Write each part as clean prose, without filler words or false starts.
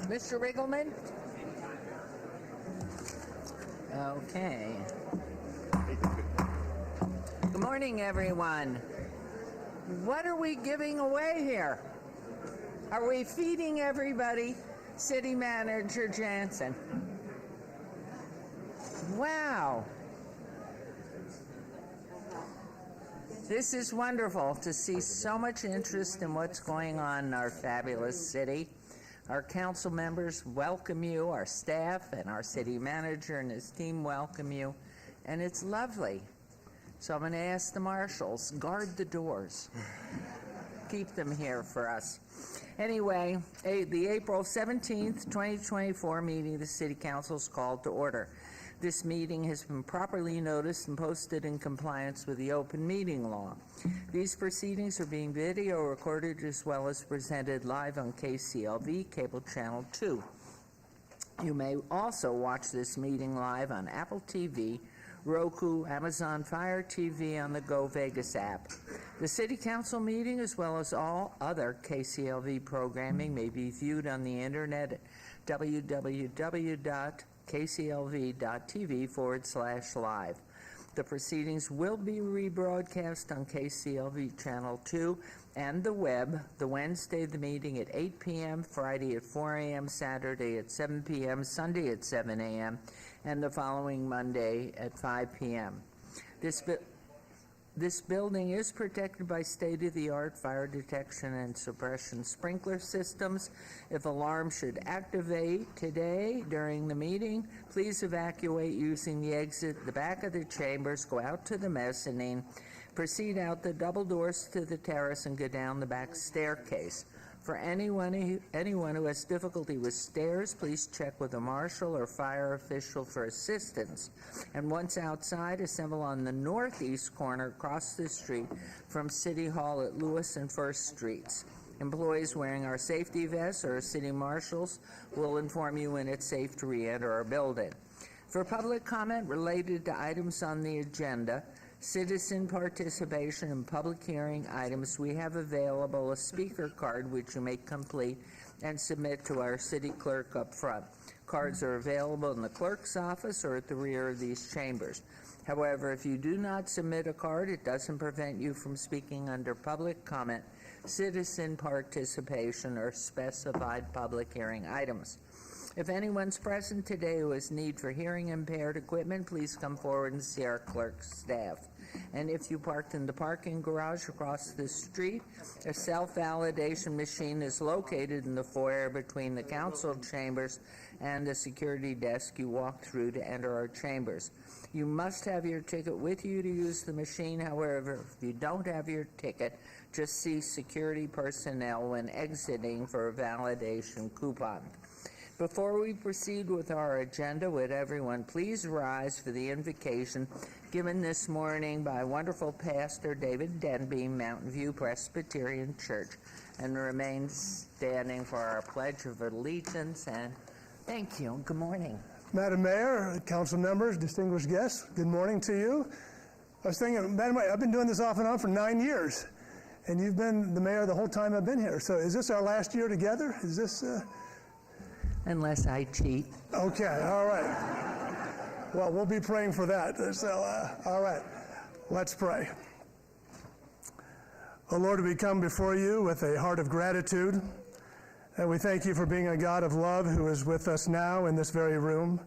Mr. Riggleman? Okay. Good morning, everyone. What are we giving away here? Are we feeding everybody? City Manager Jansen. Wow. This is wonderful to see so much interest in what's going on in our fabulous city. Our council members welcome you, our staff and our city manager and his team welcome you, and it's lovely. So I'm going to ask the marshals, guard the doors. Keep them here for us. Anyway, the April 17th, 2024 meeting of the City Council is called to order. This meeting has been properly noticed and posted in compliance with the open meeting law. These proceedings are being video recorded as well as presented live on KCLV Cable Channel 2. You may also watch this meeting live on Apple TV, Roku, Amazon Fire TV on the Go Vegas app. The City Council meeting, as well as all other KCLV programming, may be viewed on the internet at www.kclv.tv/live. The proceedings will be rebroadcast on KCLV Channel 2 and the web, the Wednesday of the meeting at 8 p.m., Friday at 4 a.m., Saturday at 7 p.m., Sunday at 7 a.m., and the following Monday at 5 p.m. This building is protected by state-of-the-art fire detection and suppression sprinkler systems. If alarms should activate today during the meeting, please evacuate using the exit, the back of the chambers, go out to the mezzanine, proceed out the double doors to the terrace, and go down the back staircase. For anyone who has difficulty with stairs, please check with a marshal or fire official for assistance. And once outside, assemble on the northeast corner across the street from City Hall at Lewis and First Streets. Employees wearing our safety vests or city marshals will inform you when it's safe to re-enter our building. For public comment related to items on the agenda, citizen participation in public hearing items, we have available a speaker card which you may complete and submit to our city clerk up front. Cards are available in the clerk's office or at the rear of these chambers. However, if you do not submit a card, it doesn't prevent you from speaking under public comment, citizen participation, or specified public hearing items. If anyone's present today who has need for hearing impaired equipment, please come forward and see our clerk's staff. And if you parked in the parking garage across the street, a self-validation machine is located in the foyer between the council chambers and the security desk you walk through to enter our chambers. You must have your ticket with you to use the machine. However, if you don't have your ticket, just see security personnel when exiting for a validation coupon. Before we proceed with our agenda, would everyone please rise for the invocation given this morning by wonderful Pastor David Denby, Mountain View Presbyterian Church, and remain standing for our Pledge of Allegiance. And thank you. Good morning. Madam Mayor, council members, distinguished guests, good morning to you. I was thinking, Madam Mayor, I've been doing this off and on for 9 years, and you've been the mayor the whole time I've been here. So is this our last year together? Is this... Unless I cheat. Okay, all right. Well, we'll be praying for that. So, all right, let's pray. Oh Lord, we come before you with a heart of gratitude, and we thank you for being a God of love who is with us now in this very room.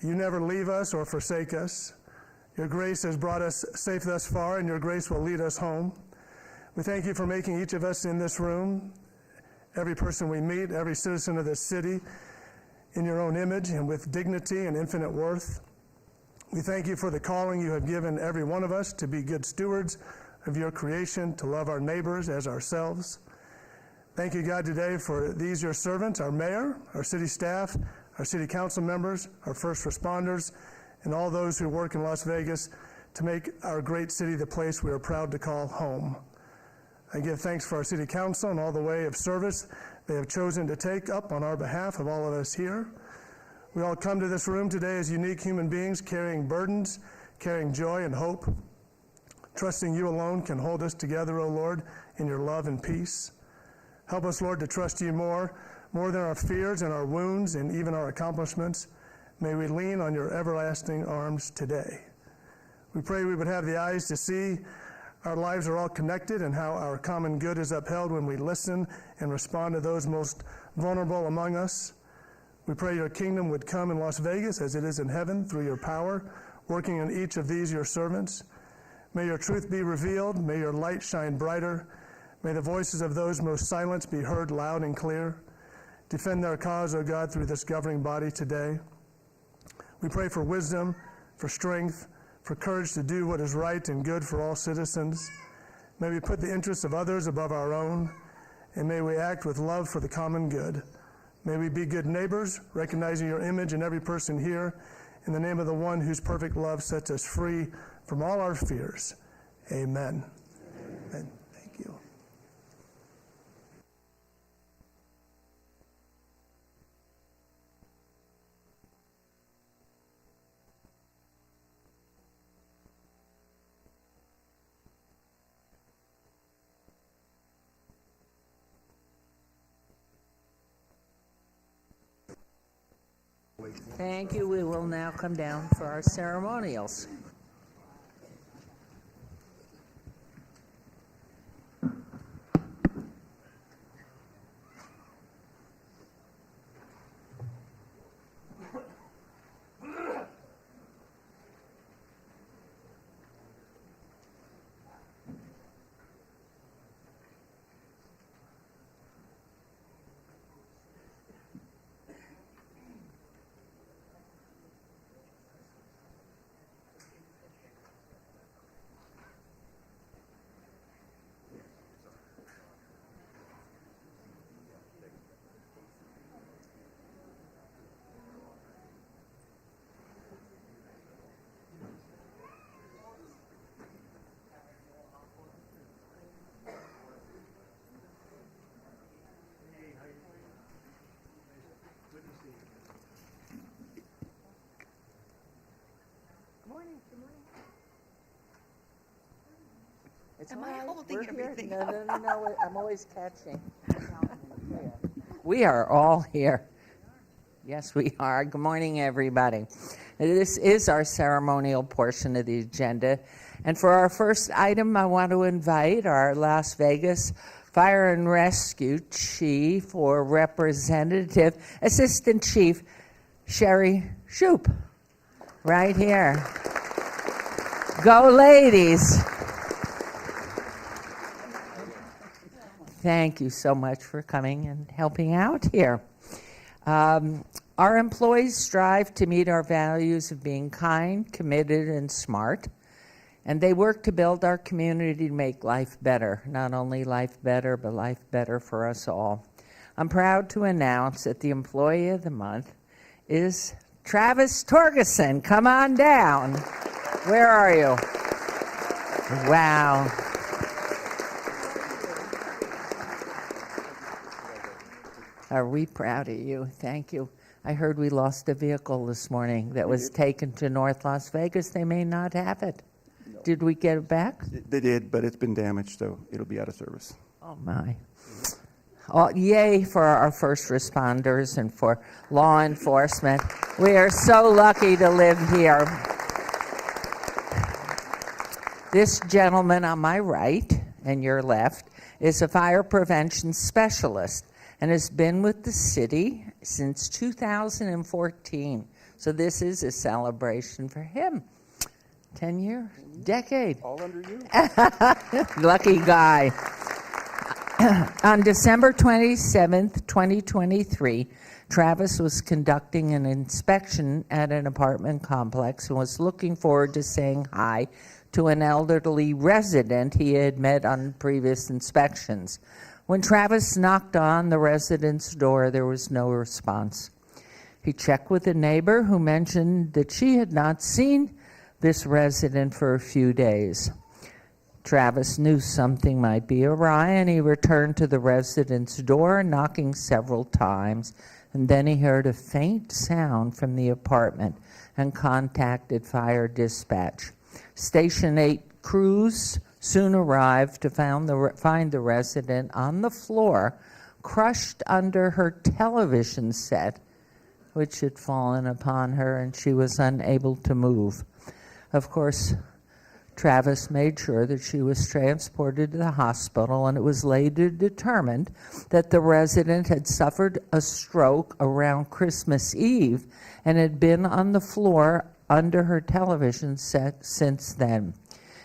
You never leave us or forsake us. Your grace has brought us safe thus far, and your grace will lead us home. We thank you for making each of us in this room, every person we meet, every citizen of this city, in your own image and with dignity and infinite worth. We thank you for the calling you have given every one of us to be good stewards of your creation, to love our neighbors as ourselves. Thank you, God, today for these your servants, our mayor, our city staff, our city council members, our first responders, and all those who work in Las Vegas to make our great city the place we are proud to call home. I give thanks for our city council and all the way of service they have chosen to take up on our behalf of all of us here. We all come to this room today as unique human beings, carrying burdens, carrying joy and hope, trusting you alone can hold us together, O Lord, in your love and peace. Help us, Lord, to trust you more More than our fears and our wounds and even our accomplishments, may we lean on your everlasting arms today. We pray we would have the eyes to see our lives are all connected and how our common good is upheld when we listen and respond to those most vulnerable among us. We pray your kingdom would come in Las Vegas as it is in heaven through your power, working in each of these your servants. May your truth be revealed. May your light shine brighter. May the voices of those most silenced be heard loud and clear. Defend their cause, O God, through this governing body today. We pray for wisdom, for strength, for courage to do what is right and good for all citizens. May we put the interests of others above our own, and may we act with love for the common good. May we be good neighbors, recognizing your image in every person here, in the name of the one whose perfect love sets us free from all our fears. Amen. Amen. Thank you. Thank you. We will now come down for our ceremonials. It's Am all I right. holding We're here. everything No. I'm always catching. We are all here. Yes, we are. Good morning, everybody. This is our ceremonial portion of the agenda. And for our first item, I want to invite our Las Vegas Fire and Rescue Chief or Representative Assistant Chief Sherry Shoup, right here. Go, ladies. Thank you so much for coming and helping out here. Our employees strive to meet our values of being kind, committed, and smart, and they work to build our community to make life better. Not only life better, but life better for us all. I'm proud to announce that the Employee of the Month is Travis Torgerson. Come on down. Where are you? Wow. Are we proud of you? Thank you. I heard we lost a vehicle this morning that was taken to North Las Vegas. They may not have it. No. Did we get it back? They did, but it's been damaged, so it'll be out of service. Oh, my. Oh, yay for our first responders and for law enforcement. We are so lucky to live here. This gentleman on my right and your left is a fire prevention specialist and has been with the city since 2014. So this is a celebration for him. 10 years, decade. All under you. Lucky guy. On December 27th, 2023, Travis was conducting an inspection at an apartment complex and was looking forward to saying hi to an elderly resident he had met on previous inspections. When Travis knocked on the resident's door, there was no response. He checked with a neighbor who mentioned that she had not seen this resident for a few days. Travis knew something might be awry, and he returned to the resident's door, knocking several times, and then he heard a faint sound from the apartment and contacted fire dispatch. Station 8 crews soon arrived to find the resident on the floor crushed under her television set, which had fallen upon her, and she was unable to move. Of course, Travis made sure that she was transported to the hospital, and it was later determined that the resident had suffered a stroke around Christmas Eve and had been on the floor under her television set since then.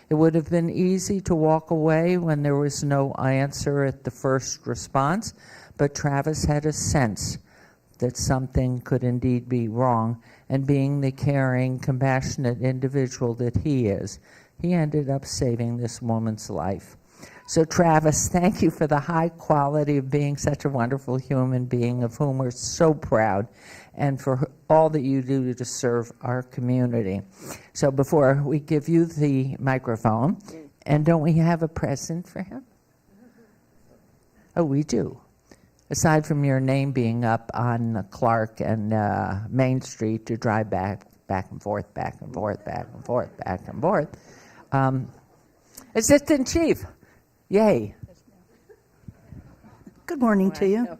It would have been easy to walk away when there was no answer at the first response, but Travis had a sense that something could indeed be wrong, and being the caring, compassionate individual that he is, he ended up saving this woman's life. So Travis, thank you for the high quality of being such a wonderful human being, of whom we're so proud, and for all that you do to serve our community. So before we give you the microphone, and don't we have a present for him? Oh, we do. Aside from your name being up on Clark and Main Street to drive back and forth, back and forth, back and forth, back and forth. Assistant Chief, yay. Good morning to you.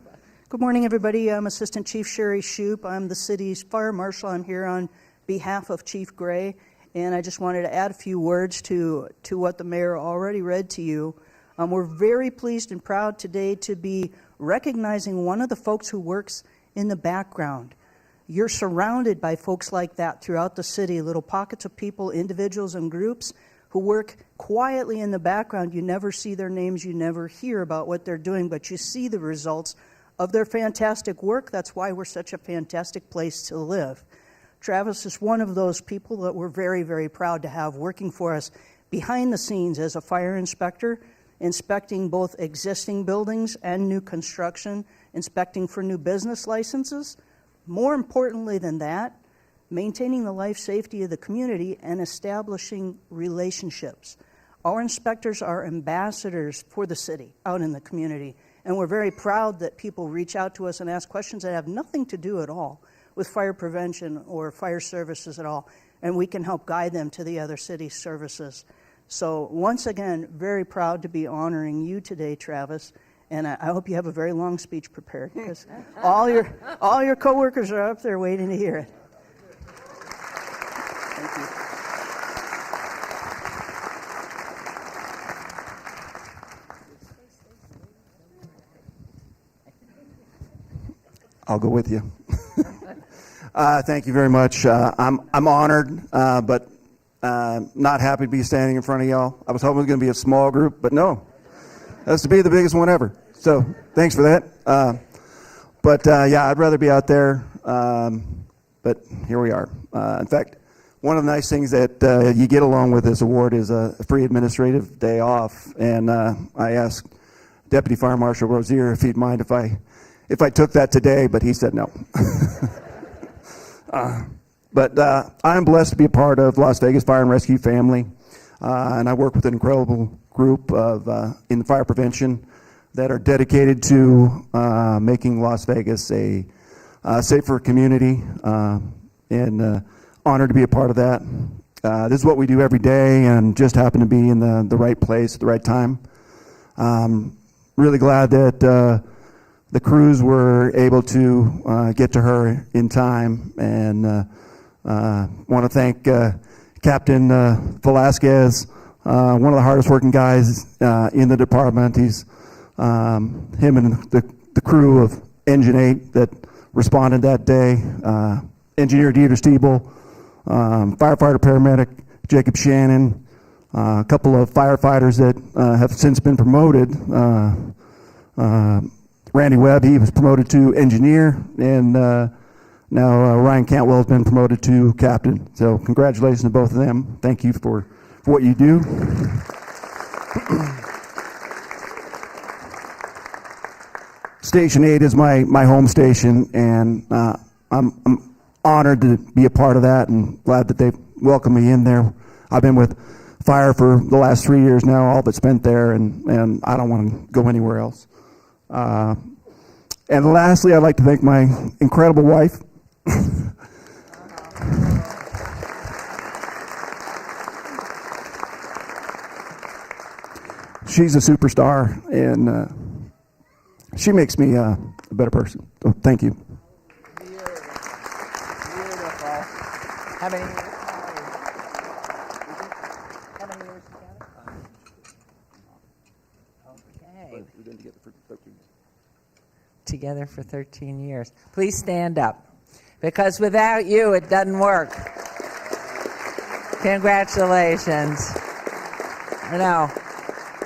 Good morning, everybody. I'm Assistant Chief Sherry Shoup. I'm the city's fire marshal. I'm here on behalf of Chief Gray, and I just wanted to add a few words to what the mayor already read to you. We're very pleased and proud today to be recognizing one of the folks who works in the background. You're surrounded by folks like that throughout the city, little pockets of people, individuals and groups who work quietly in the background. You never see their names, you never hear about what they're doing, but you see the results of their fantastic work. That's why we're such a fantastic place to live. Travis is one of those people that we're very, very proud to have working for us behind the scenes as a fire inspector, inspecting both existing buildings and new construction, inspecting for new business licenses. More importantly than that, maintaining the life safety of the community and establishing relationships. Our inspectors are ambassadors for the city out in the community, and we're very proud that people reach out to us and ask questions that have nothing to do at all with fire prevention or fire services at all, and we can help guide them to the other city services. So once again, very proud to be honoring you today, Travis, and I hope you have a very long speech prepared, because all your coworkers are up there waiting to hear it. Thank you. I'll go with you. Thank you very much. I'm honored, but not happy to be standing in front of y'all. I was hoping it was going to be a small group, but no. That's to be the biggest one ever. So thanks for that. But yeah, I'd rather be out there, but here we are. In fact, one of the nice things that you get along with this award is a free administrative day off. And I asked Deputy Fire Marshal Rozier if he'd mind if I took that today, but he said no. But I'm blessed to be a part of Las Vegas Fire and Rescue family, and I work with an incredible group of in fire prevention that are dedicated to making Las Vegas a safer community, and honored to be a part of that. This is what we do every day, and just happen to be in the right place at the right time. Really glad that the crews were able to get to her in time, and want to thank Captain Velasquez, one of the hardest working guys in the department. He's him and the crew of Engine 8 that responded that day, Engineer Dieter Stiebel, firefighter paramedic Jacob Shannon, a couple of firefighters that have since been promoted. Randy Webb, he was promoted to engineer, and now Ryan Cantwell has been promoted to captain. So congratulations to both of them. Thank you for what you do. Station 8 is my home station, and I'm honored to be a part of that and glad that they welcomed me in there. I've been with fire for the last 3 years now, all but spent there, and I don't want to go anywhere else. And lastly, I'd like to thank my incredible wife. She's a superstar, and she makes me a better person. So thank you. Beautiful. How many years married? How many years together? Okay. We've been together for 13 years. Together for 13 years. Please stand up, because without you, it doesn't work. Congratulations. I know.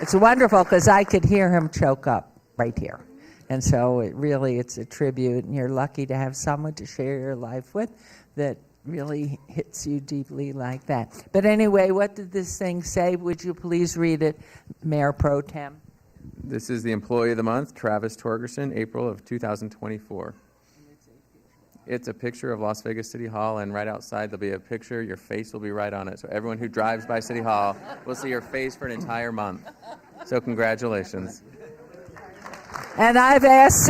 It's wonderful because I could hear him choke up right here. And so it's a tribute, and you're lucky to have someone to share your life with that really hits you deeply like that. But anyway, what did this thing say? Would you please read it, Mayor Pro Tem? This is the Employee of the Month, Travis Torgerson, April of 2024. It's a picture of Las Vegas City Hall, and right outside there'll be a picture. Your face will be right on it. So everyone who drives by City Hall will see your face for an entire month. So congratulations. And I've asked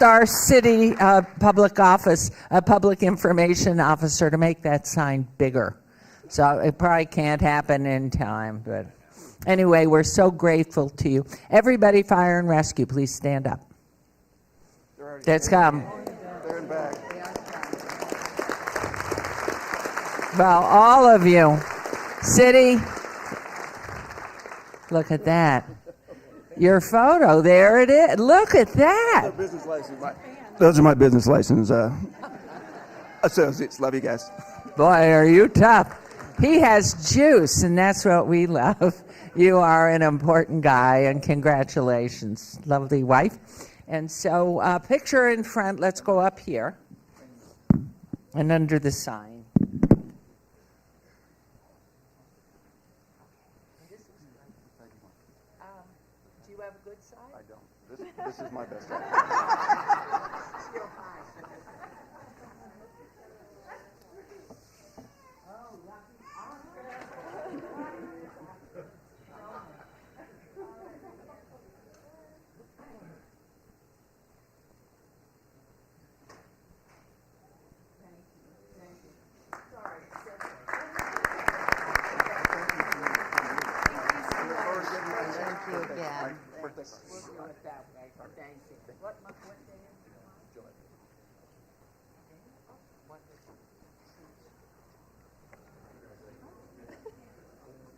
our city public information officer to make that sign bigger. So it probably can't happen in time, but anyway, we're so grateful to you. Everybody, fire and rescue, please stand up. Let's come. They're in back. Well, all of you. City, look at that. Your photo, there it is. Look at that. Business license. Those are my business license associates. Love you guys. Boy, are you tough. He has juice, and that's what we love. You are an important guy, and congratulations, lovely wife. And so, picture in front. Let's go up here and under the sign. Do you have a good side? I don't. This is my best side.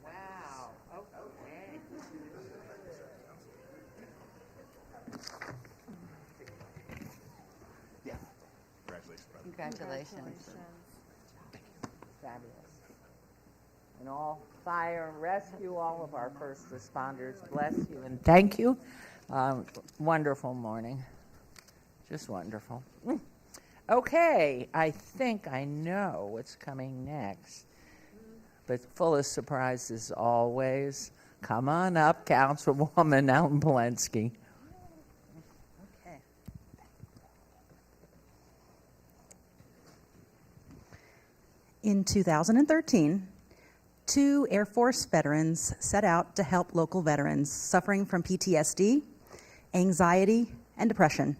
Wow. Okay. Congratulations. Fabulous. And all fire and rescue, all of our first responders, bless you and thank you. Wonderful morning. Just wonderful. Okay, I think I know what's coming next. But full of surprises always. Come on up, Councilwoman Ellen Polensky. Okay. In 2013, 2 Air Force veterans set out to help local veterans suffering from PTSD, anxiety, and depression.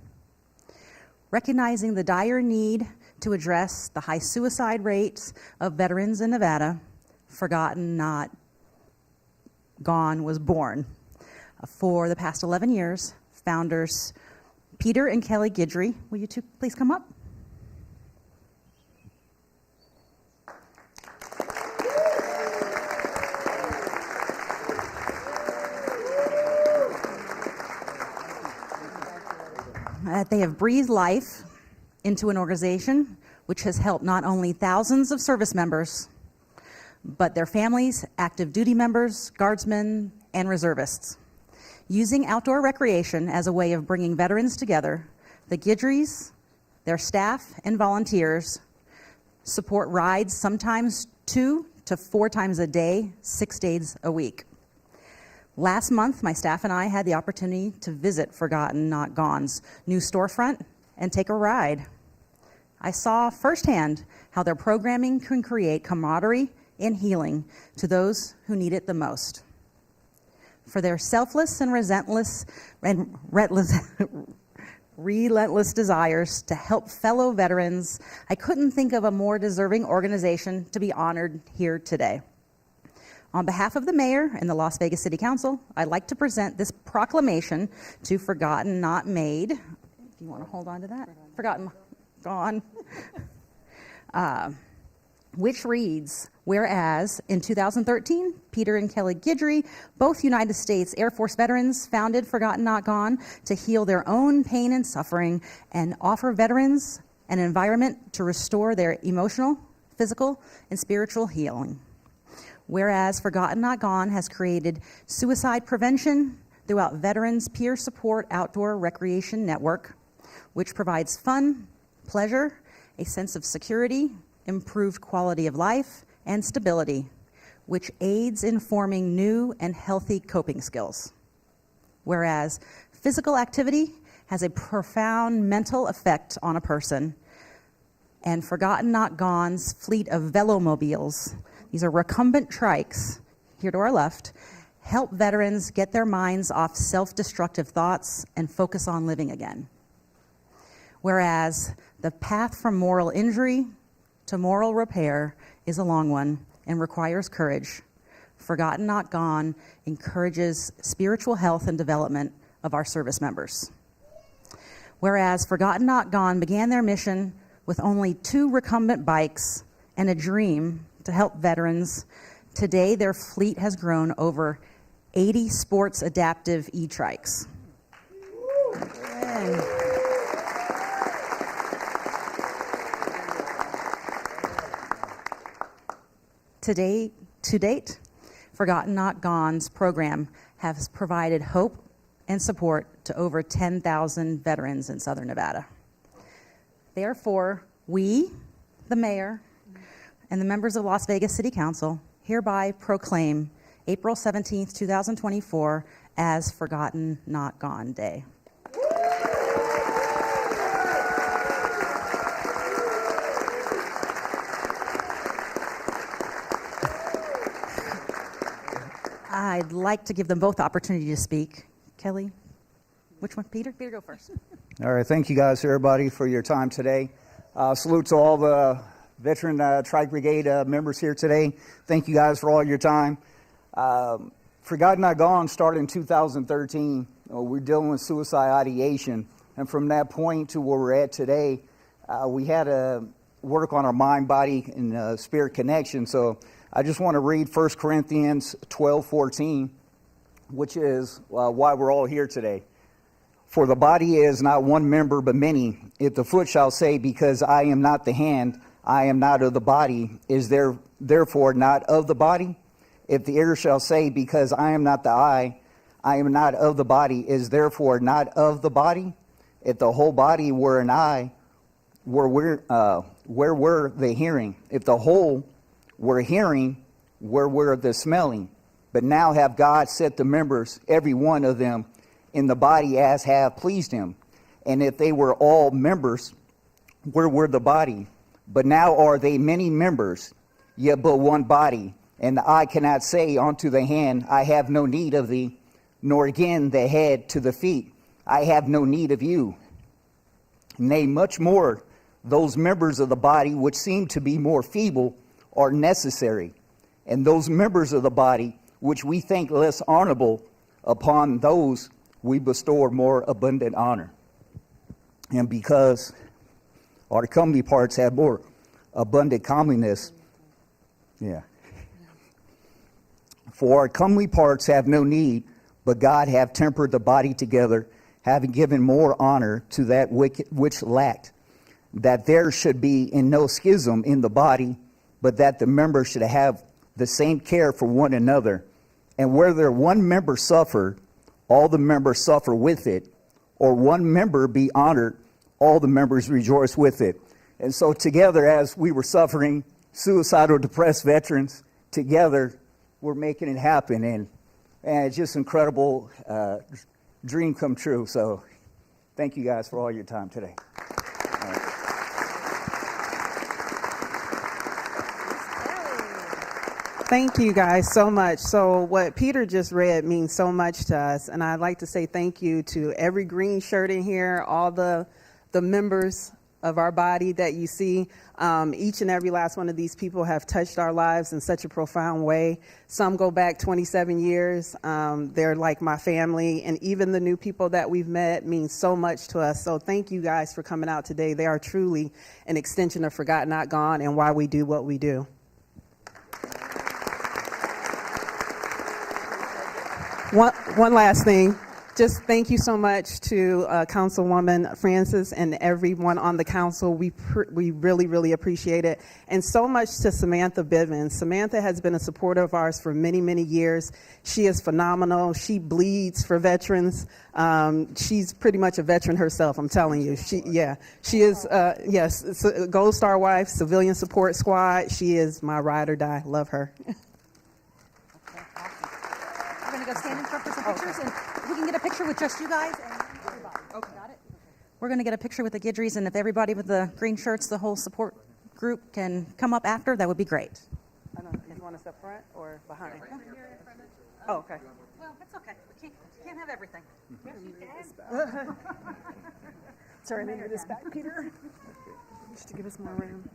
Recognizing the dire need to address the high suicide rates of veterans in Nevada, Forgotten Not Gone was born. For the past 11 years, founders Peter and Kelly Guidry, will you two please come up? They have breathed life into an organization which has helped not only thousands of service members, but their families, active duty members, guardsmen, and reservists. Using outdoor recreation as a way of bringing veterans together, the Guidrys, their staff, and volunteers support rides sometimes 2 to 4 times a day, 6 days a week. Last month, my staff and I had the opportunity to visit Forgotten Not Gone's new storefront and take a ride. I saw firsthand how their programming can create camaraderie and healing to those who need it the most. For their selfless and relentless desires to help fellow veterans, I couldn't think of a more deserving organization to be honored here today. On behalf of the mayor and the Las Vegas City Council, I'd like to present this proclamation to Forgotten Not Made. If you want to hold on to that. Forgotten, gone. Which reads, whereas in 2013, Peter and Kelly Guidry, both United States Air Force veterans, founded Forgotten Not Gone to heal their own pain and suffering and offer veterans an environment to restore their emotional, physical, and spiritual healing. Whereas Forgotten Not Gone has created suicide prevention throughout Veterans Peer Support Outdoor Recreation Network, which provides fun, pleasure, a sense of security, improved quality of life, and stability, which aids in forming new and healthy coping skills. Whereas physical activity has a profound mental effect on a person, and Forgotten Not Gone's fleet of velomobiles, these are recumbent trikes, here to our left, help veterans get their minds off self-destructive thoughts and focus on living again. Whereas the path from moral injury to moral repair is a long one and requires courage, Forgotten Not Gone encourages spiritual health and development of our service members. Whereas Forgotten Not Gone began their mission with only 2 recumbent bikes and a dream to help veterans, today their fleet has grown over 80 sports adaptive e-trikes. To date, Forgotten Not Gone's program has provided hope and support to over 10,000 veterans in Southern Nevada. Therefore, we, the mayor, and the members of Las Vegas City Council hereby proclaim April 17th, 2024 as Forgotten Not Gone Day. I'd like to give them both the opportunity to speak. Kelly, which one? Peter? Peter, go first. All right, thank you guys, everybody, for your time today. Salute to all the veteran Trike Brigade members here today. Thank you guys for all your time. Forgotten Not Gone started in 2013. We're dealing with suicide ideation. And from that point to where we're at today, we had to work on our mind, body, and spirit connection. So I just want to read 1 Corinthians 12:14, which is why we're all here today. For the body is not one member but many. If the foot shall say, because I am not the hand, I am not of the body, is there therefore not of the body? If the ear shall say, because I am not the eye, I am not of the body, is therefore not of the body? If the whole body were an eye, where were the hearing? If the whole were hearing, where were the smelling? But now have God set the members, every one of them, in the body as have pleased him. And if they were all members, where were the body? But now are they many members, yet but one body. And the eye cannot say unto the hand, I have no need of thee, nor again the head to the feet, I have no need of you. Nay, much more, those members of the body which seem to be more feeble are necessary. And those members of the body which we think less honorable, upon those we bestow more abundant honor. And because our comely parts have more abundant comeliness, for our comely parts have no need, but God hath tempered the body together, having given more honor to that which lacked, that there should be in no schism in the body, but that the members should have the same care for one another. And whether one member suffer, all the members suffer with it, or one member be honored, all the members rejoice with it. And so together, as we were suffering, suicidal, depressed veterans, together we're making it happen. And it's just incredible dream come true. So thank you guys for all your time today. All right. Thank you guys so much. So what Peter just read means so much to us, and I'd like to say thank you to every green shirt in here, all the members of our body that you see. Each and every last one of these people have touched our lives in such a profound way. Some go back 27 years. They're like my family, and even the new people that we've met mean so much to us. So thank you guys for coming out today. They are truly an extension of Forgot Not Gone and why we do what we do. One last thing. Just thank you so much to Councilwoman Francis and everyone on the council. We really, really appreciate it. And so much to Samantha Bivens. Samantha has been a supporter of ours for many, many years. She is phenomenal. She bleeds for veterans. She's pretty much a veteran herself, I'm telling you. She is, yes, it's a Gold Star wife, Civilian Support Squad. She is my ride or die. Love her. We're going to go stand in front for some pictures, and we can get a picture with just you guys and everybody. Okay. Got it? We're going to get a picture with the Guidrys, and if everybody with the green shirts, the whole support group, can come up after, that would be great. I don't know if you want us up front or behind. Oh, okay. Well, that's okay. We can't have everything. Sorry, let me move this back, Peter. Just to give us more room.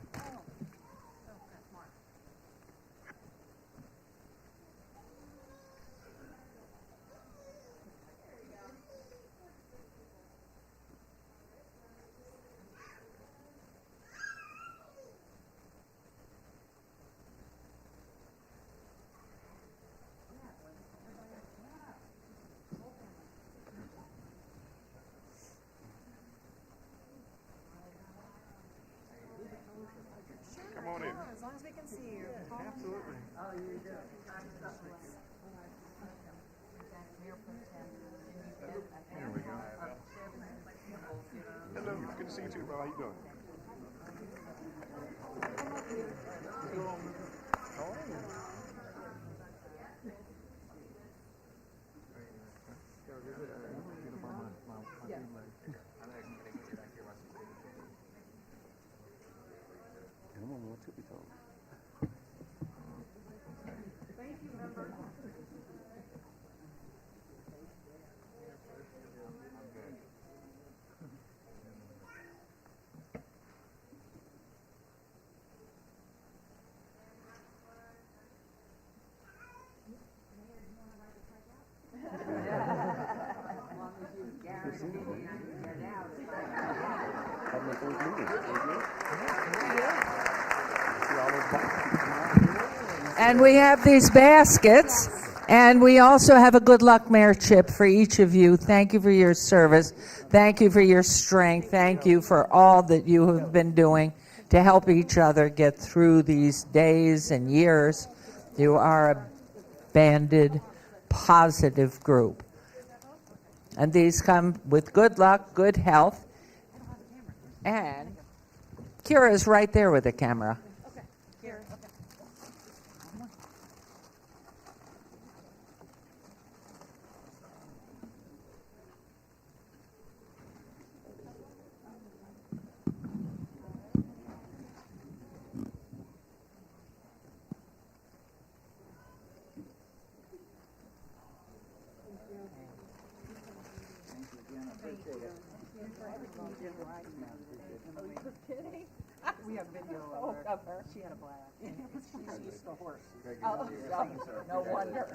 As long as we can see you. Absolutely. There we go. Hello, good to see you too, bro. How you doing? And we have these baskets, and we also have a good luck mayor chip for each of you. Thank you for your service. Thank you for your strength. Thank you for all that you have been doing to help each other get through these days and years. You are a banded, positive group. And these come with good luck, good health. And Kira's right there with the camera. We have video of her. She had a blast. She's the horse. No wonder.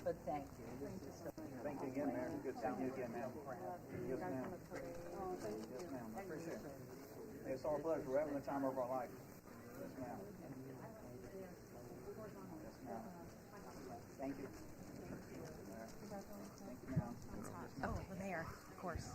But thank you. Thank you again, Mayor. Good seeing you again, ma'am. Yes, ma'am. Yes, ma'am. I appreciate it. It's our pleasure. We're having the time of our life. Yes, ma'am. Yes, ma'am. Thank you. Thank you, ma'am. Oh, the mayor, of course.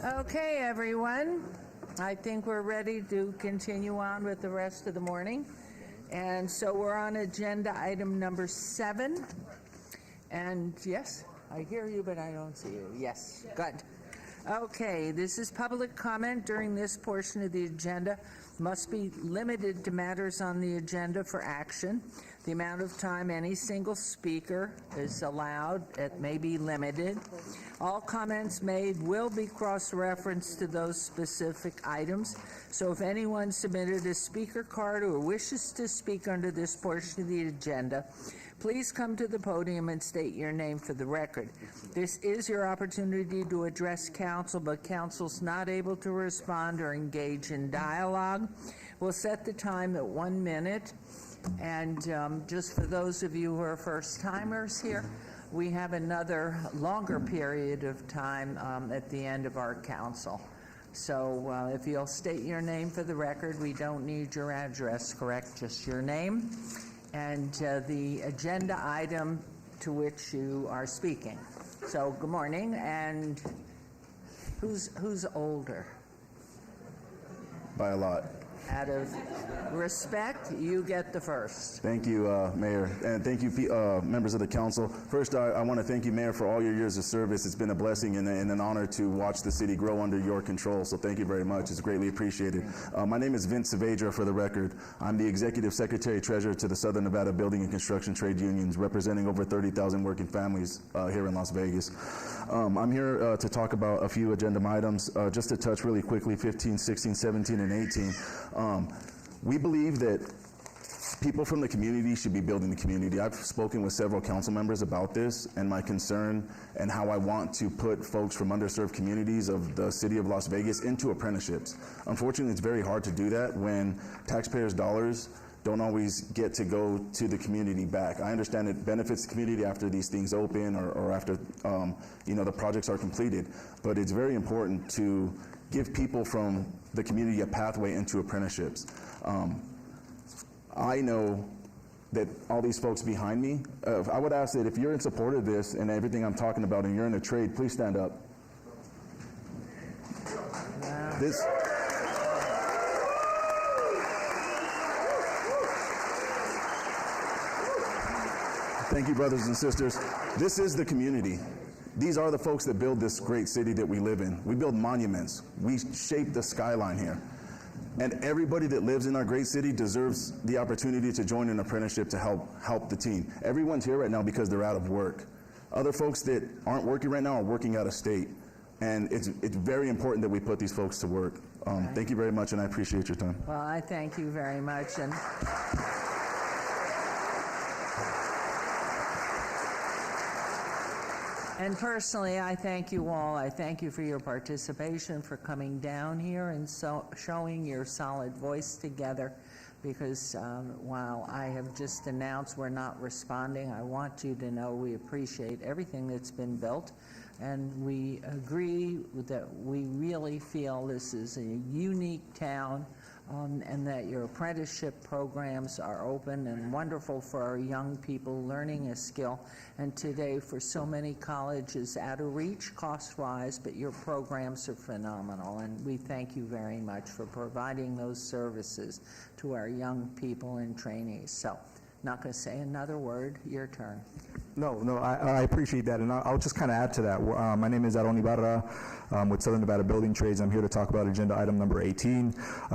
Okay, everyone. I think we're ready to continue on with the rest of the morning. And so we're on agenda item number 7. And yes, I hear you, but I don't see you. Yes, good. Okay, this is public comment during this portion of the agenda. Must be limited to matters on the agenda for action. The amount of time any single speaker is allowed, it may be limited. All comments made will be cross-referenced to those specific items. So if anyone submitted a speaker card or wishes to speak under this portion of the agenda, please come to the podium and state your name for the record. This is your opportunity to address council, but council's not able to respond or engage in dialogue. We'll set the time at 1 minute. And just for those of you who are first-timers here, we have another longer period of time at the end of our council. So if you'll state your name for the record, we don't need your address, correct? Just your name and the agenda item to which you are speaking. So good morning, and who's older? By a lot. Out of respect, you get the first. Thank you, Mayor, and thank you, members of the council. First, I want to thank you, Mayor, for all your years of service. It's been a blessing and an honor to watch the city grow under your control, so thank you very much. It's greatly appreciated. My name is Vince Saavedra, for the record. I'm the Executive Secretary-Treasurer to the Southern Nevada Building and Construction Trade Unions, representing over 30,000 working families here in Las Vegas. I'm here to talk about a few agenda items, just to touch really quickly 15, 16, 17, and 18. We believe that people from the community should be building the community. I've spoken with several council members about this and my concern and how I want to put folks from underserved communities of the city of Las Vegas into apprenticeships. Unfortunately, it's very hard to do that when taxpayers' dollars don't always get to go to the community back. I understand it benefits the community after these things open or after the projects are completed, but it's very important to give people from the community a pathway into apprenticeships. I know that all these folks behind me, I would ask that if you're in support of this and everything I'm talking about and you're in a trade, please stand up. Thank you, brothers and sisters. This is the community. These are the folks that build this great city that we live in. We build monuments. We shape the skyline here. And everybody that lives in our great city deserves the opportunity to join an apprenticeship to help the team. Everyone's here right now because they're out of work. Other folks that aren't working right now are working out of state. And it's very important that we put these folks to work. Thank you very much, and I appreciate your time. Well, I thank you very much. And personally, I thank you all. I thank you for your participation, for coming down here and showing your solid voice together, because while I have just announced we're not responding, I want you to know we appreciate everything that's been built, and we agree that we really feel this is a unique town, and that your apprenticeship programs are open and wonderful for our young people learning a skill. And today, for so many colleges out of reach cost-wise, but your programs are phenomenal, and we thank you very much for providing those services to our young people and trainees. So, not going to say another word. Your turn. No, I appreciate that, and I'll just kind of add to that. My name is Aaron Ibarra with Southern Nevada Building Trades. I'm here to talk about agenda item number 18.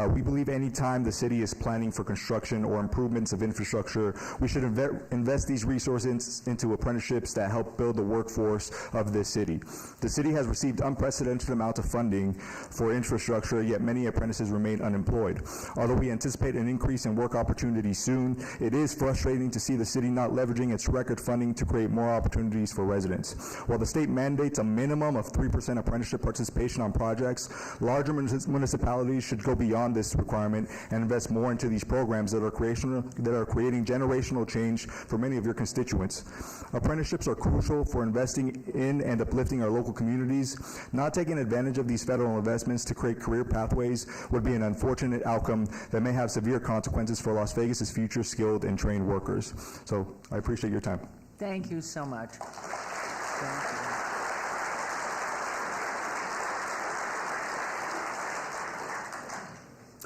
We believe any time the city is planning for construction or improvements of infrastructure, we should invest these resources into apprenticeships that help build the workforce of this city. The city has received unprecedented amounts of funding for infrastructure, yet many apprentices remain unemployed. Although we anticipate an increase in work opportunities soon, it is frustrating to see the city not leveraging its record funding to create more opportunities for residents. While the state mandates a minimum of 3% apprenticeship participation on projects, larger municipalities should go beyond this requirement and invest more into these programs that are creating generational change for many of your constituents. Apprenticeships are crucial for investing in and uplifting our local communities. Not taking advantage of these federal investments to create career pathways would be an unfortunate outcome that may have severe consequences for Las Vegas's future skilled and trained workers. So I appreciate your time. Thank you so much. Thank you.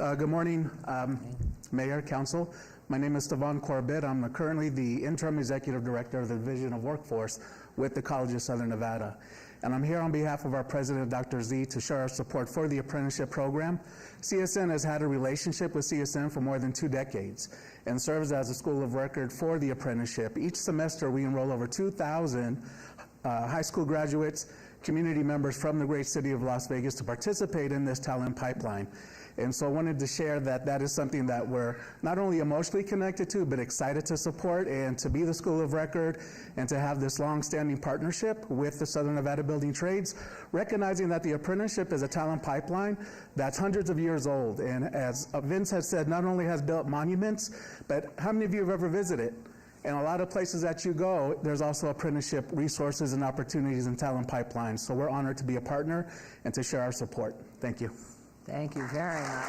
Good morning, Mayor, Council. My name is Stevan Corbett. I'm currently the Interim Executive Director of the Division of Workforce with the College of Southern Nevada. And I'm here on behalf of our President, Dr. Z, to share our support for the apprenticeship program. CSN has had a relationship with CSN for more than 2 decades and serves as a school of record for the apprenticeship. Each semester, we enroll over 2,000 high school graduates, community members from the great city of Las Vegas to participate in this talent pipeline. And so I wanted to share that that is something that we're not only emotionally connected to, but excited to support and to be the school of record and to have this long-standing partnership with the Southern Nevada Building Trades, recognizing that the apprenticeship is a talent pipeline that's hundreds of years old. And as Vince has said, not only has built monuments, but how many of you have ever visited? And a lot of places that you go, there's also apprenticeship resources and opportunities and talent pipelines. So we're honored to be a partner and to share our support. Thank you. Thank you very much.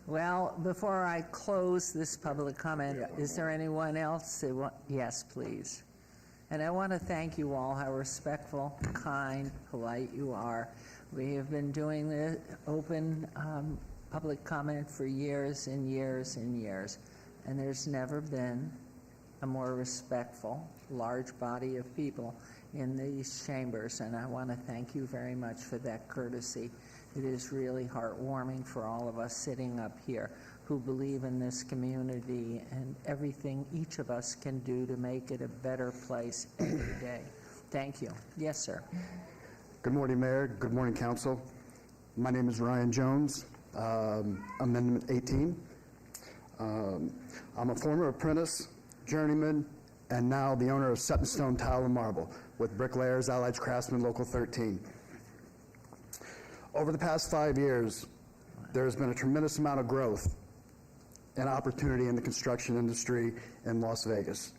Well, before I close this public comment, is there anyone else that yes, please. And I want to thank you all, how respectful, kind, polite you are. We have been doing the open public comment for years and years and years, and there's never been a more respectful, large body of people in these chambers, and I want to thank you very much for that courtesy. It is really heartwarming for all of us sitting up here who believe in this community and everything each of us can do to make it a better place every day. Thank you. Yes, sir. Good morning, Mayor. Good morning, Council. My name is Ryan Jones. Amendment 18. I'm a former apprentice, journeyman, and now the owner of Set in Stone Tile and Marble with Bricklayers, Allied Craftsmen, Local 13. Over the past 5 years, there has been a tremendous amount of growth and opportunity in the construction industry in Las Vegas.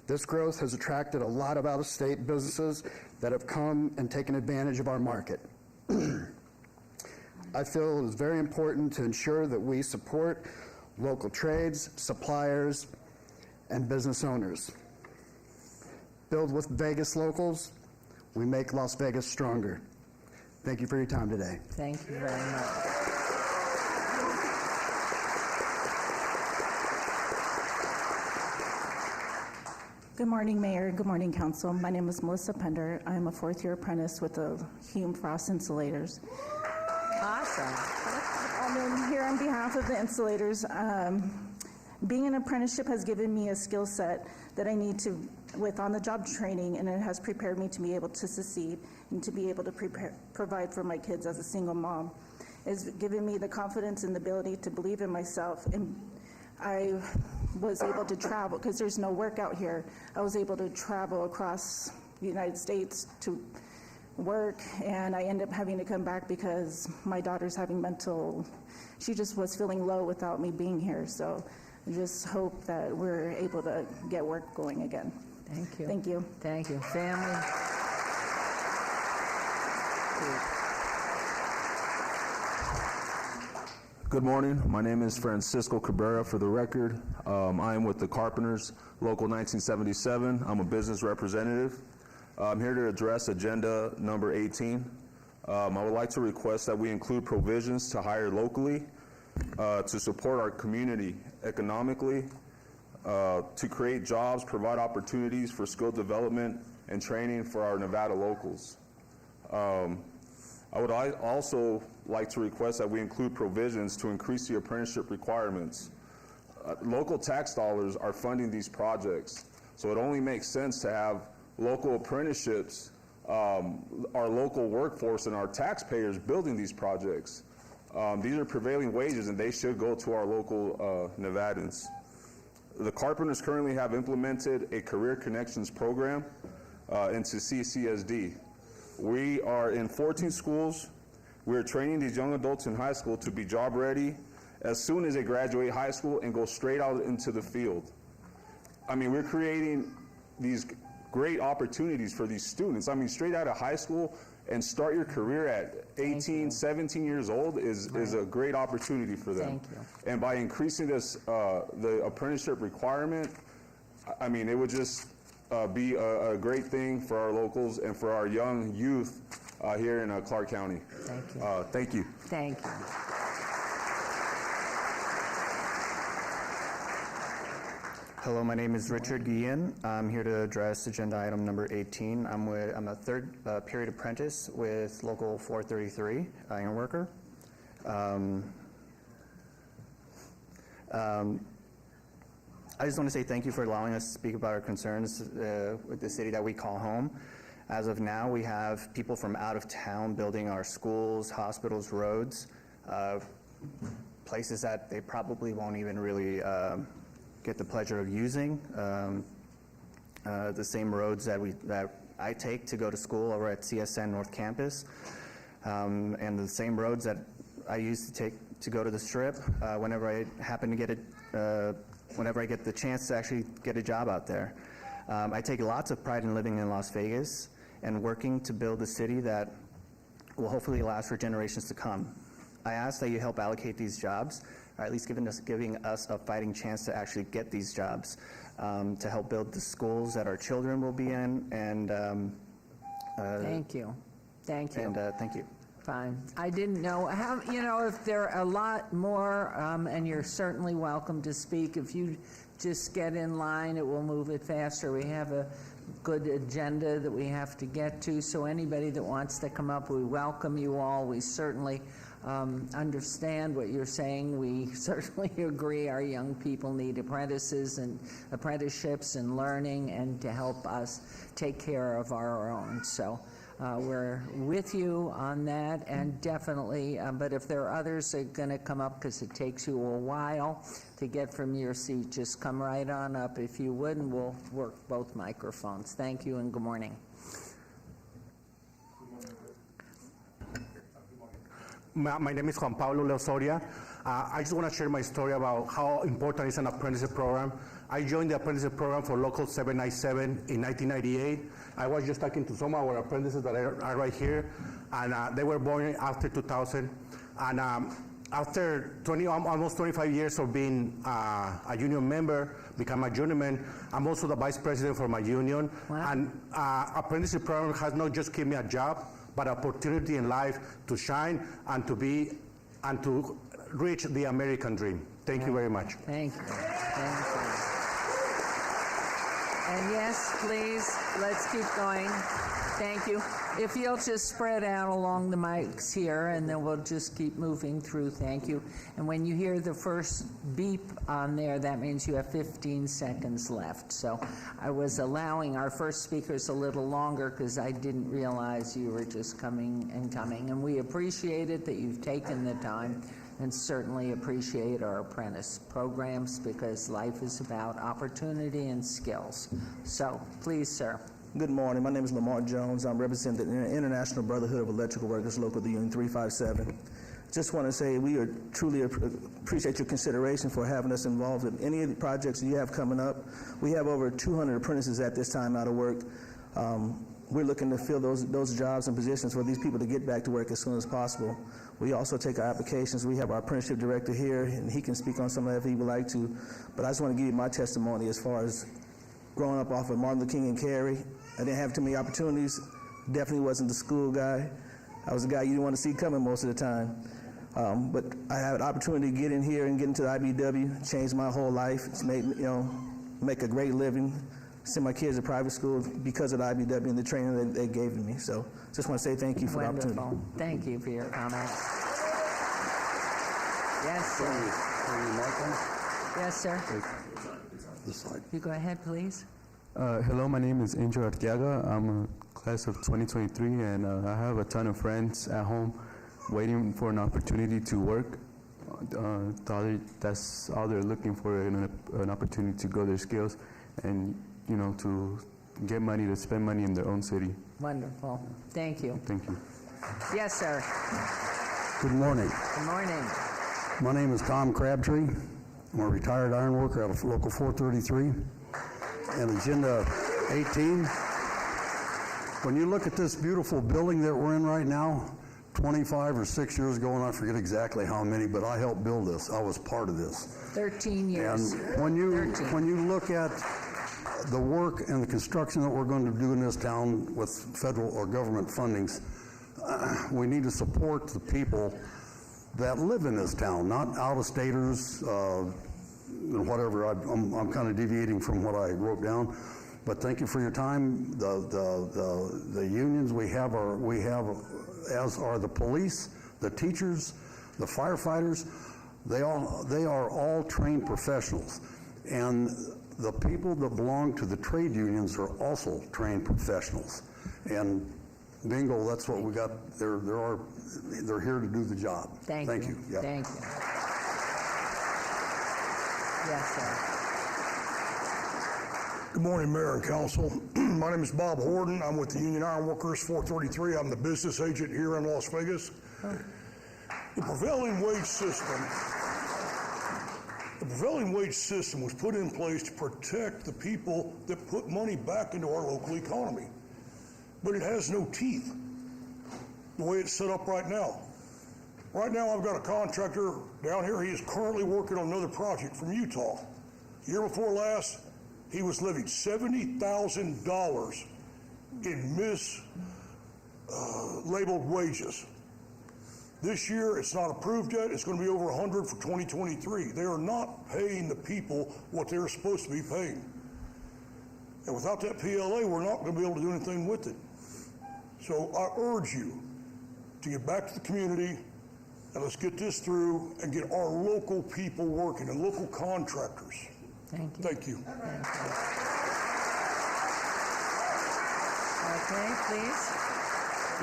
This growth has attracted a lot of out-of-state businesses that have come and taken advantage of our market. I feel it is very important to ensure that we support local trades, suppliers, and business owners. Build with Vegas locals, we make Las Vegas stronger. Thank you for your time today. Thank you very much. Good morning, Mayor. Good morning, Council. My name is Melissa Pender. I am a fourth-year apprentice with the Hume Frost Insulators. Awesome. I'm here on behalf of the insulators. Being an apprenticeship has given me a skill set that I need to, with on-the-job training, and it has prepared me to be able to succeed and to be able to provide for my kids as a single mom. It's given me the confidence and the ability to believe in myself, and I was able to travel, because there's no work out here. I was able to travel across the United States to work, and I ended up having to come back because my daughter's having she just was feeling low without me being here. So I just hope that we're able to get work going again. Thank you. Thank you. Thank you. Family? Good morning. My name is Francisco Cabrera, for the record. I am with the Carpenters, Local 1977. I'm a business representative. I'm here to address agenda number 18. I would like to request that we include provisions to hire locally, to support our community economically, to create jobs, provide opportunities for skill development and training for our Nevada locals. I would also like to request that we include provisions to increase the apprenticeship requirements. Local tax dollars are funding these projects, so it only makes sense to have local apprenticeships, our local workforce and our taxpayers building these projects. These are prevailing wages, and they should go to our local Nevadans. The Carpenters currently have implemented a Career Connections program into CCSD. We are in 14 schools. We are training these young adults in high school to be job ready as soon as they graduate high school and go straight out into the field. I mean, we're creating these great opportunities for these students. I mean, straight out of high school and start your career at 18, 17 years old is a great opportunity for them. Thank you. And by increasing this, the apprenticeship requirement, I mean, it would just be a great thing for our locals and for our young youth here in Clark County. Thank you. Thank you. Thank you. Hello, my name is Richard Guillen. I'm here to address agenda item number 18. I'm a third period apprentice with Local 433, iron worker. I just want to say thank you for allowing us to speak about our concerns with the city that we call home. As of now, we have people from out of town building our schools, hospitals, roads, places that they probably won't even really get the pleasure of using. The same roads that I take to go to school over at CSN North Campus, and the same roads that I used to take to go to the Strip whenever I happen to get it. Whenever I get the chance to actually get a job out there. I take lots of pride in living in Las Vegas and working to build a city that will hopefully last for generations to come. I ask that you help allocate these jobs, or at least giving us a fighting chance to actually get these jobs, to help build the schools that our children will be in, and Thank you. Thank you. And thank you. Fine. I didn't know how, if there are a lot more, and you're certainly welcome to speak. If you just get in line, it will move it faster. We have a good agenda that we have to get to, so anybody that wants to come up, we welcome you all. We certainly understand what you're saying. We certainly agree our young people need apprentices and apprenticeships and learning, and to help us take care of our own. So we're with you on that, and definitely, but if there are others that are going to come up, because it takes you a while to get from your seat, just come right on up if you would, and we'll work both microphones. Thank you, and good morning. My name is Juan Pablo Leosoria. I just want to share my story about how important is an apprenticeship program. I joined the apprenticeship program for Local 797 in 1998. I was just talking to some of our apprentices that are right here, and they were born after 2000. And after almost 25 years of being a union member, become a journeyman, I'm also the vice president for my union. Wow. And apprenticeship program has not just given me a job, but opportunity in life to shine and to reach the American dream. Thank you very much. Thank you. Thank you. And yes, please, let's keep going. Thank you. If you'll just spread out along the mics here, and then we'll just keep moving through. Thank you. And when you hear the first beep on there, that means you have 15 seconds left. So I was allowing our first speakers a little longer because I didn't realize you were just coming. And we appreciate it that you've taken the time, and certainly appreciate our apprentice programs, because life is about opportunity and skills. So please, sir. Good morning. My name is Lamar Jones. I'm representing the International Brotherhood of Electrical Workers, Local Union 357. Just want to say we truly appreciate your consideration for having us involved in any of the projects you have coming up. We have over 200 apprentices at this time out of work. We're looking to fill those jobs and positions for these people to get back to work as soon as possible. We also take our applications. We have our apprenticeship director here, and he can speak on some of that if he would like to. But I just want to give you my testimony as far as growing up off of Martin Luther King and Carey. I didn't have too many opportunities. Definitely wasn't the school guy. I was a guy you didn't want to see coming most of the time. But I had an opportunity to get in here and get into the IBW, changed my whole life. It's made, make a great living, send my kids to private school because of the IBW and the training that they gave to me. So just want to say thank you for the opportunity. Thank you for your comments. Yes, sir. Yes, sir. This slide. You go ahead, please. Hello, my name is Angel Arteaga. I'm a class of 2023, and I have a ton of friends at home waiting for an opportunity to work. That's all they're looking for, an opportunity to grow their skills and, to get money, to spend money in their own city. Wonderful. Thank you. Thank you. Yes, sir. Good morning. Good morning. My name is Tom Crabtree. I'm a retired iron worker out of Local 433. And Agenda 18. When you look at this beautiful building that we're in right now, 25 or 6 years ago, and I forget exactly how many, but I helped build this. I was part of this. 13 years. And when you look at the work and the construction that we're going to do in this town with federal or government fundings, we need to support the people that live in this town, not out-of-staters, whatever. I'm kind of deviating from what I wrote down, but thank you for your time. The unions we have, as are the police, the teachers, the firefighters. They are all trained professionals, and the people that belong to the trade unions are also trained professionals. And bingo, that's what we got. They're here to do the job. Thank you. Yeah. Thank you. Yes, sir. Good morning, Mayor and Council. My name is Bob Horton. I'm with the Union Iron Workers 433. I'm the business agent here in Las Vegas. The prevailing wage system was put in place to protect the people that put money back into our local economy. But it has no teeth, the way it's set up right now. Right now, I've got a contractor down here. He is currently working on another project from Utah. The year before last, he was living $70,000 in mislabeled wages. This year, it's not approved yet. It's going to be over 100 for 2023. They are not paying the people what they're supposed to be paying. And without that PLA, we're not going to be able to do anything with it. So I urge you to get back to the community and let's get this through and get our local people working and local contractors. Thank you. Thank you. Okay, please.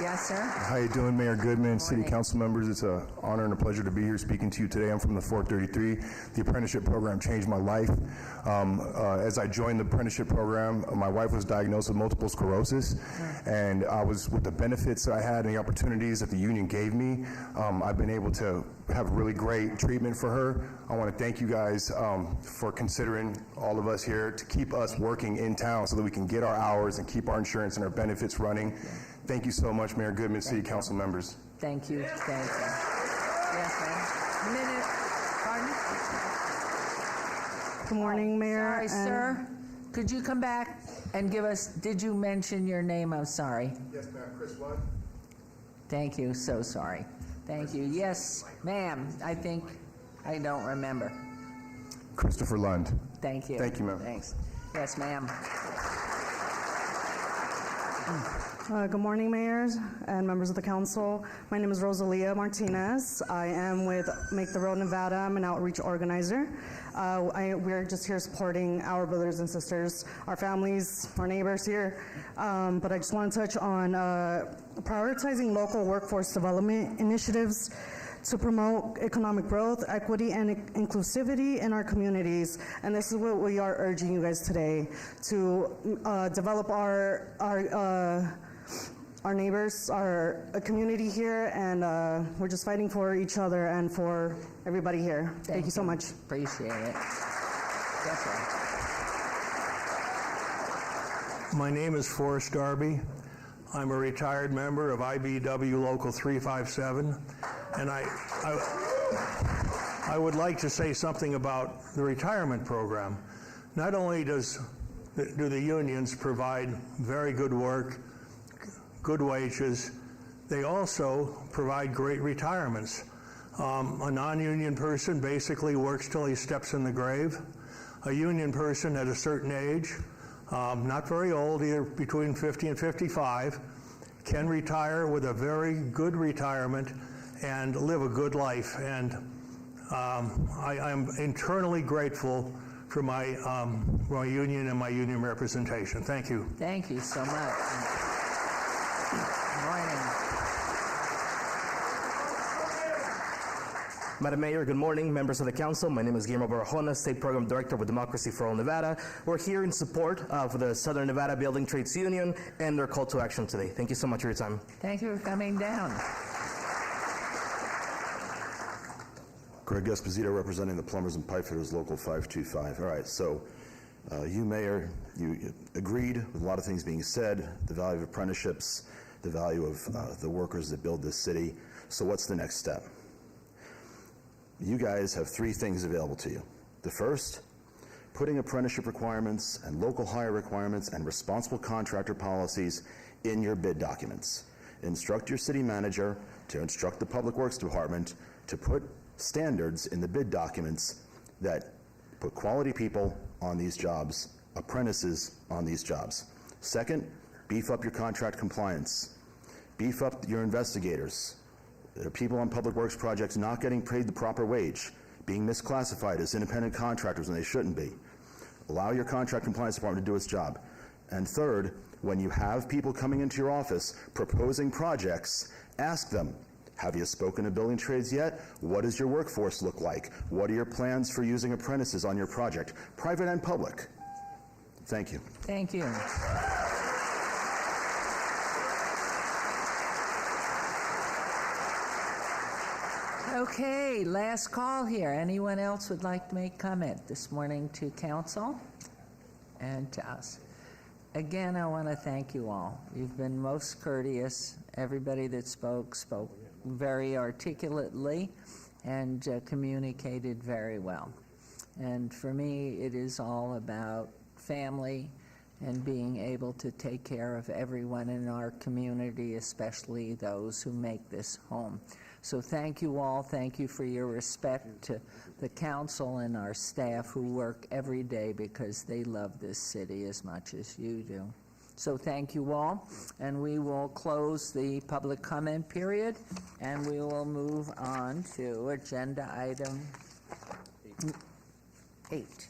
Yes, sir. How you doing, Mayor Goodman, City Council members? It's an honor and a pleasure to be here speaking to you today. I'm from the 433. The apprenticeship program changed my life. As I joined the apprenticeship program, my wife was diagnosed with multiple sclerosis, and I was, with the benefits that I had and the opportunities that the union gave me, I've been able to have really great treatment for her. I want to thank you guys for considering all of us here to keep us working in town so that we can get our hours and keep our insurance and our benefits running. Thank you so much, Mayor Goodman, City Council members. Thank you. Thank you. Yes, ma'am. Minute. Pardon? Good morning, Mayor. Sorry, sir. Could you come back and give us, did you mention your name? I'm sorry. Yes, ma'am. Chris Lund. Thank you. So sorry. Thank you. Yes, ma'am. I don't remember. Christopher Lund. Thank you. Thank you, ma'am. Thanks. Yes, ma'am. Good morning, mayors and members of the council. My name is Rosalia Martinez. I am with Make the Road Nevada. I'm an outreach organizer. We're just here supporting our brothers and sisters, our families, our neighbors here. But I just want to touch on prioritizing local workforce development initiatives to promote economic growth, equity, and inclusivity in our communities. And this is what we are urging you guys today, to develop our neighbors, our community here, and we're just fighting for each other and for everybody here. Thank you so much. Appreciate it. Yes, sir. My name is Forrest Darby. I'm a retired member of IBW Local 357, and I would like to say something about the retirement program. Not only do the unions provide very good work, good wages, they also provide great retirements. A non-union person basically works till he steps in the grave. A union person at a certain age, not very old, either between 50 and 55, can retire with a very good retirement and live a good life. And I'm internally grateful for my union and my union representation. Thank you. Thank you so much. Good morning. Madam Mayor, good morning, members of the council. My name is Guillermo Barajona, State Program Director with Democracy for All Nevada. We're here in support of the Southern Nevada Building Trades Union and their call to action today. Thank you so much for your time. Thank you for coming down. Greg Esposito representing the Plumbers and Pipefitters Local 525. All right, so you, Mayor, you agreed with a lot of things being said, the value of apprenticeships, the value of the workers that build this city. So what's the next step? You guys have three things available to you. The first, putting apprenticeship requirements and local hire requirements and responsible contractor policies in your bid documents. Instruct your city manager to instruct the Public Works Department to put standards in the bid documents that put quality people on these jobs, apprentices on these jobs. Second, beef up your contract compliance. Beef up your investigators. There are people on public works projects not getting paid the proper wage, being misclassified as independent contractors when they shouldn't be. Allow your contract compliance department to do its job. And third, when you have people coming into your office proposing projects, ask them, have you spoken to building trades yet? What does your workforce look like? What are your plans for using apprentices on your project, private and public? Thank you. Thank you. Okay, last call here. Anyone else would like to make comment this morning to council and to us? Again, I want to thank you all. You've been most courteous. Everybody that spoke very articulately and communicated very well. And for me, it is all about family and being able to take care of everyone in our community, especially those who make this home. So thank you all. Thank you for your respect to the council and our staff who work every day because they love this city as much as you do. So thank you all, and we will close the public comment period, and we will move on to agenda item 8.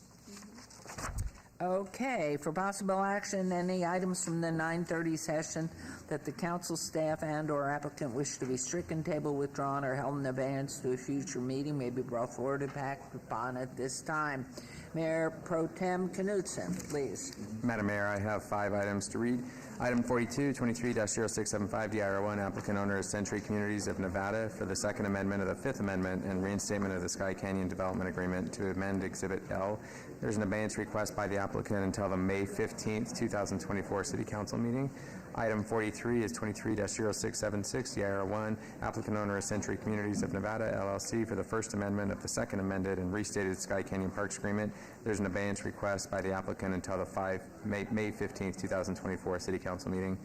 Okay, for possible action, any items from the 9:30 session that the council staff and/or applicant wish to be stricken, tabled, withdrawn, or held in abeyance to a future meeting may be brought forward and acted upon at this time. Mayor Pro Tem Knudsen, please. Madam Mayor, I have 5 items to read. Item 42, 23-0675, DIR1, applicant owner is Century Communities of Nevada for the Second Amendment of the Fifth Amendment and reinstatement of the Sky Canyon Development Agreement to amend Exhibit L. There's an abeyance request by the applicant until the May 15th, 2024 City Council meeting. Item 43 is 23-0676, DIR1, applicant owner is Century Communities of Nevada, LLC, for the First Amendment of the Second Amended and restated Sky Canyon Parks Agreement. There's an abeyance request by the applicant until the May 15th, 2024 City Council meeting.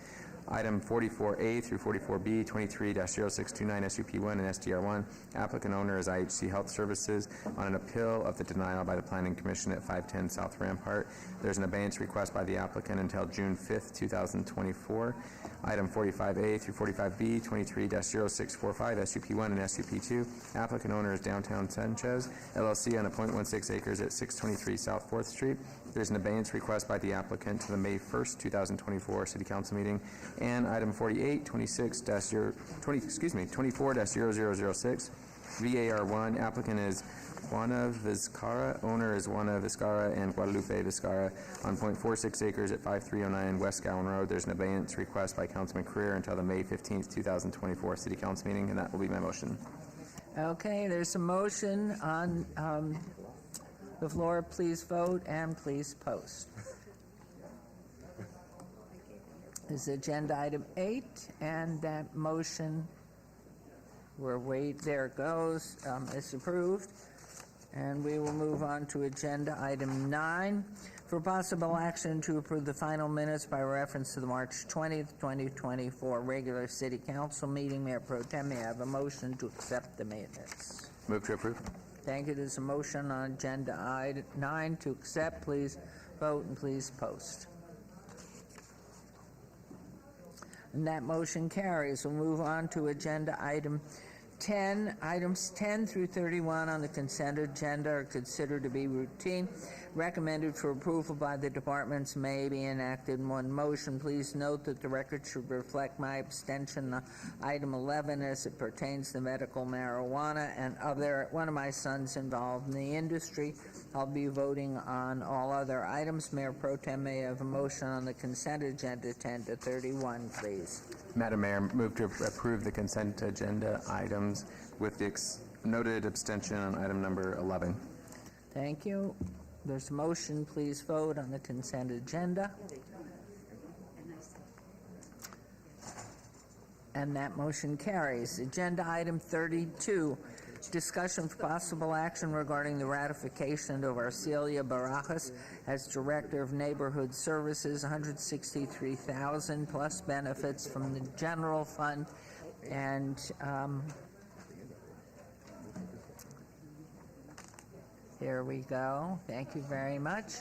Item 44A through 44B, 23-0629 SUP1 and SDR1. Applicant owner is IHC Health Services on an appeal of the denial by the Planning Commission at 510 South Rampart. There's an abeyance request by the applicant until June 5th, 2024. Item 45A through 45B, 23-0645 SUP1 and SUP2. Applicant owner is Downtown Sanchez, LLC, on a .16 acres at 623 South 4th Street. There's an abeyance request by the applicant to the May 1st, 2024 City Council meeting. And item 48, 24-0006, VAR1, applicant is Juana Vizcarra, owner is Juana Vizcarra and Guadalupe Vizcarra on .46 acres at 5309 West Gowan Road. There's an abeyance request by Councilman Creer until the May 15th, 2024 City Council meeting, and that will be my motion. Okay, there's a motion on the floor. Please vote and please post. This is agenda item 8, and that motion, there it goes, is approved. And we will move on to agenda item 9, for possible action to approve the final minutes by reference to the March 20th, 2024 regular City Council meeting. Mayor Pro Tem, may I have a motion to accept the minutes? Move to approve. Thank you. There's a motion on agenda item 9 to accept. Please vote and please post. And that motion carries. We'll move on to agenda item 10. Items 10 through 31 on the consent agenda are considered to be routine. Recommended for approval by the departments may be enacted in one motion. Please note that the record should reflect my abstention on item 11 as it pertains to medical marijuana and one of my sons involved in the industry. I'll be voting on all other items. Mayor Pro Tem, may I have a motion on the consent agenda 10 to 31, please. Madam Mayor, move to approve the consent agenda items with the noted abstention on item number 11. Thank you. There's a motion. Please vote on the consent agenda. And that motion carries. Agenda item 32, Discussion for possible action regarding the ratification of Arcelia Barajas as Director of Neighborhood Services, $163,000 plus benefits from the general fund. And here we go. Thank you very much.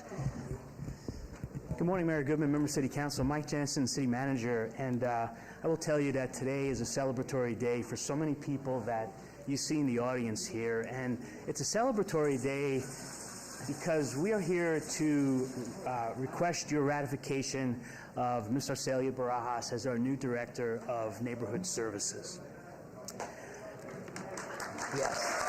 Good morning, Mayor Goodman, Member City Council. Mike Jensen, City Manager, and I will tell you that today is a celebratory day for so many people that you see in the audience here, and it's a celebratory day because we are here to request your ratification of Ms. Arcelia Barajas as our new Director of Neighborhood Services. Yes.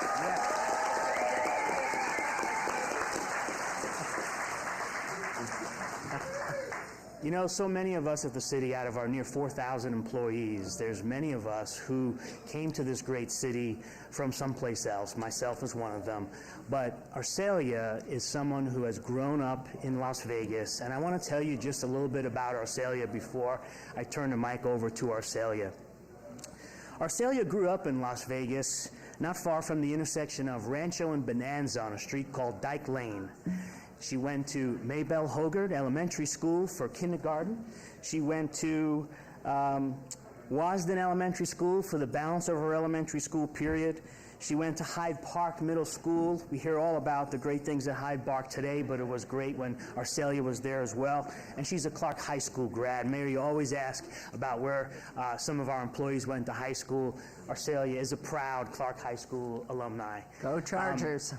You know, so many of us at the city, out of our near 4,000 employees, there's many of us who came to this great city from someplace else. Myself is one of them. But Arcelia is someone who has grown up in Las Vegas, and I want to tell you just a little bit about Arcelia before I turn the mic over to Arcelia. Arcelia grew up in Las Vegas, not far from the intersection of Rancho and Bonanza on a street called Dyke Lane. She went to Maybelle Hogarth Elementary School for kindergarten. She went to Wasden Elementary School for the balance of her elementary school period. She went to Hyde Park Middle School. We hear all about the great things at Hyde Park today, but it was great when Arcelia was there as well. And she's a Clark High School grad. Mayor, you always ask about where some of our employees went to high school. Arcelia is a proud Clark High School alumni. Go Chargers.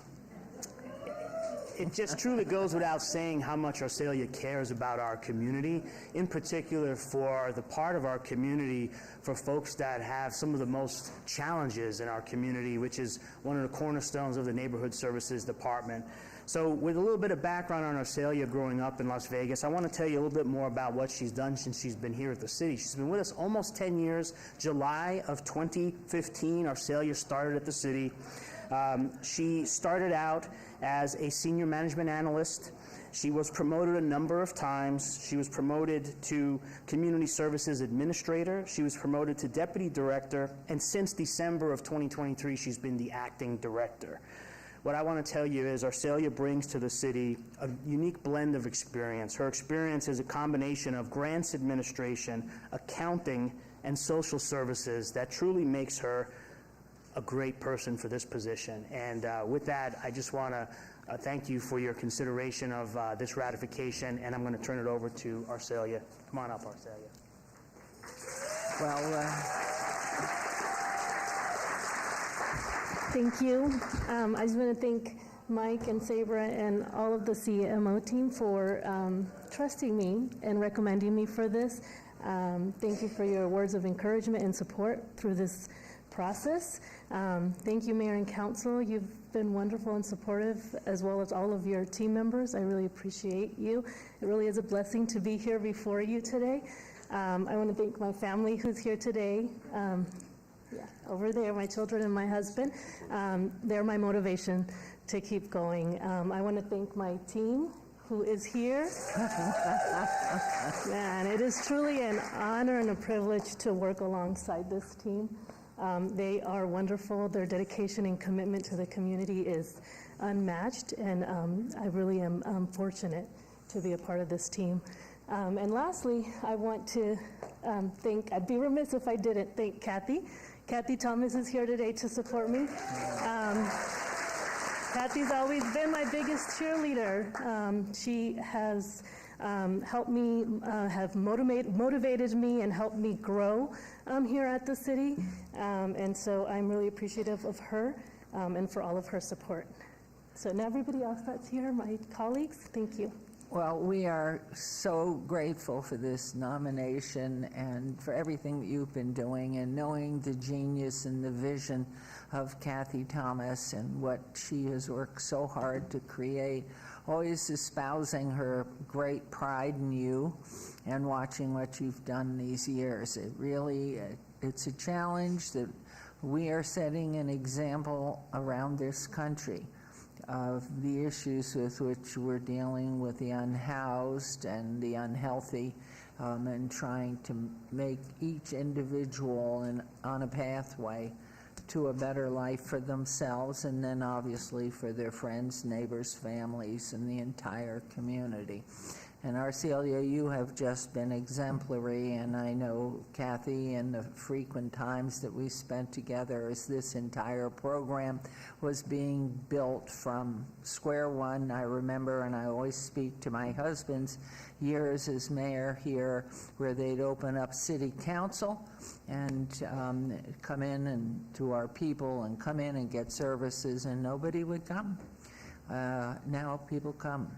It just truly goes without saying how much Arcelia cares about our community, in particular for the part of our community for folks that have some of the most challenges in our community, which is one of the cornerstones of the Neighborhood Services Department. So with a little bit of background on Arcelia growing up in Las Vegas, I want to tell you a little bit more about what she's done since she's been here at the city. She's been with us almost 10 years. July of 2015, Arcelia started at the city. She started out as a senior management analyst. She was promoted a number of times. She was promoted to community services administrator. She was promoted to deputy director. And since December of 2023, she's been the acting director. What I want to tell you is Arcelia brings to the city a unique blend of experience. Her experience is a combination of grants administration, accounting, and social services that truly makes her a great person for this position. And with that, I just want to thank you for your consideration of this ratification, and I'm going to turn it over to Arcelia. Come on up, Arcelia. Well, thank you. I just want to thank Mike and Sabra and all of the CMO team for trusting me and recommending me for this. Thank you for your words of encouragement and support through this process. Thank you, Mayor and Council. You've been wonderful and supportive, as well as all of your team members. I really appreciate you. It really is a blessing to be here before you today. I want to thank my family who's here today. Over there, my children and my husband. They're my motivation to keep going. I want to thank my team who is here. Man, it is truly an honor and a privilege to work alongside this team. They are wonderful. Their dedication and commitment to the community is unmatched, and I really am fortunate to be a part of this team. And lastly, I want to thank, I'd be remiss if I didn't thank Kathy. Kathy Thomas is here today to support me. Kathy's always been my biggest cheerleader. She has helped me, have motivated me and helped me grow here at the city. And so I'm really appreciative of her and for all of her support. So now everybody else that's here, my colleagues, thank you. Well, we are so grateful for this nomination and for everything that you've been doing, and knowing the genius and the vision of Kathy Thomas and what she has worked so hard to create, always espousing her great pride in you and watching what you've done these years. It really, it's a challenge that we are setting an example around this country of the issues with which we're dealing with the unhoused and the unhealthy, and trying to make each individual on a pathway to a better life for themselves, and then obviously for their friends, neighbors, families, and the entire community. And Arcelia, you have just been exemplary, and I know Kathy and the frequent times that we spent together as this entire program was being built from square one. I remember, and I always speak to my husband's years as mayor here, where they'd open up city council and come in and to our people and come in and get services, and nobody would come. Now people come,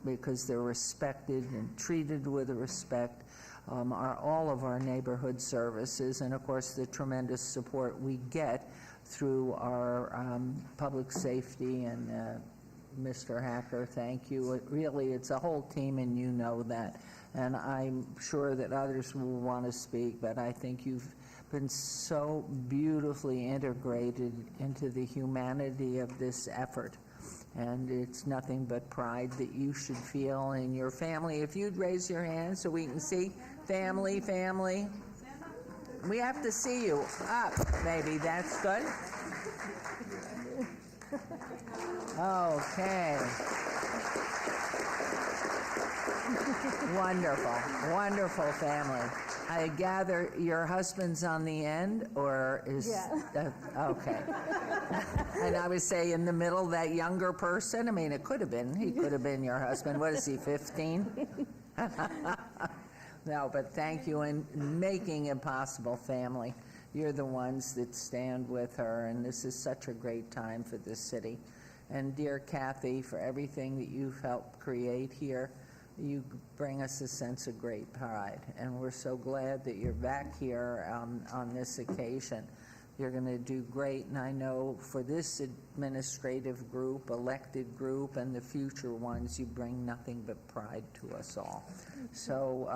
because they're respected and treated with respect, are all of our neighborhood services, and of course the tremendous support we get through our public safety. And Mr. Hacker, thank you. It's a whole team, and you know that. And I'm sure that others will want to speak, but I think you've been so beautifully integrated into the humanity of this effort. And it's nothing but pride that you should feel in your family. If you'd raise your hand so we can see. Family, family. We have to see you. Up, maybe. That's good. Okay. Wonderful, wonderful family. I gather your husband's on the end, or is... Yeah. Okay. And I would say in the middle, that younger person, I mean, it could have been. He could have been your husband. What is he, 15? No, but thank you in making it possible, family. You're the ones that stand with her, and this is such a great time for this city. And dear Kathy, for everything that you've helped create here, you bring us a sense of great pride, and we're so glad that you're back here on this occasion. You're going to do great, and I know for this administrative group, elected group, and the future ones, you bring nothing but pride to us all. So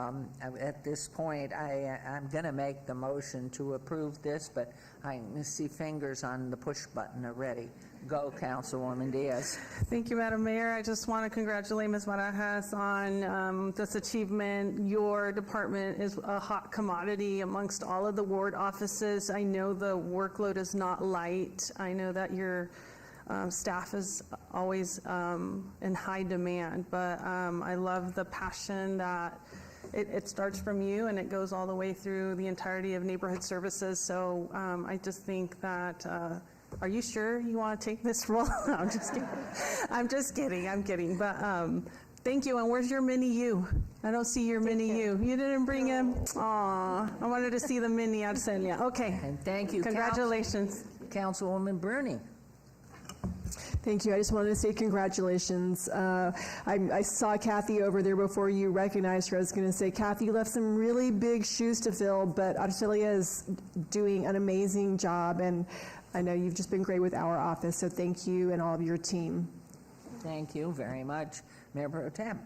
at this point, I'm going to make the motion to approve this, but I can see fingers on the push button already. Go, Councilwoman Diaz. Thank you, Madam Mayor. I just want to congratulate Ms. Barajas on this achievement. Your department is a hot commodity amongst all of the ward offices. I know the workload is not light. I know that your staff is always in high demand, but I love the passion that it starts from you and it goes all the way through the entirety of neighborhood services. So I just think that are you sure you want to take this role? No, I'm just kidding. I'm kidding. But thank you. And where's your mini you? I don't see your mini you. You didn't bring him? Aw, I wanted to see the mini Arcelia. Okay. And thank you. Congratulations. Councilwoman Bruni. Thank you. I just wanted to say congratulations. I saw Kathy over there before you recognized her. I was going to say, Kathy, you left some really big shoes to fill, but Arcelia is doing an amazing job, and I know you've just been great with our office, so thank you and all of your team. Thank you very much. Mayor Pro Tem.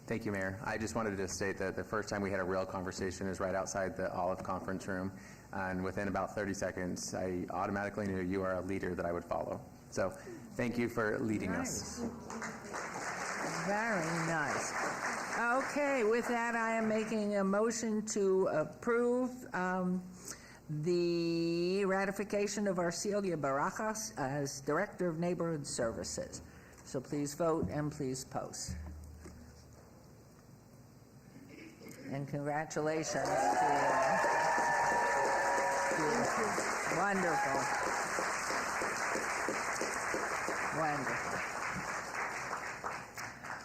Thank you, Mayor. I just wanted to state that the first time we had a real conversation is right outside the Olive Conference Room, and within about 30 seconds, I automatically knew you are a leader that I would follow. So thank you for leading us. Very nice. Okay, with that, I am making a motion to approve the ratification of Arcelia Barajas as Director of Neighborhood Services. So please vote and please post. And congratulations to wonderful. Wonderful.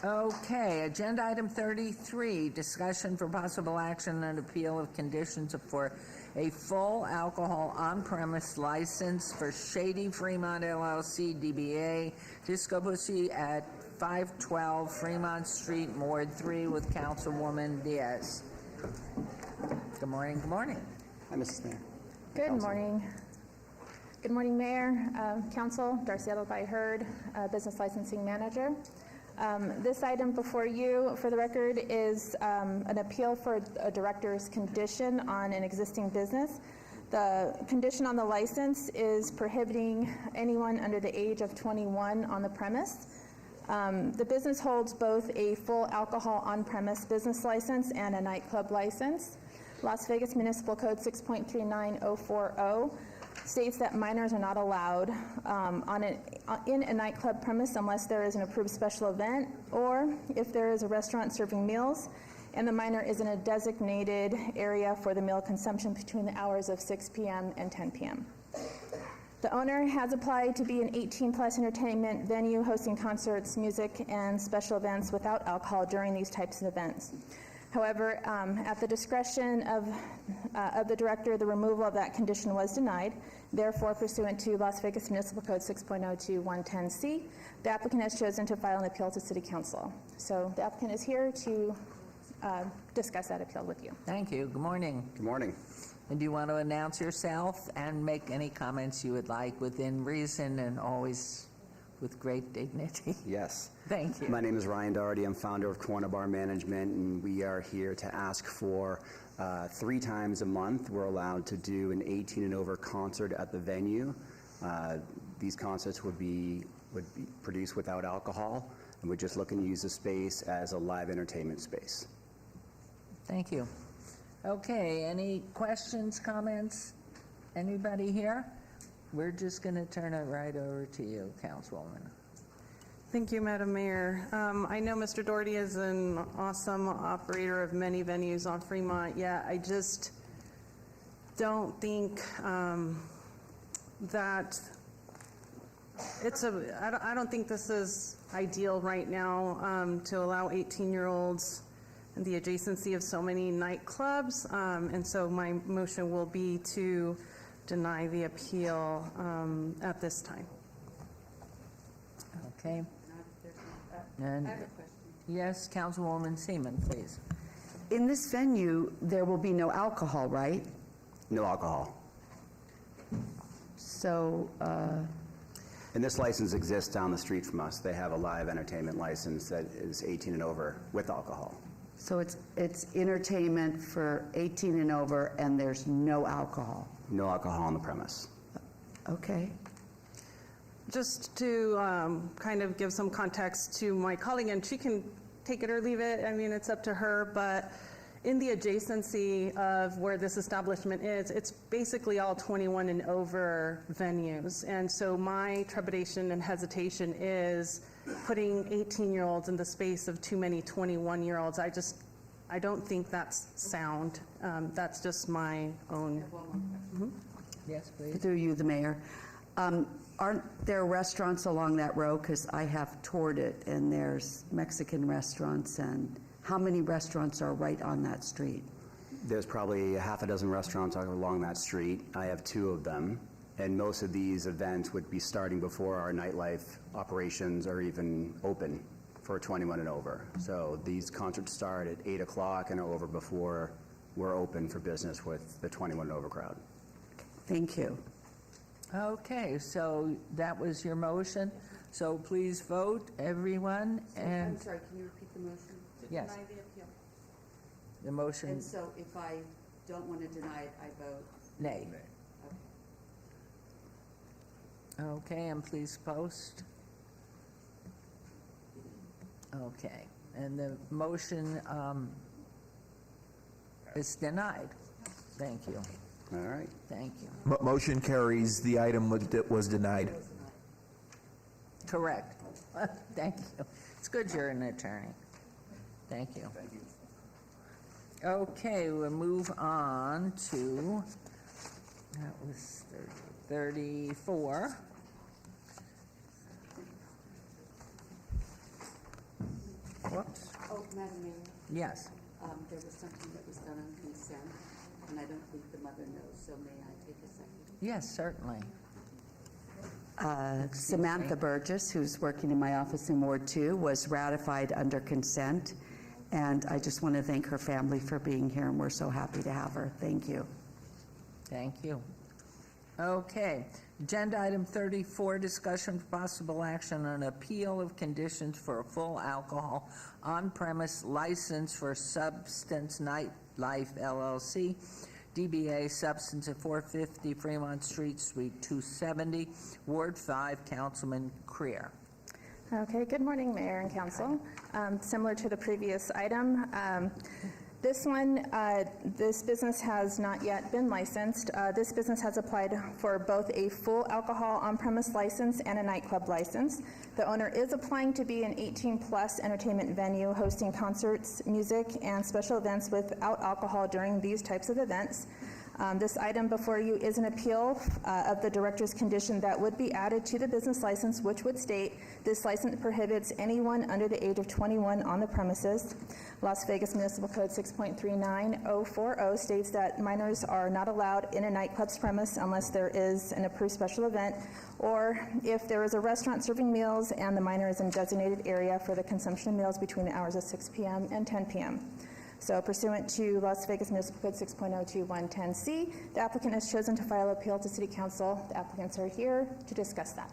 Okay, agenda item 33, discussion for possible action and appeal of conditions for a full alcohol on-premise license for Shady Fremont LLC DBA Disco Pussy at 512 Fremont Street, Ward 3, with Councilwoman Diaz. Good morning, good morning. Hi, Mrs. Mayor. Good morning. Good morning, Mayor, Council. Darcielo by Hurd, Business Licensing Manager. This item before you, for the record, is an appeal for a director's condition on an existing business. The condition on the license is prohibiting anyone under the age of 21 on the premise. The business holds both a full alcohol on-premise business license and a nightclub license. Las Vegas Municipal Code 6.39040 states that minors are not allowed in a nightclub premise unless there is an approved special event, or if there is a restaurant serving meals and the minor is in a designated area for the meal consumption between the hours of 6 p.m. and 10 p.m. The owner has applied to be an 18-plus entertainment venue hosting concerts, music, and special events without alcohol during these types of events. However, at the discretion of the director, the removal of that condition was denied. Therefore, pursuant to Las Vegas Municipal Code 6.02.110C, the applicant has chosen to file an appeal to City Council. So the applicant is here to discuss that appeal with you. Thank you. Good morning. Good morning. And do you want to announce yourself and make any comments you would like within reason and always with great dignity? Yes. Thank you. My name is Ryan Doherty. I'm founder of Corner Bar Management, and we are here to ask for 3 times a month. We're allowed to do an 18 and over concert at the venue. These concerts would be produced without alcohol, and we're just looking to use the space as a live entertainment space. Thank you. Okay, any questions, comments? Anybody here? We're just going to turn it right over to you, Councilwoman. Thank you, Madam Mayor. I know Mr. Doherty is an awesome operator of many venues on Fremont, yet I just don't think that I don't think this is ideal right now to allow 18-year-olds in the adjacency of so many nightclubs, and so my motion will be to deny the appeal at this time. Okay. And I have a question. yes, Councilwoman Seaman, please. In this venue, there will be no alcohol, right? No alcohol. So, And this license exists down the street from us. They have a live entertainment license that is 18 and over with alcohol. so it's entertainment for 18 and over, and there's no alcohol. No alcohol on the premise. Okay. Just to kind of give some context to my colleague, and she can take it or leave it, I mean, it's up to her, but in the adjacency of where this establishment is, it's basically all 21 and over venues. And so my trepidation and hesitation is putting 18-year-olds in the space of too many 21-year-olds. I don't think that's sound. That's just my own. Yes, please. Through you, the mayor. Aren't there restaurants along that road? Because I have toured it, and there's Mexican restaurants, and how many restaurants are right on that street? There's probably half a dozen restaurants along that street. I have 2 of them, and most of these events would be starting before our nightlife operations are even open for 21 and over. So these concerts start at 8 o'clock and are over before we're open for business with the 21 and over crowd. Thank you. Okay, so that was your motion. So please vote, everyone. And I'm sorry, can you repeat the motion? Yes. To deny the appeal. The motion. And so if I don't want to deny it, I vote? Nay. Okay, and please post. Okay, and the motion is denied. Thank you. All right. Thank you. Motion carries. The item was denied. Correct. Thank you. It's good you're an attorney. Thank you. Thank you. Okay, we'll move on to, that was 34. Whoops. Oh, Madam Mayor, Yes. there was something that was done on consent, and I don't think the mother knows, so may I take a second? Yes, certainly. Samantha Burgess, who's working in my office in Ward 2, was ratified under consent, and I just want to thank her family for being here, and we're so happy to have her. Thank you. Thank you. Okay, agenda item 34, discussion for possible action on appeal of conditions for a full alcohol on-premise license for Substance Nightlife LLC, DBA Substance at 450 Fremont Street, Suite 270, Ward 5, Councilman Creer. Okay, good morning, Mayor and Council. Similar to the previous item, This one, this business has not yet been licensed. This business has applied for both a full alcohol on-premise license and a nightclub license. The owner is applying to be an 18-plus entertainment venue hosting concerts, music, and special events without alcohol during these types of events. This item before you is an appeal of the director's condition that would be added to the business license, which would state, this license prohibits anyone under the age of 21 on the premises. Las Vegas Municipal Code 6.39040 states that minors are not allowed in a nightclub's premise unless there is an approved special event, or if there is a restaurant serving meals and the minor is in a designated area for the consumption of meals between the hours of 6 p.m. and 10 p.m. So pursuant to Las Vegas Municipal Code 6.02110C, the applicant has chosen to file appeal to City Council. The applicants are here to discuss that.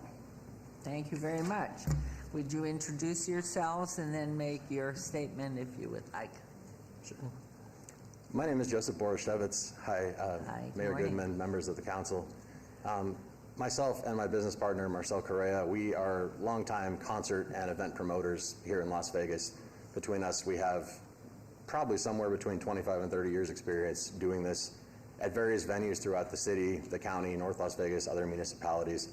Thank you very much. Would you introduce yourselves and then make your statement if you would like? Sure. My name is Joseph Boroshevitz. Hi, Mayor morning. Goodman, members of the council. Myself and my business partner, Marcel Correa, we are longtime concert and event promoters here in Las Vegas. Between us, we have probably somewhere between 25 and 30 years experience doing this at various venues throughout the city, the county, North Las Vegas, other municipalities.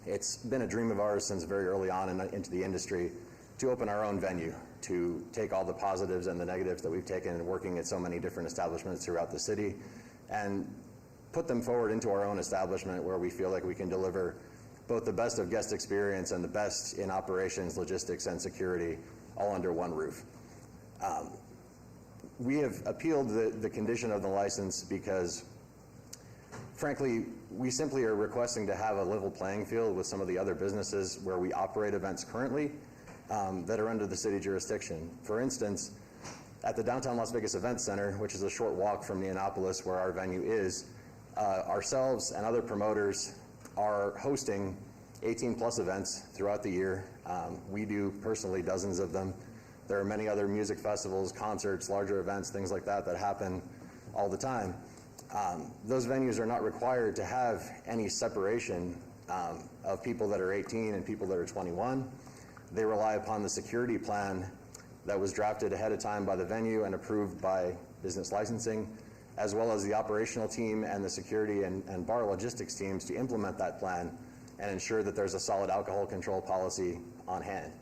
It's been a dream of ours since very early on into the industry to open our own venue, to take all the positives and the negatives that we've taken in working at so many different establishments throughout the city and put them forward into our own establishment where we feel like we can deliver both the best of guest experience and the best in operations, logistics, and security all under one roof. We have appealed the condition of the license because, frankly, we simply are requesting to have a level playing field with some of the other businesses where we operate events currently that are under the city jurisdiction. For instance, at the Downtown Las Vegas Event Center, which is a short walk from Neonopolis where our venue is, ourselves and other promoters are hosting 18-plus events throughout the year. We do personally dozens of them. There are many other music festivals, concerts, larger events, things like that that happen all the time. Those venues are not required to have any separation of people that are 18 and people that are 21. They rely upon the security plan that was drafted ahead of time by the venue and approved by business licensing, as well as the operational team and the security and bar logistics teams to implement that plan and ensure that there's a solid alcohol control policy on hand.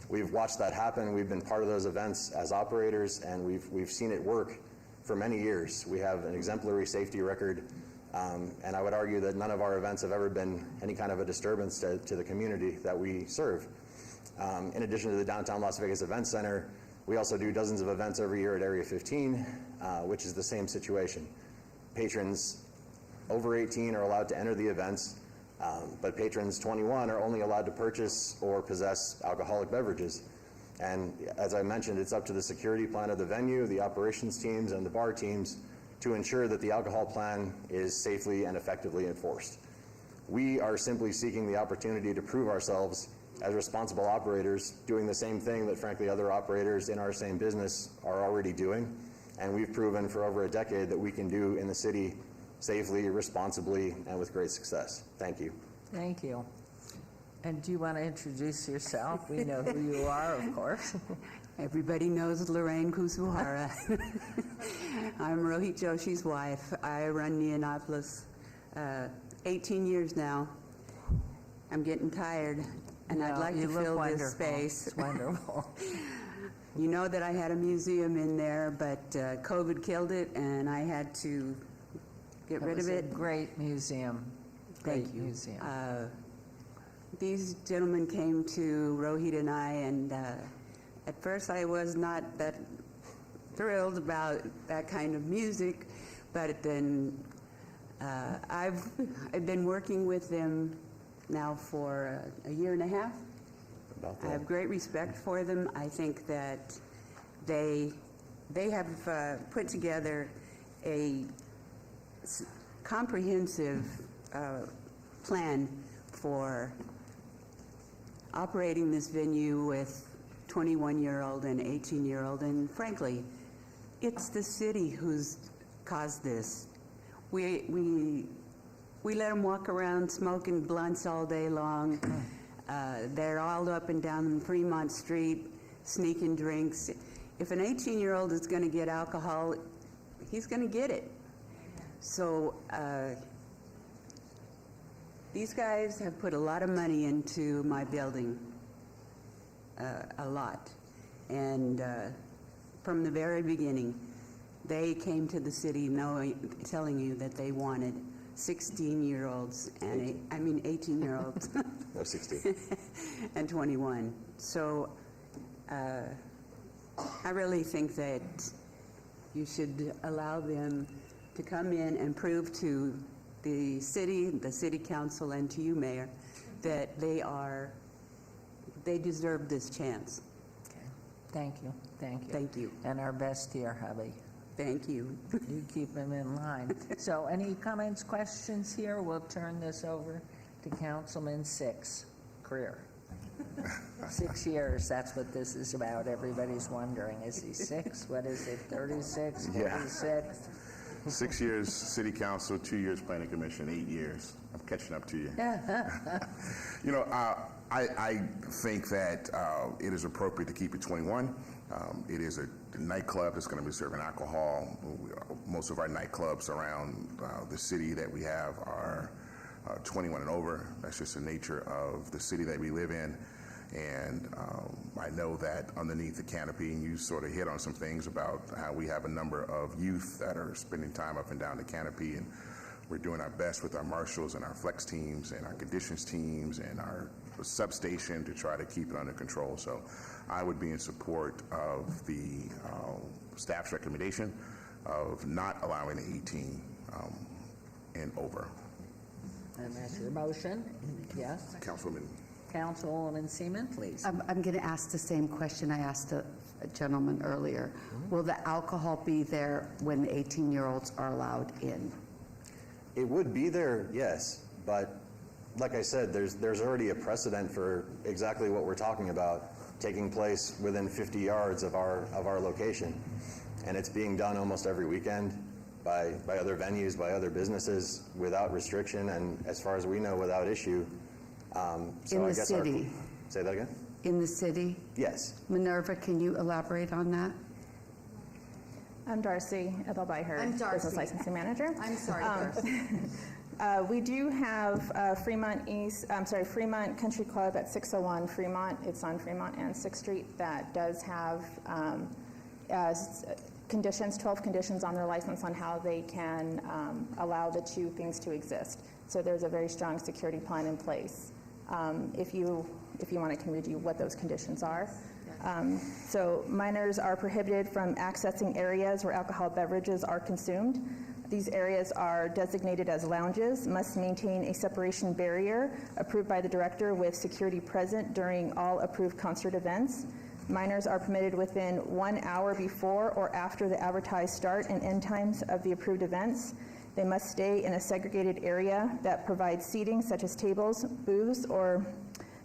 We've watched that happen. We've been part of those events as operators, and we've seen it work for many years. We have an exemplary safety record, and I would argue that none of our events have ever been any kind of a disturbance to the community that we serve. In addition to the Downtown Las Vegas Event Center, we also do dozens of events every year at Area 15, which is the same situation. Patrons over 18 are allowed to enter the events, but patrons 21 are only allowed to purchase or possess alcoholic beverages. And as I mentioned, it's up to the security plan of the venue, the operations teams, and the bar teams to ensure that the alcohol plan is safely and effectively enforced. We are simply seeking the opportunity to prove ourselves as responsible operators, doing the same thing that, frankly, other operators in our same business are already doing. And we've proven for over a decade that we can do in the city safely, responsibly, and with great success. Thank you. Thank you. And do you want to introduce yourself? We know who you are, of course. Everybody knows Lorraine Kusuhara. I'm Rohit Joshi's wife. I run Neonopolis 18 years now. I'm getting tired, and I'd like to fill this space. It's wonderful. You know that I had a museum in there, but COVID killed it, and I had to get rid of it. It was a great museum. Thank you. Museum. These gentlemen came to Rohit and I, and at first I was not that thrilled about that kind of music, but then I've been working with them now for a year and a half. I have great respect for them. I think that they have put together a comprehensive plan for operating this venue with 21-year-old and 18-year-old, and frankly, it's the city who's caused this. We let them walk around smoking blunts all day long. They're all up and down Fremont Street, sneaking drinks. if an 18-year-old is going to get alcohol, he's going to get it. So these guys have put a lot of money into my building, a lot. And from the very beginning, they came to the city telling you that they wanted 16-year-olds and 18-year-olds. No, 16. And 21. So I really think that you should allow them to come in and prove to the city council, and to you, Mayor, that they deserve this chance. Okay. Thank you. Thank you. Thank you. And our best here, hubby. Thank you. You keep them in line. So any comments, questions here? We'll turn this over to Councilman Six, Greer. 6 years, that's what this is about. Everybody's wondering, is he 6? What is it, 36, 46? Yeah. 6 years city council, 2 years planning commission, 8 years. I'm catching up to you. You know, I think that it is appropriate to keep it 21. It is a nightclub that's going to be serving alcohol. Most of our nightclubs around the city that we have are 21 and over. That's just the nature of the city that we live in. And I know that underneath the canopy, and you sort of hit on some things about how we have a number of youth that are spending time up and down the canopy, and we're doing our best with our marshals and our flex teams and our conditions teams and our substation to try to keep it under control. So I would be in support of the staff's recommendation of not allowing the 18 and over. And that's your motion? Yes? Councilwoman Seaman, please. I'm going to ask the same question I asked the gentleman earlier. Will the alcohol be there when the 18-year-olds are allowed in? It would be there, yes, but like I said, there's already a precedent for exactly what we're talking about taking place within 50 yards of our location, and it's being done almost every weekend by other venues, by other businesses, without restriction, and as far as we know, without issue. So In I the guess city? Say that again? In the city? Yes. Minerva, can you elaborate on that? I'm Darcy Ethelby-Hurd, I'm Darcy. Business Licensing Manager. I'm sorry, Darcy. We do have Fremont Country Club at 601 Fremont. It's on Fremont and 6th Street that does have conditions, 12 conditions on their license on how they can allow the two things to exist. So there's a very strong security plan in place. If you want, I can read you what those conditions are. So minors are prohibited from accessing areas where alcoholic beverages are consumed. These areas are designated as lounges, must maintain a separation barrier approved by the director with security present during all approved concert events. Minors are permitted within 1 hour before or after the advertised start and end times of the approved events. They must stay in a segregated area that provides seating such as tables, booths, or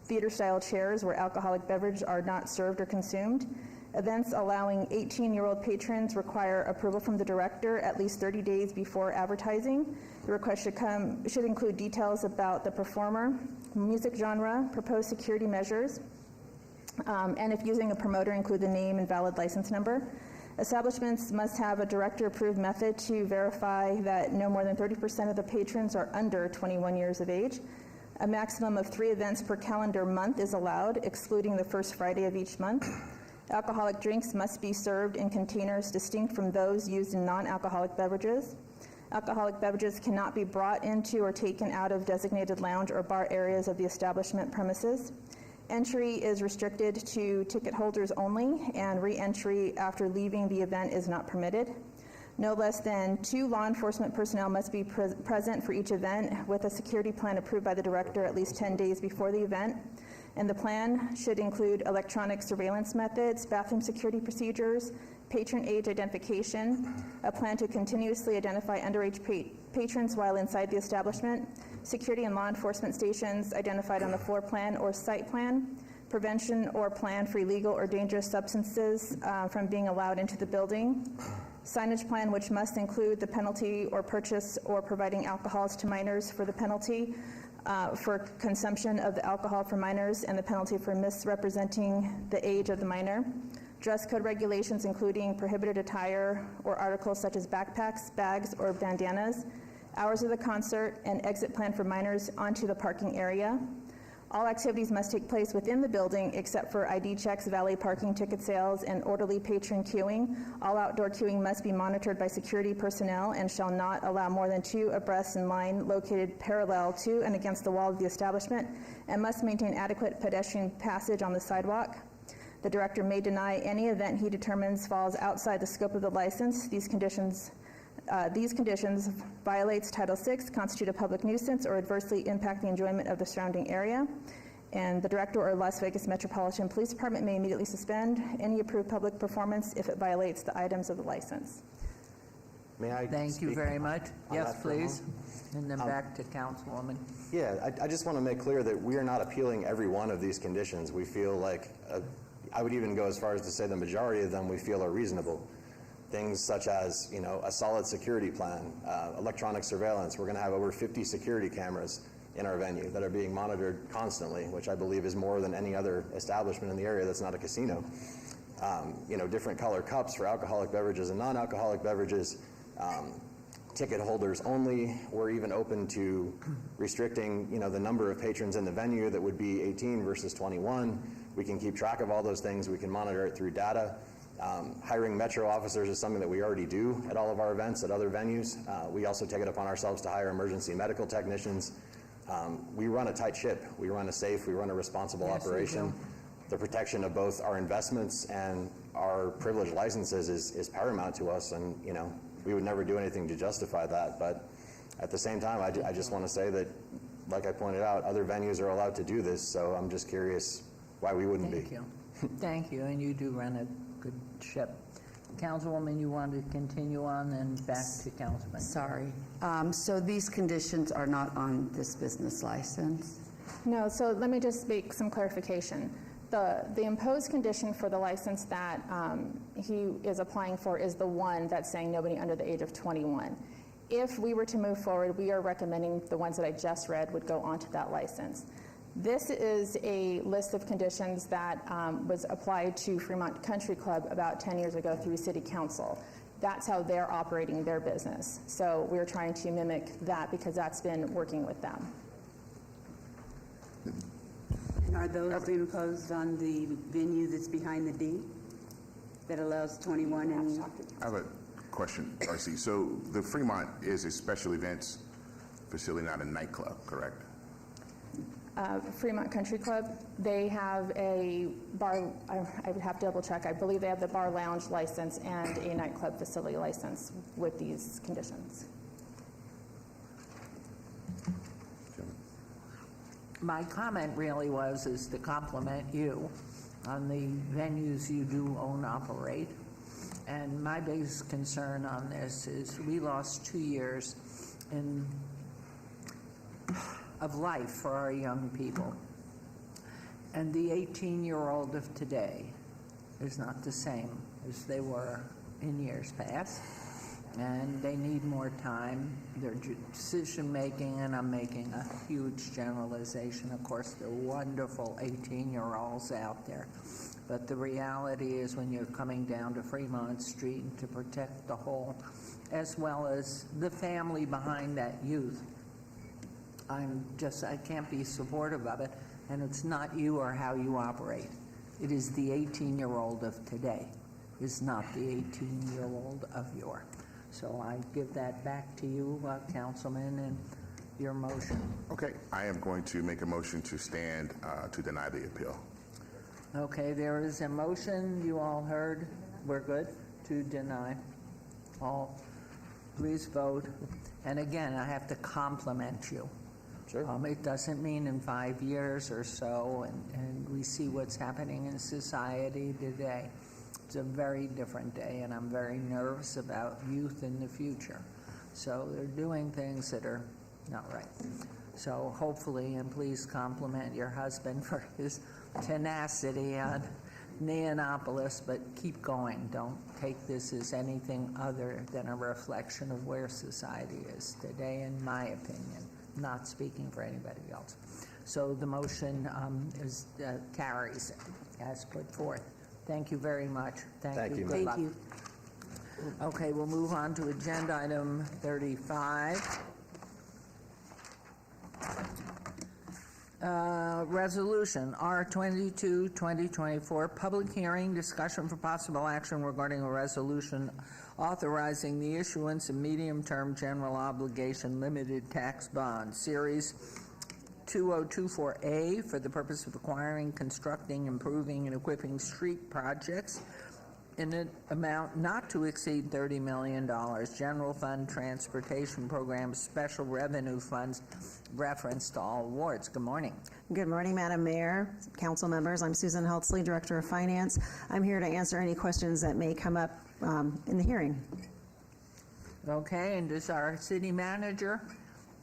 theater-style chairs where alcoholic beverages are not served or consumed. Events allowing 18-year-old patrons require approval from the director at least 30 days before advertising. The request should include details about the performer, music genre, proposed security measures, and if using a promoter, include the name and valid license number. Establishments must have a director-approved method to verify that no more than 30% of the patrons are under 21 years of age. A maximum of 3 events per calendar month is allowed, excluding the first Friday of each month. Alcoholic drinks must be served in containers distinct from those used in non-alcoholic beverages. Alcoholic beverages cannot be brought into or taken out of designated lounge or bar areas of the establishment premises. Entry is restricted to ticket holders only, and re-entry after leaving the event is not permitted. No less than 2 law enforcement personnel must be present for each event with a security plan approved by the director at least 10 days before the event. And the plan should include electronic surveillance methods, bathroom security procedures, patron age identification, a plan to continuously identify underage patrons while inside the establishment, security and law enforcement stations identified on the floor plan or site plan, prevention or plan for illegal or dangerous substances from being allowed into the building, signage plan which must include the penalty or purchase or providing alcohols to minors for the penalty for consumption of the alcohol for minors and the penalty for misrepresenting the age of the minor, dress code regulations including prohibited attire or articles such as backpacks, bags, or bandanas, hours of the concert, and exit plan for minors onto the parking area. All activities must take place within the building except for ID checks, valet parking, ticket sales, and orderly patron queuing. All outdoor queuing must be monitored by security personnel and shall not allow more than 2 abreast in line located parallel to and against the wall of the establishment, and must maintain adequate pedestrian passage on the sidewalk. The director may deny any event he determines falls outside the scope of the license. These conditions violates Title VI, constitute a public nuisance, or adversely impact the enjoyment of the surrounding area. And the director or Las Vegas Metropolitan Police Department may immediately suspend any approved public performance if it violates the items of the license. May I Thank you speak very much. on Yes, that for a please. moment? And then back to Councilwoman. Yeah, I just want to make clear that we are not appealing every one of these conditions. We feel like, I would even go as far as to say the majority of them we feel are reasonable. Things such as, a solid security plan, electronic surveillance. We're going to have over 50 security cameras in our venue that are being monitored constantly, which I believe is more than any other establishment in the area that's not a casino. Different color cups for alcoholic beverages and non-alcoholic beverages. Ticket holders only. We're even open to restricting, the number of patrons in the venue that would be 18 versus 21. We can keep track of all those things. We can monitor it through data. Hiring Metro officers is something that we already do at all of our events at other venues. We also take it upon ourselves to hire emergency medical technicians. We run a tight ship. We run a safe, we run a responsible operation. The protection of both our investments and our privileged licenses is paramount to us, and we would never do anything to justify that. But at the same time, I just want to say that, like I pointed out, other venues are allowed to do this, so I'm just curious why we wouldn't be. Thank you. Thank you, and you do run a good ship. Councilwoman, you want to continue on, and back to Councilman. Sorry. So these conditions are not on this business license? No, so let me just make some clarification. The imposed condition for the license that he is applying for is the one that's saying nobody under the age of 21. If we were to move forward, we are recommending the ones that I just read would go onto that license. This is a list of conditions that was applied to Fremont Country Club about 10 years ago through City Council. That's how they're operating their business. So we're trying to mimic that because that's been working with them. And are those imposed on the venue that's behind the D that allows 21 and... I have a question, Darcy. So the Fremont is a special events facility, not a nightclub, correct? Fremont Country Club, they have a bar, I would have to double check. I believe they have the bar lounge license and a nightclub facility license with these conditions. My comment really is to compliment you on the venues you do own, operate. And my biggest concern on this is we lost 2 years of life for our young people. And the 18-year-old of today is not the same as they were in years past. And they need more time. Their decision-making, and I'm making a huge generalization. Of course, they're wonderful 18-year-olds out there. But the reality is when you're coming down to Fremont Street and to protect the whole, as well as the family behind that youth, I can't be supportive of it, and it's not you or how you operate. It is the 18-year-old of today, is not the 18-year-old of yore. So I give that back to you, Councilman, and your motion. Okay, I am going to make a motion to stand to deny the appeal. Okay, there is a motion you all heard. We're good to deny. All, please vote. And again, I have to compliment you. Sure. It doesn't mean in 5 years or so, and we see what's happening in society today. It's a very different day, and I'm very nervous about youth in the future. So they're doing things that are not right. So hopefully, and please compliment your husband for his tenacity on Neonopolis, but keep going. Don't take this as anything other than a reflection of where society is today, in my opinion. Not speaking for anybody else. So the motion carries as put forth. Thank you very much. Thank you. Good luck. Okay, we'll move on to agenda item 35. Resolution R22, 2024, public hearing, discussion for possible action regarding a resolution authorizing the issuance of medium-term general obligation limited tax bond, Series 2024A, for the purpose of acquiring, constructing, improving, and equipping street projects in an amount not to exceed $30 million, general fund transportation program, special revenue funds, reference to all awards. Good morning. Good morning, Madam Mayor, council members. I'm Susan Heltzley, Director of Finance. I'm here to answer any questions that may come up in the hearing. Okay, and does our city manager,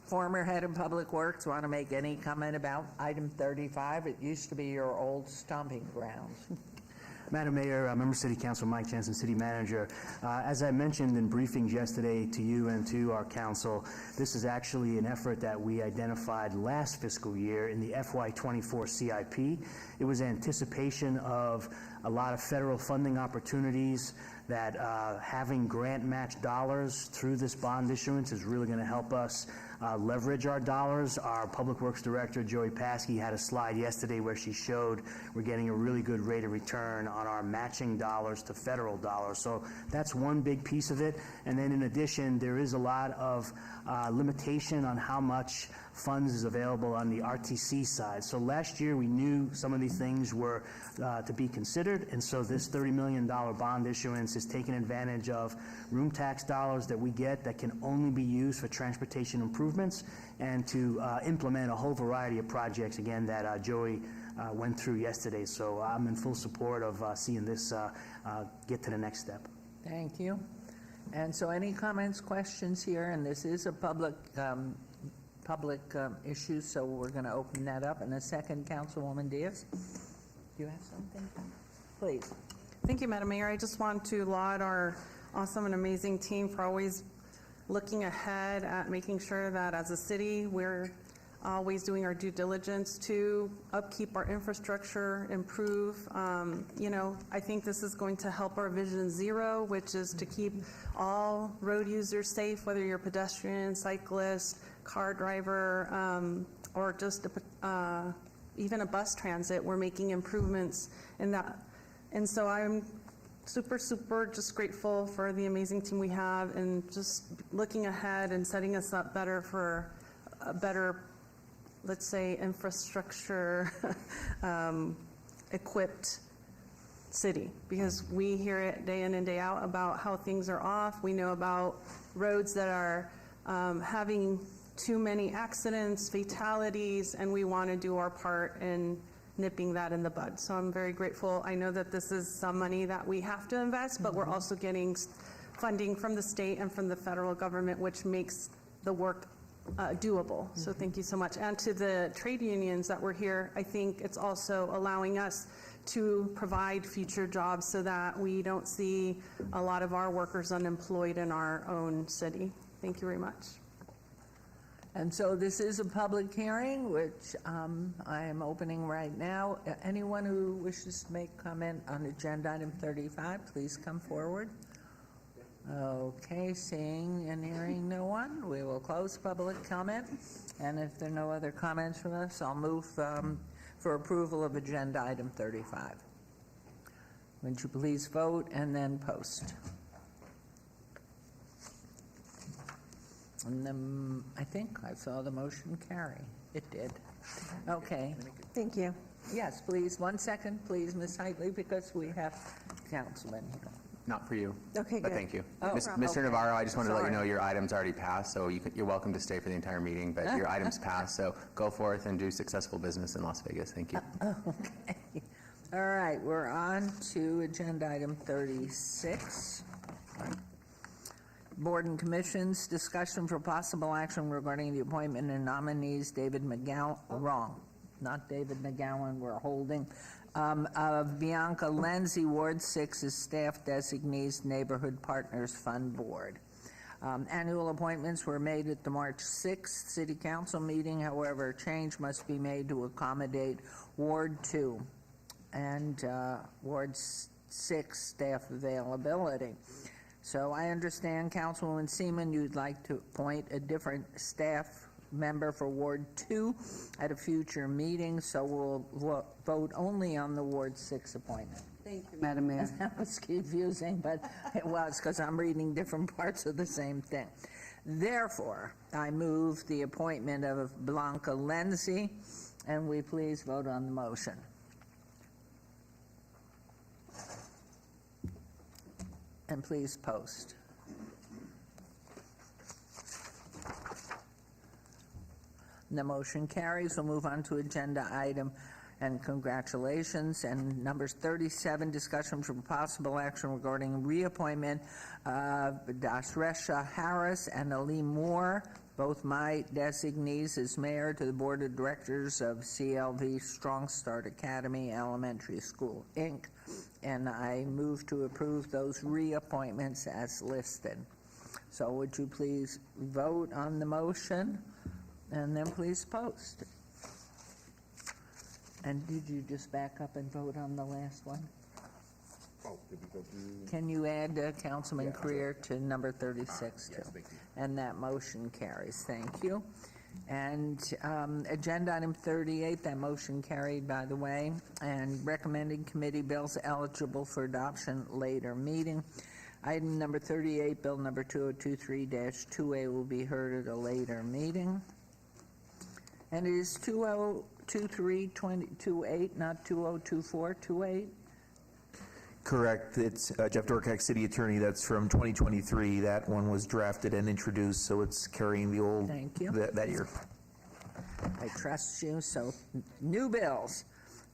former head of Public Works, want to make any comment about item 35? It used to be your old stomping grounds. Madam Mayor, Member City Council Mike Jensen, City Manager. As I mentioned in briefings yesterday to you and to our council, this is actually an effort that we identified last fiscal year in the FY24 CIP. It was anticipation of a lot of federal funding opportunities that having grant match dollars through this bond issuance is really going to help us leverage our dollars. Our Public Works Director, Joey Paskey, had a slide yesterday where she showed we're getting a really good rate of return on our matching dollars to federal dollars. So that's one big piece of it. And then in addition, there is a lot of limitation on how much funds is available on the RTC side. So last year we knew some of these things were to be considered, and so this $30 million bond issuance is taking advantage of room tax dollars that we get that can only be used for transportation improvements and to implement a whole variety of projects, again, that Joey went through yesterday. So I'm in full support of seeing this get to the next step. Thank you. And so any comments, questions here? And this is a public issue, so we're going to open that up. And a second, Councilwoman Diaz. Do you have something? Please. Thank you, Madam Mayor. I just want to laud our awesome and amazing team for always looking ahead at making sure that as a city we're always doing our due diligence to upkeep our infrastructure, improve. I think this is going to help our Vision Zero, which is to keep all road users safe, whether you're a pedestrian, cyclist, car driver, or just even a bus transit. We're making improvements in that. And so I'm super just grateful for the amazing team we have and just looking ahead and setting us up better for a better, let's say, infrastructure equipped city, because we hear it day in and day out about how things are off. We know about roads that are having too many accidents, fatalities, and we want to do our part in nipping that in the bud. So I'm very grateful. I know that this is some money that we have to invest, but we're also getting funding from the state and from the federal government, which makes the work doable. So thank you so much. And to the trade unions that were here, I think it's also allowing us to provide future jobs so that we don't see a lot of our workers unemployed in our own city. Thank you very much. And so this is a public hearing, which I am opening right now. Anyone who wishes to make comment on agenda item 35, please come forward. Okay, seeing and hearing no one, we will close public comment. And if there are no other comments from us, I'll move for approval of agenda item 35. Would you please vote and then post? And then I think I saw the motion carry. It did. Okay. Thank you. Yes, please. 1 second, please, Ms. Heitley, because we have councilmen here. Not for you. Okay, but good. thank you. Oh, Mr. okay. Navarro, I just wanted to let you Sorry. know your item's already passed, so you're welcome to stay for the entire meeting, but your item's passed, so go forth and do successful business in Las Vegas. Thank you. Okay. All right, we're on to agenda item 36. Board and Commissions, discussion for possible action regarding the appointment and nominees David McGowan, wrong, not David McGowan, we're holding, of Bianca Lenzi, Ward 6 as staff designees, Neighborhood Partners Fund Board. Annual appointments were made at the March 6th City Council meeting. However, a change must be made to accommodate Ward 2 and Ward 6, staff availability. So I understand, Councilwoman Seaman, you'd like to appoint a different staff member for Ward 2 at a future meeting, so we'll vote only on the Ward 6 appointment. Thank you, Madam Mayor. That was confusing, but it was because I'm reading different parts of the same thing. Therefore, I move the appointment of Blanca Lenzi, and we please vote on the motion. And please post. The motion carries. We'll move on to agenda item, and congratulations. And numbers 37, discussion for possible action regarding reappointment of Dasresha Harris and Ali Moore, both my designees as mayor, to the Board of Directors of CLV Strong Start Academy Elementary School, Inc. And I move to approve those reappointments as listed. So would you please vote on the motion, and then please post. And did you just back up and vote on the last one? Oh, did we go through? Can you add Councilman Creer to number 36 too? Yes, thank you. And that motion carries. Thank you. And agenda item 38, that motion carried, by the way, and recommending committee bills eligible for adoption later meeting. Item number 38, bill number 2023-2A, will be heard at a later meeting. And it is 2023-28, not 2024-28? Correct. It's Jeff Dorkak, City Attorney. That's from 2023. That one was drafted and introduced, so it's carrying the old Thank you. that year. I trust you. So new bills,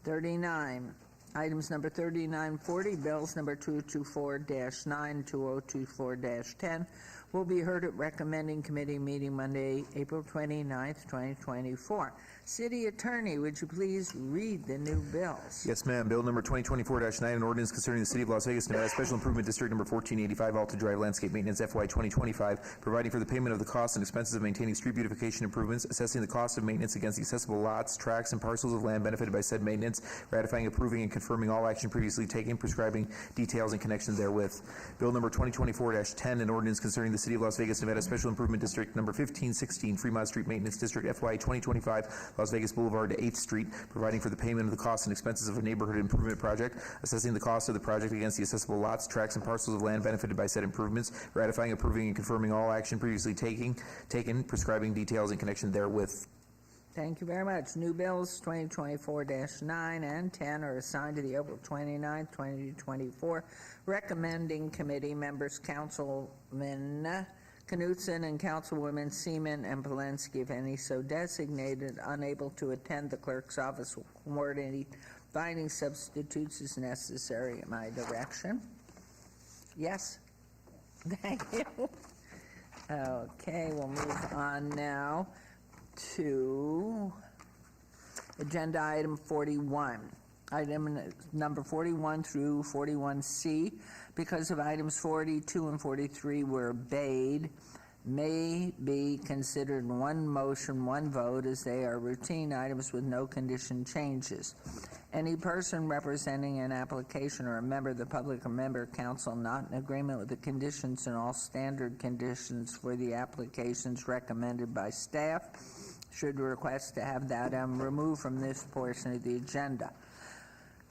39. Items number 3940, bills number 2024-9, 2024-10, will be heard at recommending committee meeting Monday, April 29th, 2024. City Attorney, would you please read the new bills? Yes, ma'am. Bill number 2024-9, an ordinance concerning the City of Las Vegas, Nevada Special Improvement District number 1485, Alta Drive Landscape Maintenance FY 2025, providing for the payment of the costs and expenses of maintaining street beautification improvements, assessing the cost of maintenance against the accessible lots, tracts, and parcels of land benefited by said maintenance, ratifying, approving, and confirming all action previously taken, prescribing details in connection therewith. Bill number 2024-10, an ordinance concerning the City of Las Vegas, Nevada Special Improvement District number 1516, Fremont Street Maintenance District FY 2025, Las Vegas Boulevard to 8th Street, providing for the payment of the costs and expenses of a neighborhood improvement project, assessing the cost of the project against the accessible lots, tracts, and parcels of land benefited by said improvements, ratifying, approving, and confirming all action previously taken, prescribing details in connection therewith. Thank you very much. New bills 2024-9 and 10 are assigned to the April 29th, 2024 recommending committee members, Councilman Knutson and Councilwomen Seaman and Polensky, if any so designated, unable to attend the clerk's office, will coordinate finding substitutes as necessary in my direction. Yes? Thank you. Okay, we'll move on now to agenda item 41. Item number 41 through 41C, because of items 42 and 43 were obeyed, may be considered one motion, one vote, as they are routine items with no condition changes. Any person representing an application or a member of the public or member of council not in agreement with the conditions and all standard conditions for the applications recommended by staff should request to have that removed from this portion of the agenda.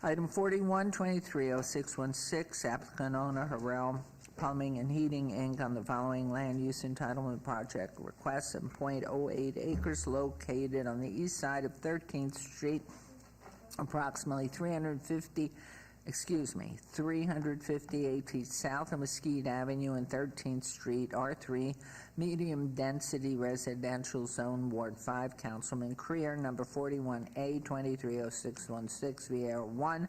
Item 41, 230616, applicant owner Harrell Plumbing and Heating, Inc. on the following land use entitlement project requests in .08 acres located on the east side of 13th Street, approximately 358 feet south of Mesquite Avenue and 13th Street, R3, medium density residential zone, Ward 5, Councilman Creer, number 41A, 230616, VR 1,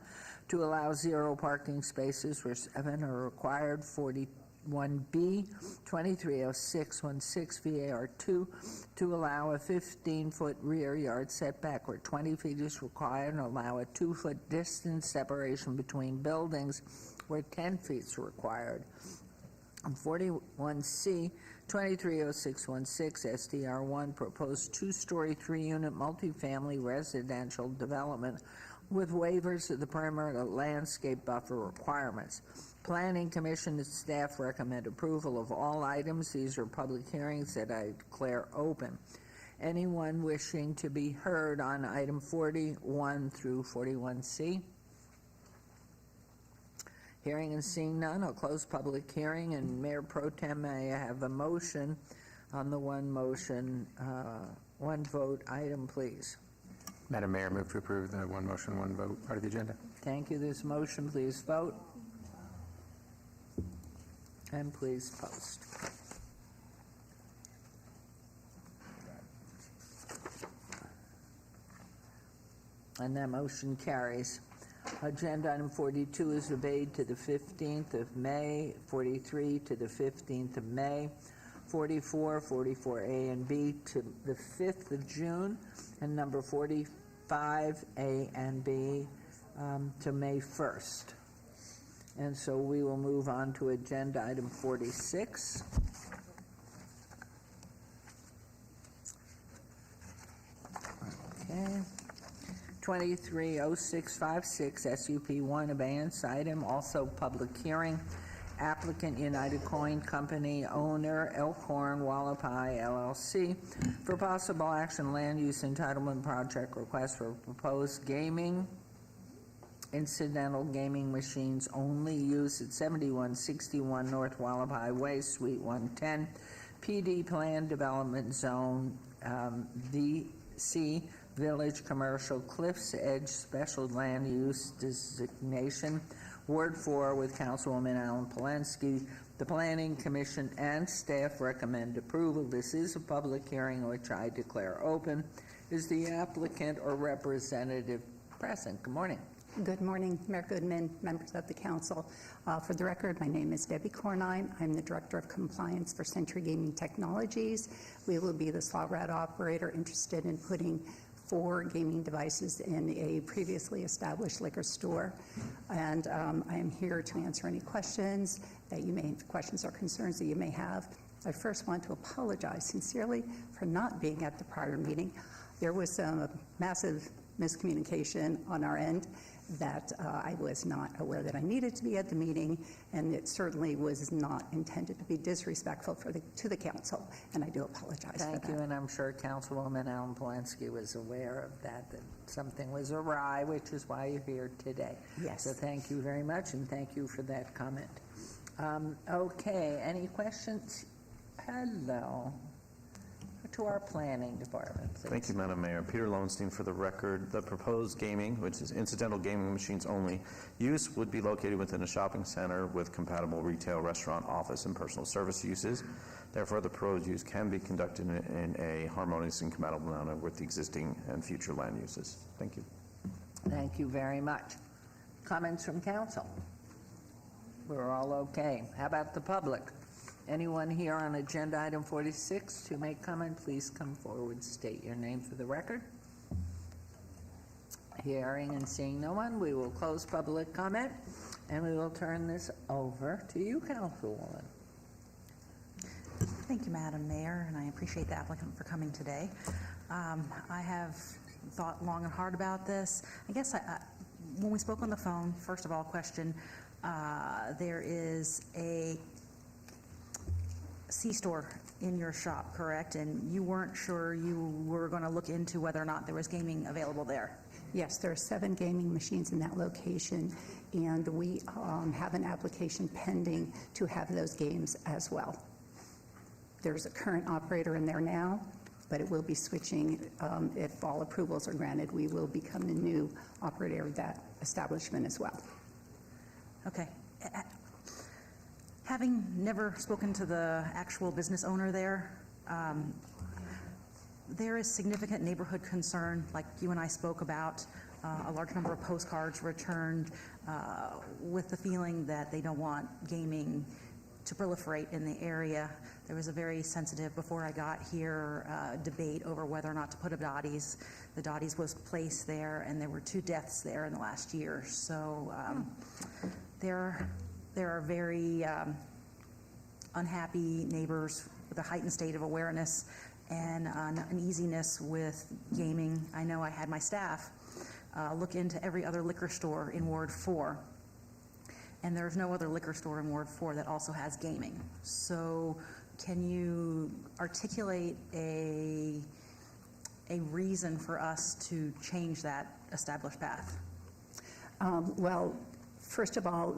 to allow 0 parking spaces where 7 are required, 41B, 230616, VAR 2, to allow a 15-foot rear yard setback where 20 feet is required, and allow a 2-foot distance separation between buildings where 10 feet is required. And 41C, 230616, SDR 1, proposed 2-story, 3-unit multifamily residential development with waivers of the perimeter landscape buffer requirements. Planning Commission and staff recommend approval of all items. These are public hearings that I declare open. Anyone wishing to be heard on item 41 through 41C? Hearing and seeing none, I'll close public hearing, and Mayor Pro Tem, may I have a motion on the one motion, one vote item, please? Madam Mayor, move to approve the one motion, one vote part of the agenda. Thank you. This motion, please vote. And please post. And that motion carries. Agenda item 42 is obeyed to the 15th of May, 43 to the 15th of May, 44, 44A and B to the 5th of June, and number 45A and B to May 1st. And so we will move on to agenda item 46. Okay. 230656 SUP1 abeyance item, also public hearing. Applicant United Coin Company, owner Elkhorn Wallapai LLC, for possible action land use entitlement project request for proposed gaming, incidental gaming machines only, use at 7161 North Wallapai Way, Suite 110, PD Plan Development Zone, VC, Village Commercial Cliffs Edge Special Land Use Designation, Ward 4, with Councilwoman Alan Polensky. The Planning Commission and staff recommend approval. This is a public hearing which I declare open. Is the applicant or representative present? Good morning. Good morning, Mayor Goodman, members of the council. For the record, my name is Debbie Cornine. I'm the Director of Compliance for Century Gaming Technologies. We will be the slot route operator interested in putting 4 gaming devices in a previously established liquor store. And I am here to answer any questions that you may, questions or concerns that you may have. I first want to apologize sincerely for not being at the prior meeting. There was some massive miscommunication on our end that I was not aware that I needed to be at the meeting, and it certainly was not intended to be disrespectful to the council, and I do apologize for that. Thank you, and I'm sure Councilwoman Alan Polensky was aware of that something was awry, which is why you're here today. Yes. So thank you very much, and thank you for that comment. Okay, any questions? Hello. To our planning department, please. Thank you, Madam Mayor. Peter Lowenstein for the record. The proposed gaming, which is incidental gaming machines only, use would be located within a shopping center with compatible retail, restaurant, office, and personal service uses. Therefore, the proposed use can be conducted in a harmonious and compatible manner with the existing and future land uses. Thank you. Thank you very much. Comments from council? We're all okay. How about the public? Anyone here on agenda item 46 to make comment, please come forward, state your name for the record. Hearing and seeing no one, we will close public comment, and we will turn this over to you, Councilwoman. Thank you, Madam Mayor, and I appreciate the applicant for coming today. I have thought long and hard about this. I guess when we spoke on the phone, first of all, question, there is a C-store in your shop, correct? And you weren't sure, you were going to look into whether or not there was gaming available there? Yes, there are 7 gaming machines in that location, and we have an application pending to have those games as well. There's a current operator in there now, but it will be switching if all approvals are granted. We will become the new operator of that establishment as well. Okay. Having never spoken to the actual business owner there, there is significant neighborhood concern, like you and I spoke about, a large number of postcards returned with the feeling that they don't want gaming to proliferate in the area. There was a very sensitive, before I got here, debate over whether or not to put a Dottie's. The Dottie's was placed there, and there were 2 deaths there in the last year. So there are very unhappy neighbors with a heightened state of awareness and uneasiness with gaming. I know I had my staff look into every other liquor store in Ward 4. And there's no other liquor store in Ward 4 that also has gaming. So can you articulate a reason for us to change that established path? Well, first of all,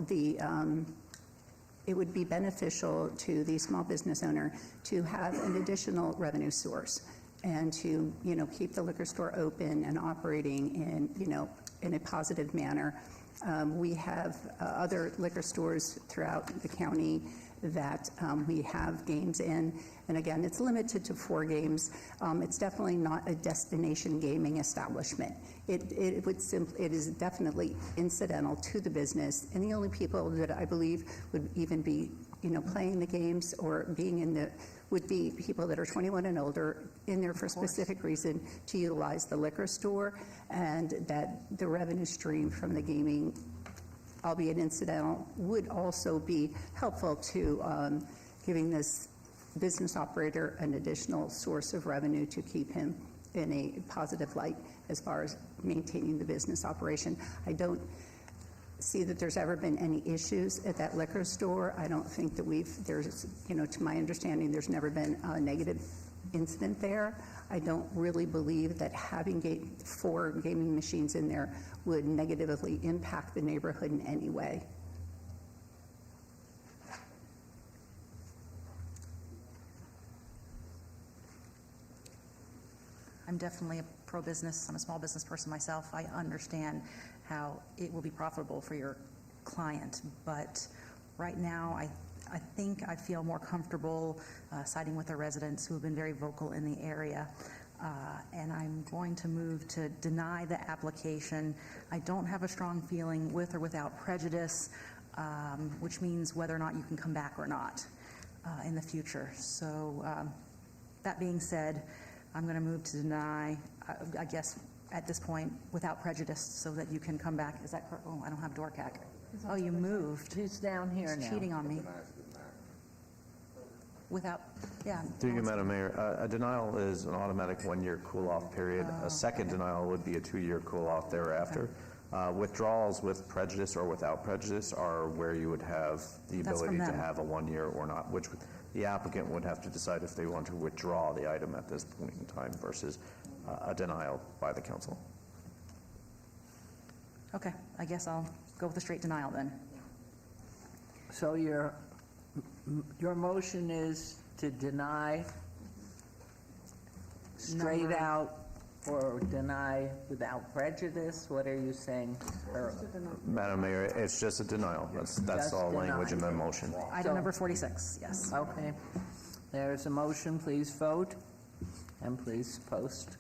it would be beneficial to the small business owner to have an additional revenue source and to, keep the liquor store open and operating in a positive manner. We have other liquor stores throughout the county that we have games in. And again, it's limited to 4 games. It's definitely not a destination gaming establishment. It is definitely incidental to the business. And the only people that I believe would even be, playing the games or being would be people that are 21 and older in there for a specific reason to utilize the liquor store, and that the revenue stream from the gaming, albeit incidental, would also be helpful to giving this business operator an additional source of revenue to keep him in a positive light as far as maintaining the business operation. I don't see that there's ever been any issues at that liquor store. I don't think that to my understanding, there's never been a negative incident there. I don't really believe that having 4 gaming machines in there would negatively impact the neighborhood in any way. I'm definitely a pro-business. I'm a small business person myself. I understand how it will be profitable for your client, but right now I think I feel more comfortable siding with the residents who have been very vocal in the area. And I'm going to move to deny the application. I don't have a strong feeling with or without prejudice, which means whether or not you can come back or not in the future. So that being said, I'm going to move to deny, I guess, at this point, without prejudice, so that you can come back. Is that correct? Oh, I don't have DORCAC. Oh, you moved. He's down here He's now. cheating on me. Without, yeah. Through you, Madam Mayor, a denial is an automatic 1-year cool-off period. A second denial would be a 2-year cool-off thereafter. Withdrawals with prejudice or without prejudice are where you would have the ability to have a 1-year or not, which the applicant would have to decide if they want to withdraw the item at this point in time versus a denial by the council. Okay, I guess I'll go with a straight denial then. So your motion is to deny straight out or deny without prejudice? What are you saying, Earl? Madam Mayor, it's just a denial. That's all language in the motion. Item number 46, yes. Okay. There's a motion. Please vote. And please post.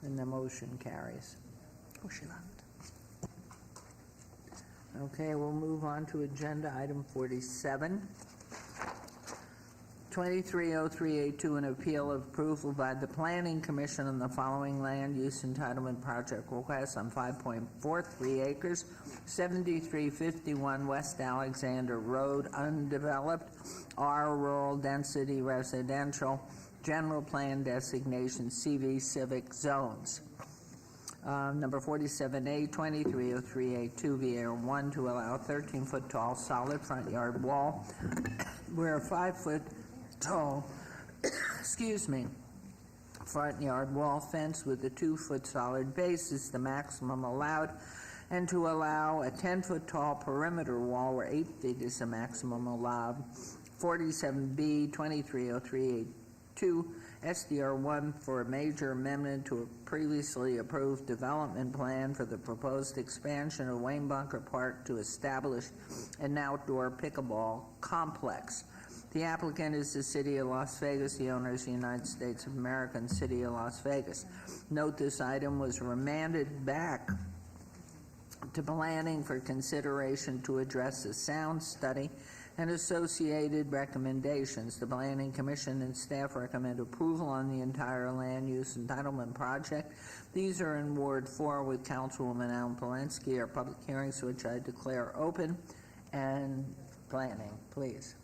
And the motion carries. Oh, she left. Okay, we'll move on to agenda item 47. 230382, an appeal of approval by the Planning Commission on the following land use entitlement project request on 5.43 acres, 7351 West Alexander Road, undeveloped, R rural density residential, general plan designation CV civic zones. Number 47A, 230382 VA1, to allow 13-foot tall solid front yard wall where a 5-foot tall, front yard wall fence with a 2-foot solid base is the maximum allowed, and to allow a 10-foot tall perimeter wall where 8 feet is the maximum allowed. 47B, 230382 SDR1 for a major amendment to a previously approved development plan for the proposed expansion of Wayne Bunker Park to establish an outdoor pickleball complex. The applicant is the City of Las Vegas. The owner is the United States of America and City of Las Vegas. Note this item was remanded back to planning for consideration to address the sound study and associated recommendations. The Planning Commission and staff recommend approval on the entire land use entitlement project. These are in Ward 4 with Councilwoman Alan Polensky. Our public hearings, which I declare open, and planning, please.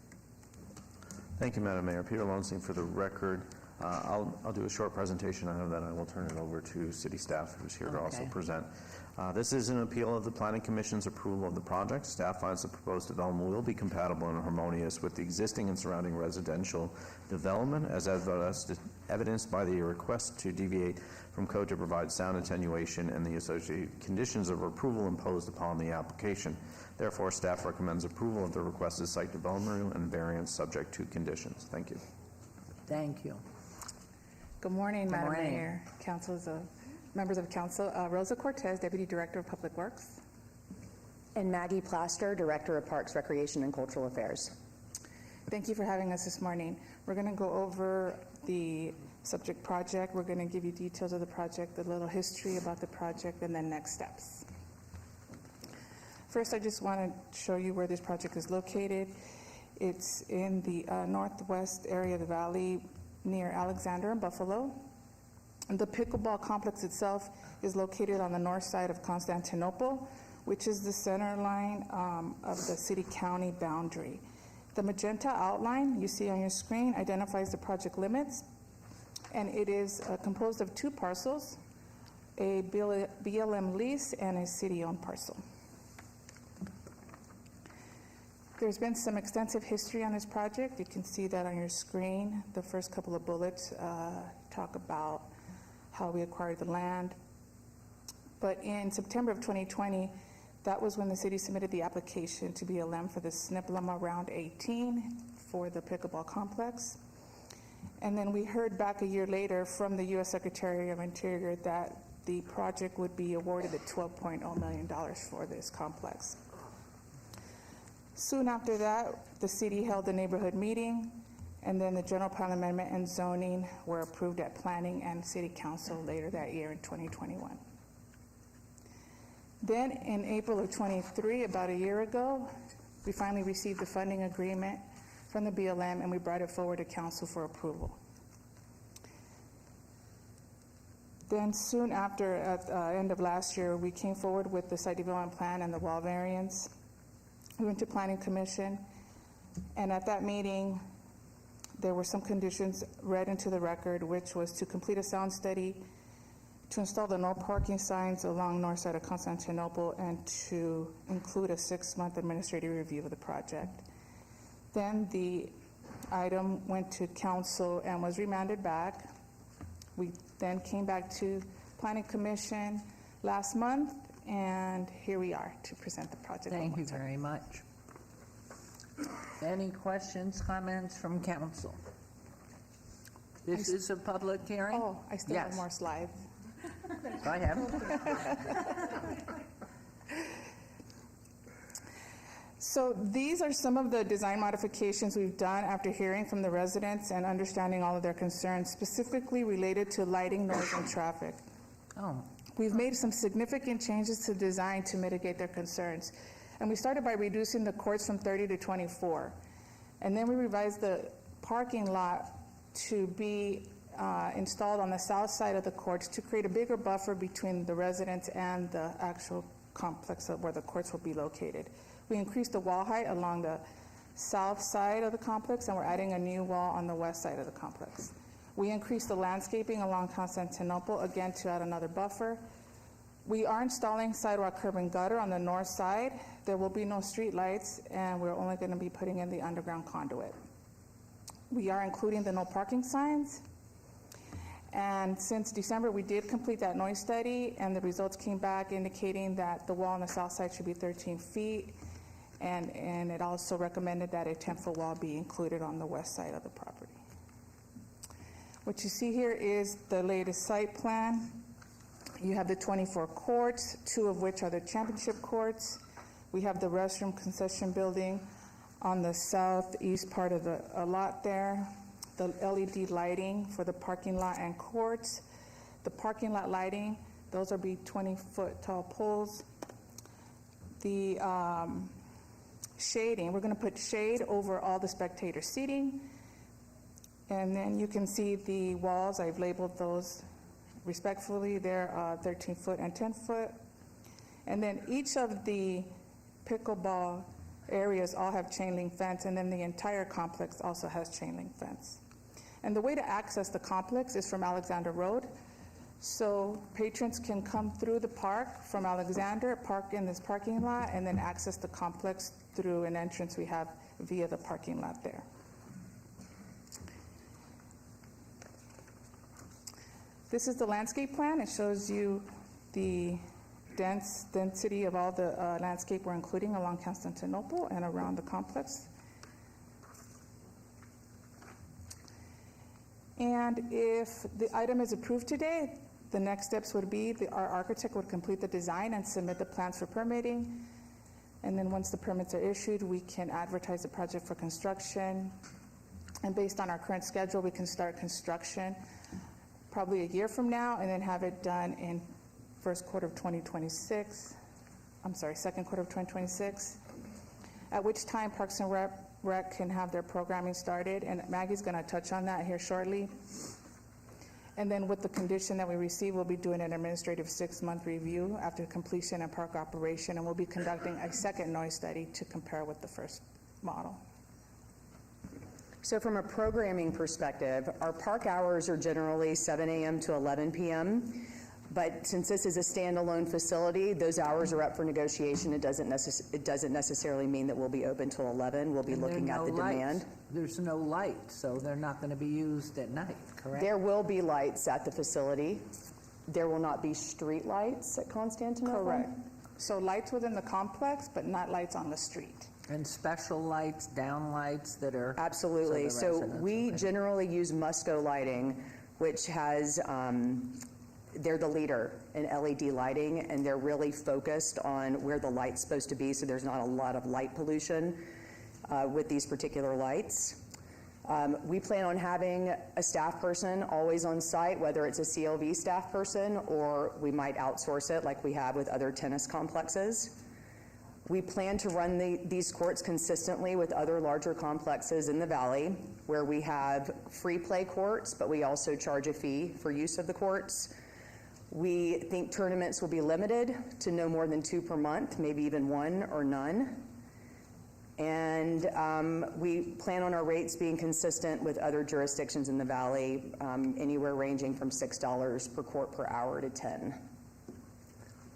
Thank you, Madam Mayor. Peter Lowenstein for the record. I'll do a short presentation and then I will turn it over to city staff, who's here to also Okay. present. This is an appeal of the Planning Commission's approval of the project. Staff finds the proposed development will be compatible and harmonious with the existing and surrounding residential development, as evidenced by the request to deviate from code to provide sound attenuation and the associated conditions of approval imposed upon the application. Therefore, staff recommends approval of the requested site development and variance subject to conditions. Thank you. Thank you. Good morning, Madam morning. Mayor, members of council. Rosa Cortez, Deputy Director of Public Works. And Maggie Plaster, Director of Parks, Recreation, and Cultural Affairs. Thank you for having us this morning. We're going to go over the subject project. We're going to give you details of the project, a little history about the project, and then next steps. First, I just want to show you where this project is located. It's in the northwest area of the valley near Alexander and Buffalo. The pickleball complex itself is located on the north side of Constantinople, which is the center line of the city-county boundary. The magenta outline you see on your screen identifies the project limits, and it is composed of two parcels, a BLM lease and a city-owned parcel. There's been some extensive history on this project. You can see that on your screen. The first couple of bullets talk about how we acquired the land. But in September of 2020, that was when the city submitted the application to BLM for the SNPLMA Round 18 for the pickleball complex. And then we heard back a year later from the U.S. Secretary of Interior that the project would be awarded the $12.0 million for this complex. Soon after that, the city held a neighborhood meeting, and then the general plan amendment and zoning were approved at planning and city council later that year in 2021. Then in April of 23, about a year ago, we finally received the funding agreement from the BLM, and we brought it forward to council for approval. Then soon after, at the end of last year, we came forward with the site development plan and the wall variance. We went to Planning Commission, and at that meeting, there were some conditions read into the record, which was to complete a sound study, to install the no parking signs along north side of Constantinople, and to include a 6-month administrative review of the project. Then the item went to council and was remanded back. We then came back to Planning Commission last month, and here we are to present the project. Thank you very much. Any questions, comments from council? This is a public hearing? Oh, I still have more slides. Go ahead. So these are some of the design modifications we've done after hearing from the residents and understanding all of their concerns, specifically related to lighting, noise, and traffic. Oh. We've made some significant changes to design to mitigate their concerns. And we started by reducing the courts from 30 to 24. And then we revised the parking lot to be installed on the south side of the courts to create a bigger buffer between the residents and the actual complex of where the courts will be located. We increased the wall height along the south side of the complex, and we're adding a new wall on the west side of the complex. We increased the landscaping along Constantinople, again, to add another buffer. We are installing sidewalk curb and gutter on the north side. There will be no street lights, and we're only going to be putting in the underground conduit. We are including the no parking signs. And since December, we did complete that noise study, and the results came back indicating that the wall on the south side should be 13 feet, and it also recommended that a 10-foot wall be included on the west side of the property. What you see here is the latest site plan. You have the 24 courts, 2 of which are the championship courts. We have the restroom concession building on the southeast part of the lot there. The LED lighting for the parking lot and courts. The parking lot lighting, those will be 20-foot tall poles. The shading, we're going to put shade over all the spectator seating. And then you can see the walls. I've labeled those respectfully. They're 13-foot and 10-foot. And then each of the pickleball areas all have chain link fence, and then the entire complex also has chain link fence. And the way to access the complex is from Alexander Road. So patrons can come through the park from Alexander, park in this parking lot, and then access the complex through an entrance we have via the parking lot there. This is the landscape plan. It shows you the density of all the landscape we're including along Constantinople and around the complex. And if the item is approved today, the next steps would be our architect would complete the design and submit the plans for permitting. And then once the permits are issued, we can advertise the project for construction. And based on our current schedule, we can start construction probably a year from now and then have it done in second quarter of 2026, at which time Parks and Rec can have their programming started, and Maggie's going to touch on that here shortly. And then with the condition that we receive, we'll be doing an administrative 6-month review after completion and park operation, and we'll be conducting a second noise study to compare with the first model. So from a programming perspective, our park hours are generally 7 a.m. to 11 p.m., but since this is a standalone facility, those hours are up for negotiation. It doesn't necessarily mean that we'll be open till 11. We'll be looking at the demand. There's no light, so they're not going to be used at night, correct? There will be lights at the facility. There will not be street lights at Constantinople. Correct. So lights within the complex, but not lights on the street. And special lights, down lights that are... Absolutely. So we generally use Musco lighting, which has... they're the leader in LED lighting, and they're really focused on where the light's supposed to be, so there's not a lot of light pollution with these particular lights. We plan on having a staff person always on site, whether it's a CLV staff person or we might outsource it like we have with other tennis complexes. We plan to run these courts consistently with other larger complexes in the valley, where we have free play courts, but we also charge a fee for use of the courts. We think tournaments will be limited to no more than 2 per month, maybe even 1 or none. And we plan on our rates being consistent with other jurisdictions in the valley, anywhere ranging from $6 per court per hour to $10.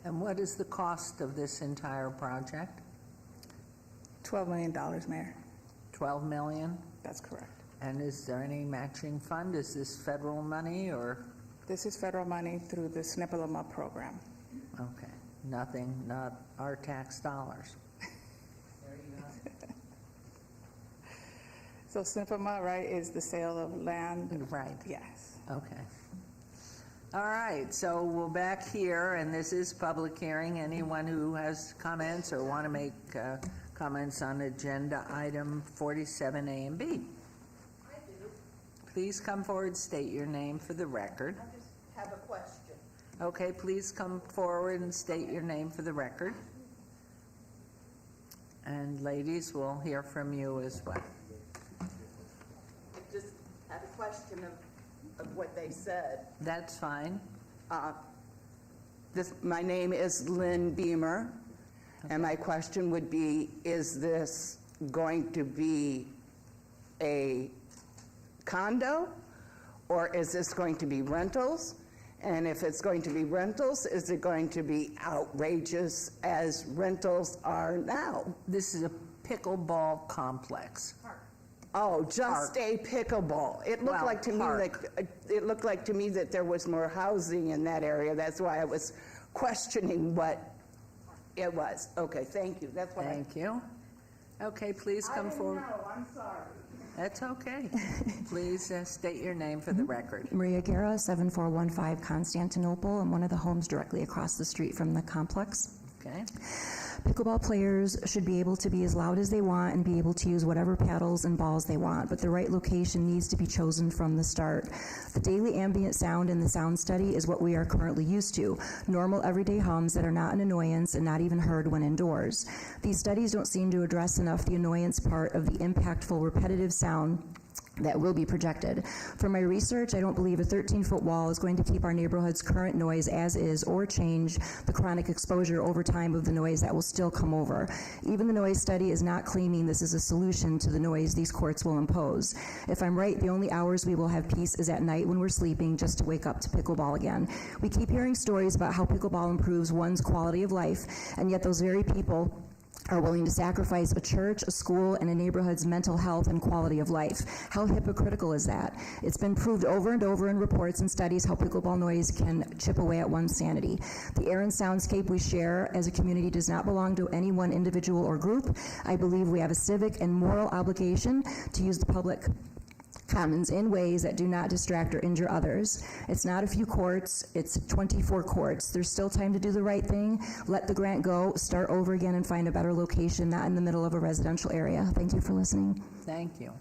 And what is the cost of this entire project? $12 million, Mayor. $12 million? That's correct. And is there any matching fund? Is this federal money or? This is federal money through the SNPLMA program. Okay, nothing, not our tax dollars. So SNPLMA, right, is the sale of land? Right. Yes. Okay. All right, so we're back here, and this is public hearing. Anyone who has comments or want to make comments on agenda item 47A and B? I do. Please come forward, state your name for the record. I just have a question. Okay, please come forward and state your name for the record. And ladies, we'll hear from you as well. I just had a question of what they said. That's fine. My name is Lynn Beamer, and my question would be, is this going to be a condo, or is this going to be rentals? And if it's going to be rentals, is it going to be outrageous as rentals are now? This is a pickleball complex. Oh, just a pickleball. It looked like to me that there was more housing in that area. That's why I was questioning what it was. Okay, thank you. That's what Thank you. Okay, please come forward. I didn't know. I'm sorry. That's okay. Please state your name for the record. Maria Guerra, 7415 Constantinople. I'm one of the homes directly across the street from the complex. Okay. Pickleball players should be able to be as loud as they want and be able to use whatever paddles and balls they want, but the right location needs to be chosen from the start. The daily ambient sound in the sound study is what we are currently used to, normal everyday hums that are not an annoyance and not even heard when indoors. These studies don't seem to address enough the annoyance part of the impactful repetitive sound that will be projected. From my research, I don't believe a 13-foot wall is going to keep our neighborhood's current noise as is or change the chronic exposure over time of the noise that will still come over. Even the noise study is not claiming this is a solution to the noise these courts will impose. If I'm right, the only hours we will have peace is at night when we're sleeping, just to wake up to pickleball again. We keep hearing stories about how pickleball improves one's quality of life, and yet those very people are willing to sacrifice a church, a school, and a neighborhood's mental health and quality of life. How hypocritical is that? It's been proved over and over in reports and studies how pickleball noise can chip away at one's sanity. The air and soundscape we share as a community does not belong to any one individual or group. I believe we have a civic and moral obligation to use the public commons in ways that do not distract or injure others. It's not a few courts, it's 24 courts. There's still time to do the right thing, let the grant go, start over again, and find a better location, not in the middle of a residential area. Thank you for listening. Thank you.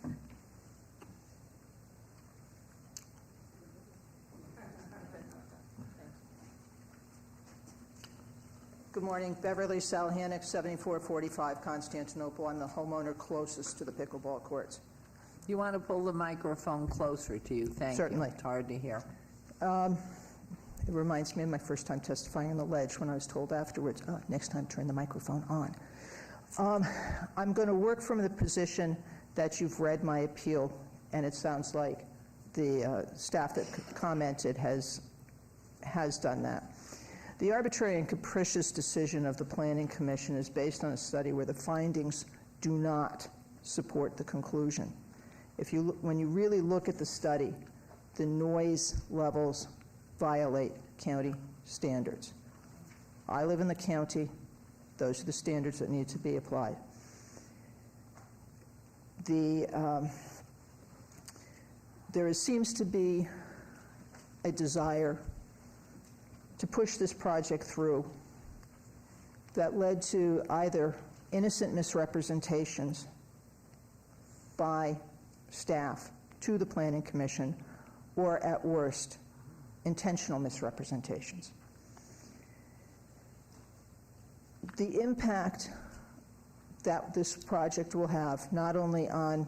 Good morning, Beverly Salhanik, 7445 Constantinople. I'm the homeowner closest to the pickleball courts. You want to pull the microphone closer to you? Thank Certainly. you. It's hard to hear. It reminds me of my first time testifying on the ledge when I was told afterwards, next time turn the microphone on. I'm going to work from the position that you've read my appeal, and it sounds like the staff that commented has done that. The arbitrary and capricious decision of the Planning Commission is based on a study where the findings do not support the conclusion. When you really look at the study, the noise levels violate county standards. I live in the county. Those are the standards that need to be applied. There seems to be a desire to push this project through that led to either innocent misrepresentations by staff to the Planning Commission, or at worst, intentional misrepresentations. The impact that this project will have, not only on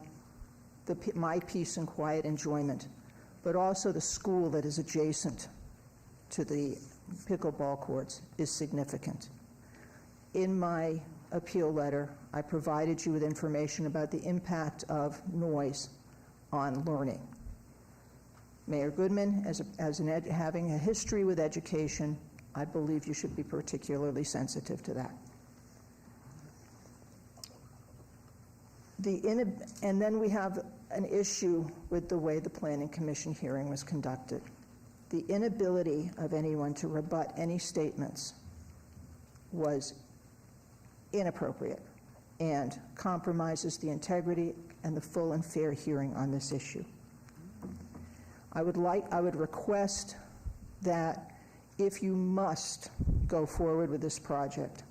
my peace and quiet enjoyment, but also the school that is adjacent to the pickleball courts, is significant. In my appeal letter, I provided you with information about the impact of noise on learning. Mayor Goodman, having a history with education, I believe you should be particularly sensitive to that. And then we have an issue with the way the Planning Commission hearing was conducted. The inability of anyone to rebut any statements was inappropriate and compromises the integrity and the full and fair hearing on this issue. I would request that if you must go forward with this project,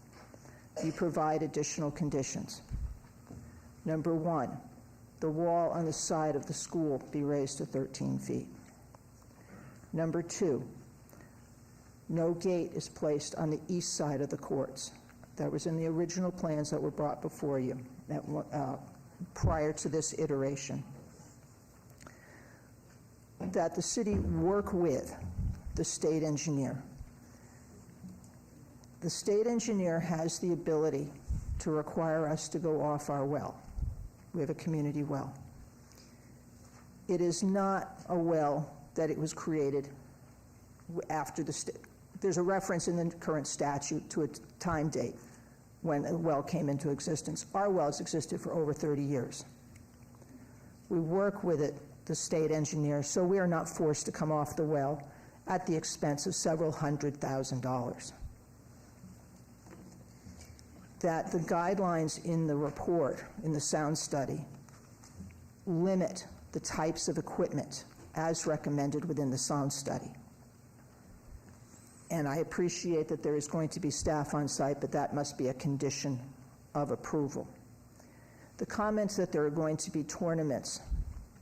you provide additional conditions. Number one, the wall on the side of the school be raised to 13 feet. Number two, no gate is placed on the east side of the courts. That was in the original plans that were brought before you prior to this iteration. That the city work with the state engineer. The state engineer has the ability to require us to go off our well. We have a community well. It is not a well that it was created after there's a reference in the current statute to a time date when a well came into existence. Our wells existed for over 30 years. We work with the state engineer, so we are not forced to come off the well at the expense of several $100,000. That the guidelines in the report, in the sound study, limit the types of equipment as recommended within the sound study. And I appreciate that there is going to be staff on site, but that must be a condition of approval. The comments that there are going to be tournaments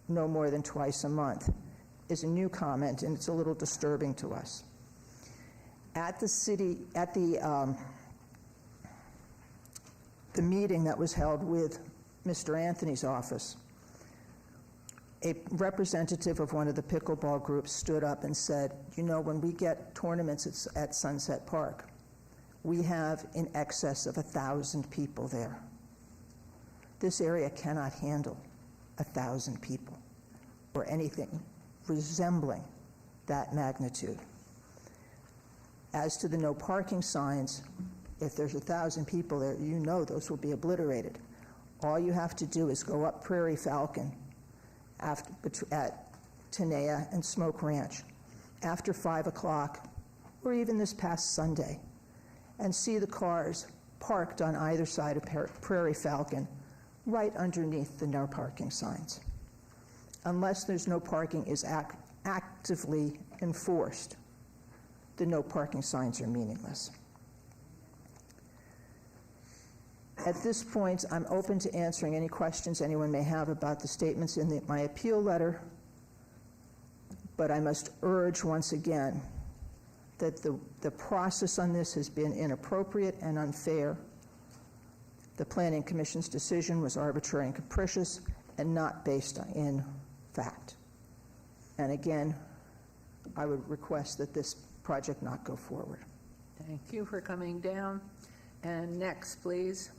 no more than twice a month is a new comment, and it's a little disturbing to us. At the meeting that was held with Mr. Anthony's office, a representative of one of the pickleball groups stood up and said, you know, when we get tournaments at Sunset Park, we have in excess of 1,000 people there. This area cannot handle 1,000 people or anything resembling that magnitude. As to the no parking signs, if there's 1,000 people there, you know those will be obliterated. All you have to do is go up Prairie Falcon at Tenaya and Smoke Ranch after 5 o'clock, or even this past Sunday, and see the cars parked on either side of Prairie Falcon, right underneath the no parking signs. Unless there's no parking is actively enforced, the no parking signs are meaningless. At this point, I'm open to answering any questions anyone may have about the statements in my appeal letter, but I must urge once again that the process on this has been inappropriate and unfair. The Planning Commission's decision was arbitrary and capricious and not based in fact. And again, I would request that this project not go forward. Thank you for coming down. And next, please.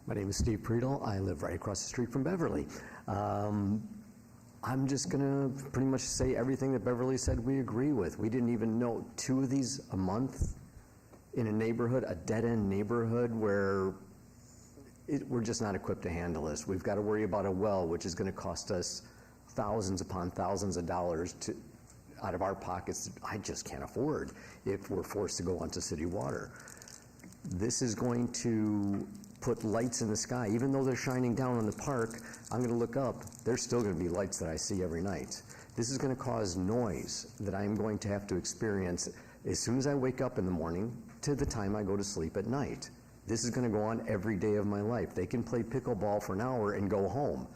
My name is Steve Priedel. I live right across the street from Beverly. I'm just going to pretty much say everything that Beverly said we agree with. We didn't even know 2 of these a month in a neighborhood, a dead-end neighborhood where we're just not equipped to handle this. We've got to worry about a well, which is going to cost us thousands upon thousands of dollars out of our pockets I just can't afford if we're forced to go onto city water. This is going to put lights in the sky. Even though they're shining down on the park, I'm going to look up. There's still going to be lights that I see every night. This is going to cause noise that I'm going to have to experience as soon as I wake up in the morning to the time I go to sleep at night. This is going to go on every day of my life. They can play pickleball for an hour and go home.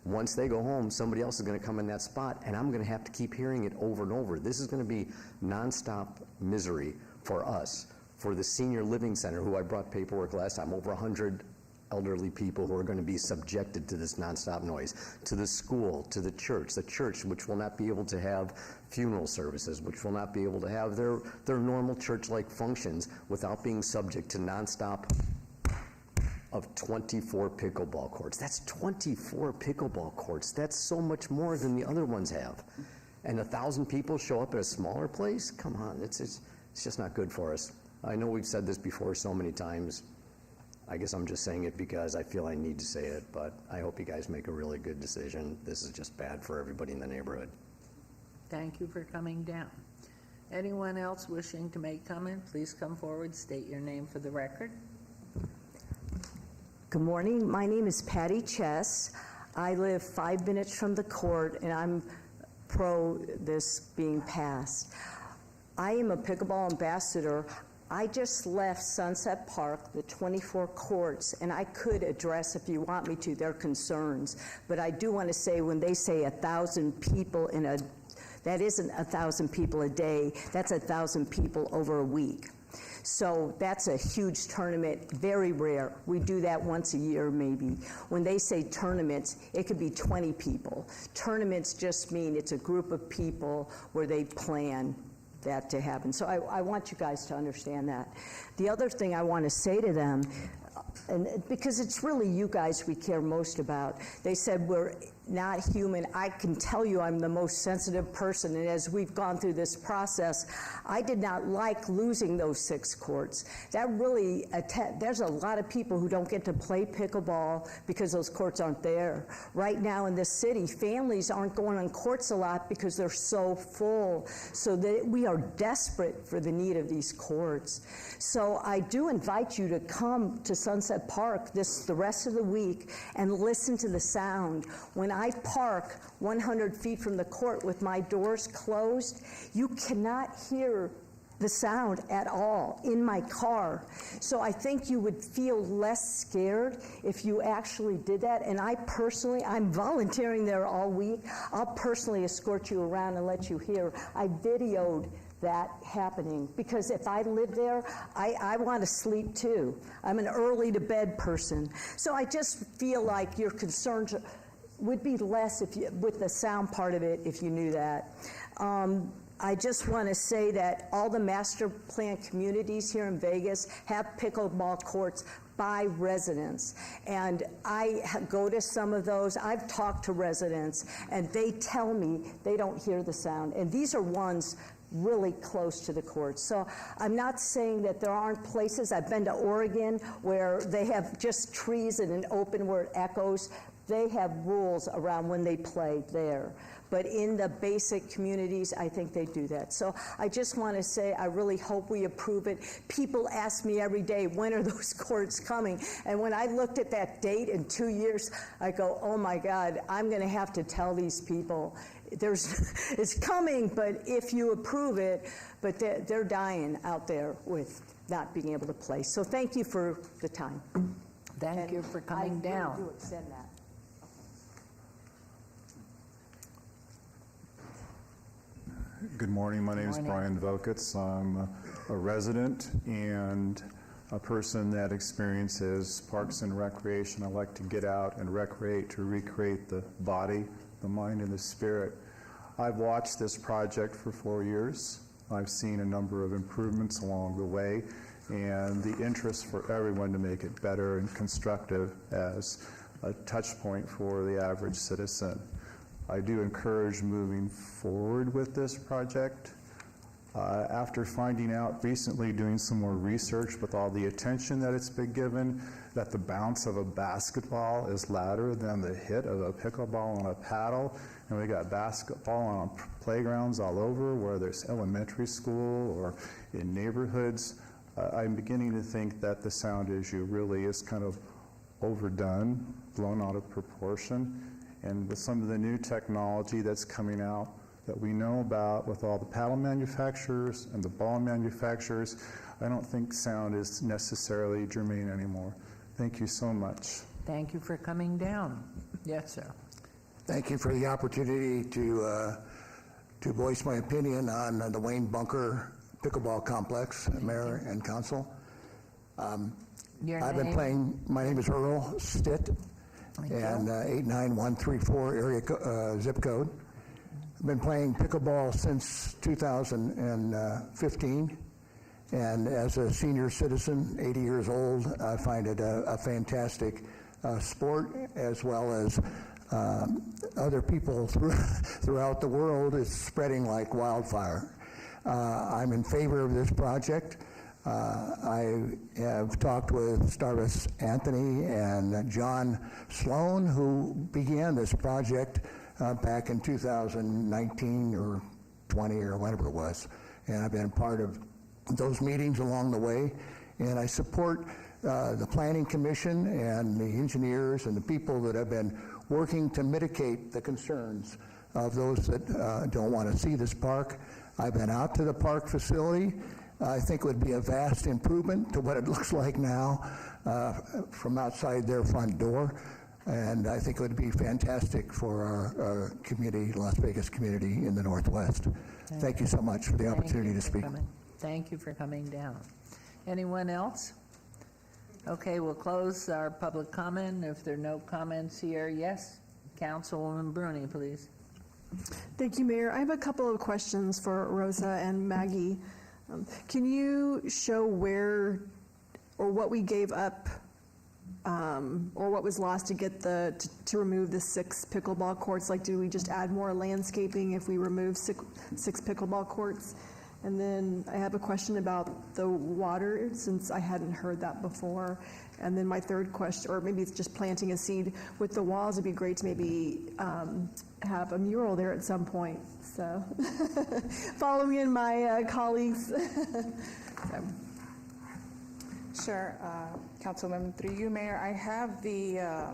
Once they go home, somebody else is going to come in that spot, and I'm going to have to keep hearing it over and over. This is going to be nonstop misery for us. For the senior living center, who I brought paperwork last time, over 100 elderly people who are going to be subjected to this nonstop noise, to the school, to the church which will not be able to have funeral services, which will not be able to have their normal church-like functions without being subject to nonstop of 24 pickleball courts. That's 24 pickleball courts. That's so much more than the other ones have. And 1,000 people show up at a smaller place? Come on, it's just not good for us. I know we've said this before so many times. I guess I'm just saying it because I feel I need to say it, but I hope you guys make a really good decision. This is just bad for everybody in the neighborhood. Thank you for coming down. Anyone else wishing to make comment, please come forward, state your name for the record. Good morning. My name is Patty Chess. I live 5 minutes from the court, and I'm pro this being passed. I am a pickleball ambassador. I just left Sunset Park, the 24 courts, and I could address, if you want me to, their concerns. But I do want to say, when they say 1,000 people that isn't 1,000 people a day, that's 1,000 people over a week. So that's a huge tournament, very rare. We do that once a year maybe. When they say tournaments, it could be 20 people. Tournaments just mean it's a group of people where they plan that to happen. So I want you guys to understand that. The other thing I want to say to them, and because it's really you guys we care most about, they said we're not human. I can tell you I'm the most sensitive person, and as we've gone through this process, I did not like losing those 6 courts. That really, there's a lot of people who don't get to play pickleball because those courts aren't there. Right now in this city, families aren't going on courts a lot because they're so full, so that we are desperate for the need of these courts. So I do invite you to come to Sunset Park the rest of the week and listen to the sound. When I park 100 feet from the court with my doors closed, you cannot hear the sound at all in my car. So I think you would feel less scared if you actually did that. And I'm volunteering there all week. I'll personally escort you around and let you hear. I videoed that happening, because if I live there, I want to sleep too. I'm an early to bed person. So I just feel like your concerns would be less if you, with the sound part of it, if you knew that. I just want to say that all the master plan communities here in Vegas have pickleball courts by residents. And I go to some of those. I've talked to residents, and they tell me they don't hear the sound. And these are ones really close to the courts. So I'm not saying that there aren't places. I've been to Oregon where they have just trees and an open where it echoes. They have rules around when they play there. But in the basic communities, I think they do that. So I just want to say I really hope we approve it. People ask me every day, when are those courts coming? And when I looked at that date in 2 years, I go, oh my God, I'm going to have to tell these people it's coming, but if you approve it, but they're dying out there with not being able to play. So thank you for the time. Thank you for coming down. I really do extend that. Good morning. My name is Brian Vokitz. I'm a resident and a person that experiences parks and recreation. I like to get out and recreate, to recreate the body, the mind, and the spirit. I've watched this project for 4 years. I've seen a number of improvements along the way, and the interest for everyone to make it better and constructive as a touch point for the average citizen. I do encourage moving forward with this project. After finding out recently, doing some more research with all the attention that it's been given, that the bounce of a basketball is louder than the hit of a pickleball on a paddle, and we got basketball on playgrounds all over, whether it's elementary school or in neighborhoods. I'm beginning to think that the sound issue really is kind of overdone, blown out of proportion. And with some of the new technology that's coming out that we know about with all the paddle manufacturers and the ball manufacturers, I don't think sound is necessarily germane anymore. Thank you so much. Thank you for coming down. Yes, sir. Thank you for the opportunity to voice my opinion on the Wayne Bunker Pickleball Complex, Mayor and Council. I've been playing, my name is Earl Stitt, and 89134 area zip code. I've been playing pickleball since 2015, and as a senior citizen, 80 years old, I find it a fantastic sport, as well as other people throughout the world. It's spreading like wildfire. I'm in favor of this project. I have talked with Starvis Anthony and John Sloan, who began this project back in 2019 or 20 or whatever it was. And I've been part of those meetings along the way. And I support the Planning Commission and the engineers and the people that have been working to mitigate the concerns of those that don't want to see this park. I've been out to the park facility. I think it would be a vast improvement to what it looks like now from outside their front door. And I think it would be fantastic for our community, Las Vegas community in the Northwest. Thank you so much for the opportunity to speak. Thank you for coming down. Anyone else? Okay, we'll close our public comment. If there are no comments here, yes? Councilwoman Bruni, please. Thank you, Mayor. I have a couple of questions for Rosa and Maggie. Can you show where or what we gave up or what was lost to get to remove the 6 pickleball courts? Like, do we just add more landscaping if we remove six pickleball courts? And then I have a question about the water, since I hadn't heard that before. And then my third question, or maybe it's just planting a seed with the walls. It'd be great to maybe have a mural there at some point. So follow me and my colleagues. Sure, Councilmember, through you, Mayor, I have the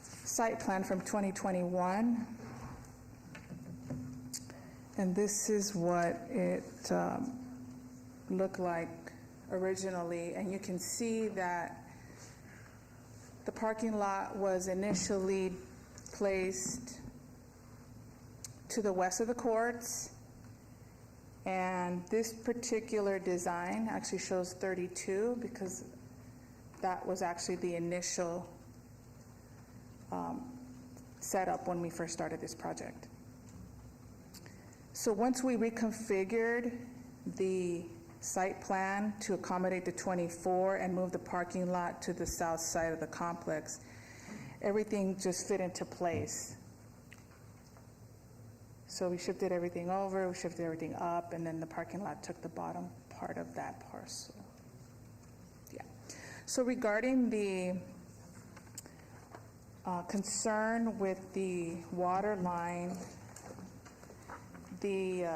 site plan from 2021, and this is what it looked like originally, and you can see that the parking lot was initially placed to the west of the courts, And this particular design actually shows 32 because that was actually the initial setup when we first started this project. So once we reconfigured the site plan to accommodate the 24 and move the parking lot to the south side of the complex, everything just fit into place. So we shifted everything over, we shifted everything up, and then the parking lot took the bottom part of that parcel. Yeah. So regarding the concern with the water line, the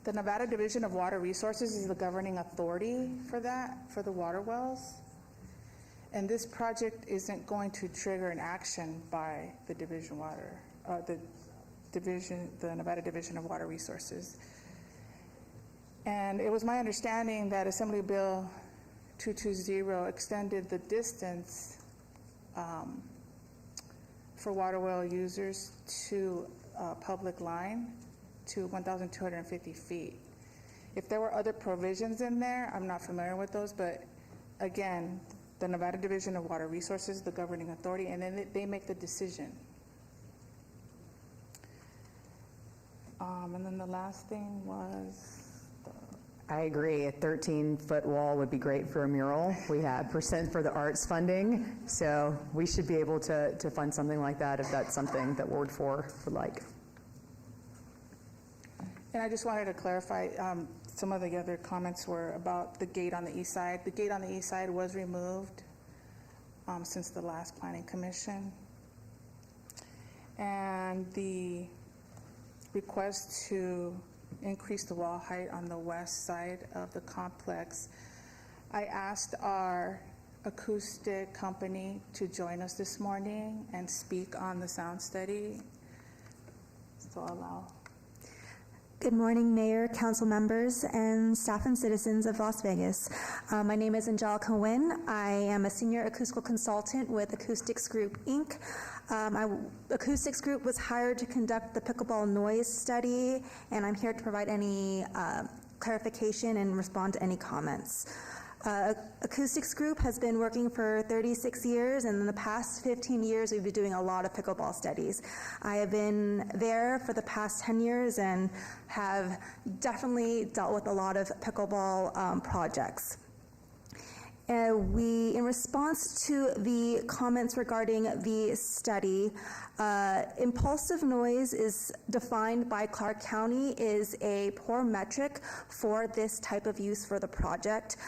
Nevada Division of Water Resources is the governing authority for that, for the water wells. And this project isn't going to trigger an action by the the Nevada Division of Water Resources. And it was my understanding that Assembly Bill 220 extended the distance for water well users to a public line to 1,250 feet. If there were other provisions in there, I'm not familiar with those, but again, the Nevada Division of Water Resources, the governing authority, and then they make the decision. And then the last thing was, I agree. A 13-foot wall would be great for a mural. We have % for the arts funding, so we should be able to fund something like that if that's something that Ward 4 would like. and I just wanted to clarify, some of the other comments were about the gate on the east side. The gate on the east side was removed since the last planning commission. And the request to increase the wall height on the west side of the complex, I asked our acoustic company to join us this morning and speak on the sound study. So I'll allow. Good morning, Mayor, council members, and staff and citizens of Las Vegas. My name is Angelica Nguyen. I am a senior acoustical consultant with Acoustics Group, Inc. Acoustics Group was hired to conduct the pickleball noise study, and I'm here to provide any clarification and respond to any comments. Acoustics Group has been working for 36 years, and in the past 15 years, we've been doing a lot of pickleball studies. I have been there for the past 10 years and have definitely dealt with a lot of pickleball projects. In response to the comments regarding the study, impulsive noise is defined by Clark County is a poor metric for this type of use for the project.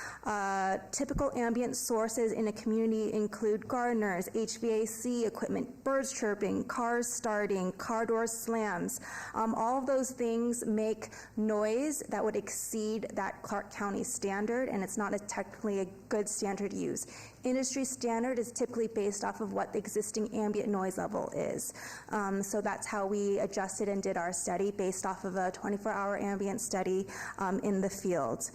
Typical ambient sources in a community include gardeners, HVAC equipment, birds chirping, cars starting, car doors slams. All of those things make noise that would exceed that Clark County standard, and it's not technically a good standard use. Industry standard is typically based off of what the existing ambient noise level is. So that's how we adjusted and did our study based off of a 24-hour ambient study in the field.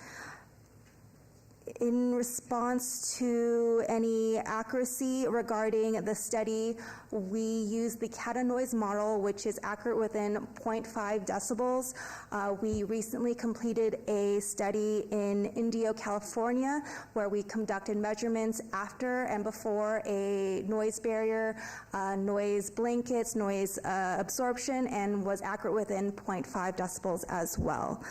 In response to any accuracy regarding the study, we used the Cata noise model, which is accurate within 0.5 decibels. We recently completed a study in Indio, California, where we conducted measurements after and before a noise barrier, noise blankets, noise absorption, and was accurate within 0.5 decibels as well.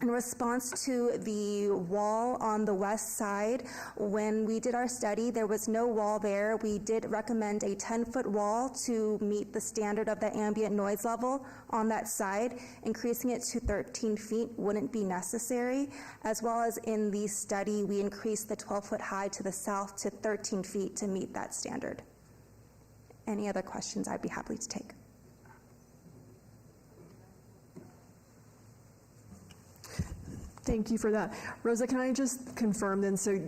In response to the wall on the west side, when we did our study, there was no wall there. We did recommend a 10-foot wall to meet the standard of the ambient noise level on that side. Increasing it to 13 feet wouldn't be necessary. As well as in the study, we increased the 12-foot high to the south to 13 feet to meet that standard. Any other questions, I'd be happy to take. Thank you for that. Rosa, can I just confirm then, so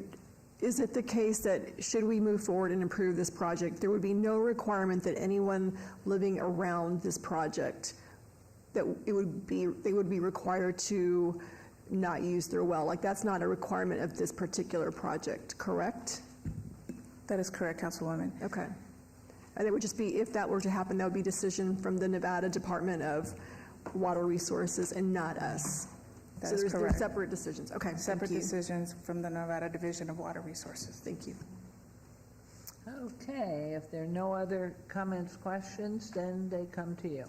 is it the case that should we move forward and improve this project, there would be no requirement that anyone living around this project, that they would be required to not use their well? Like, that's not a requirement of this particular project, correct? That is correct, Councilwoman. Okay. And it would just be, if that were to happen, that would be decision from the Nevada Department of Water Resources and not us. That So is there's correct. separate decisions. Okay, Separate thank you. decisions from the Nevada Division of Water Resources. Thank you. Okay, if there are no other comments, questions, then they come to you.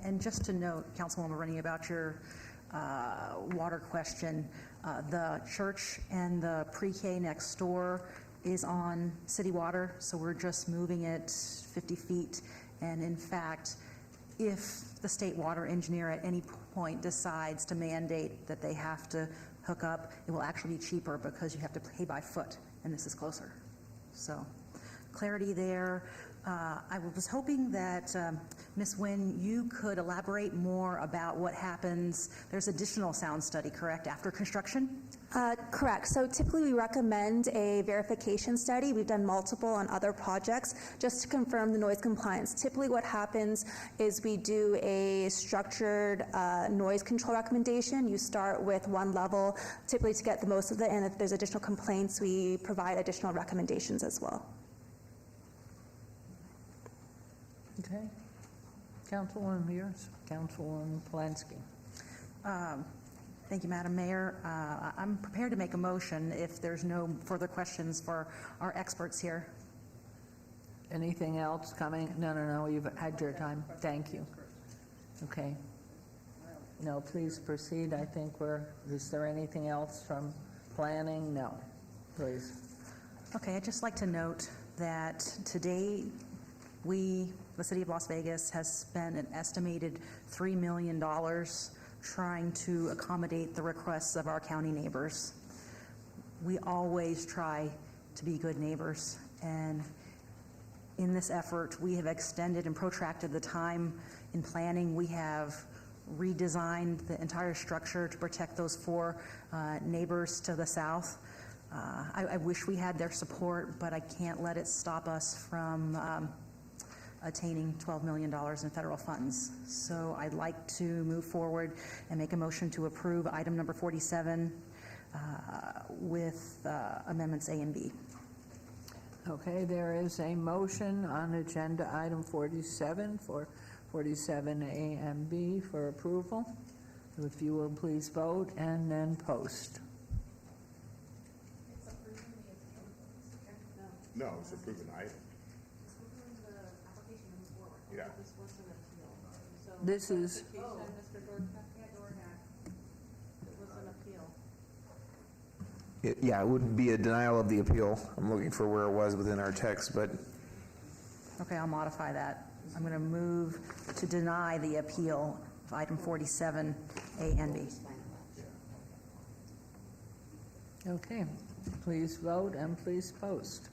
And just to note, Councilwoman Marini, about your water question, the church and the pre-K next door is on city water, so we're just moving it 50 feet. And in fact, if the state water engineer at any point decides to mandate that they have to hook up, it will actually be cheaper because you have to pay by foot, and this is closer. So clarity there. I was hoping that, Ms. Nguyen, you could elaborate more about what happens. There's additional sound study, correct, after construction? Correct. So typically we recommend a verification study. We've done multiple on other projects just to confirm the noise compliance. Typically what happens is we do a structured noise control recommendation. You start with one level, typically to get the most of it, and if there's additional complaints, we provide additional recommendations as well. Okay. Councilwoman Mears, Councilwoman Polanski. Thank you, Madam Mayor. I'm prepared to make a motion if there's no further questions for our experts here. Anything else coming? No, you've had your time. Thank you. Okay. No, please proceed. I think is there anything else from planning? No. Please. Okay, I'd just like to note that today the City of Las Vegas, has spent an estimated $3 million trying to accommodate the requests of our county neighbors. We always try to be good neighbors, and in this effort, we have extended and protracted the time in planning. We have redesigned the entire structure to protect those 4 neighbors to the south. I wish we had their support, but I can't let it stop us from attaining $12 million in federal funds. So I'd like to move forward and make a motion to approve item number 47 with amendments A and B. Okay, there is a motion on agenda item 47 for 47A and B for approval. If you will please vote and then post. No, it's approving the item. Yeah. This is, Yeah, it would be a denial of the appeal. I'm looking for where it was within our text, but Okay, I'll modify that. I'm going to move to deny the appeal of item 47A and B. okay. Please vote and please post.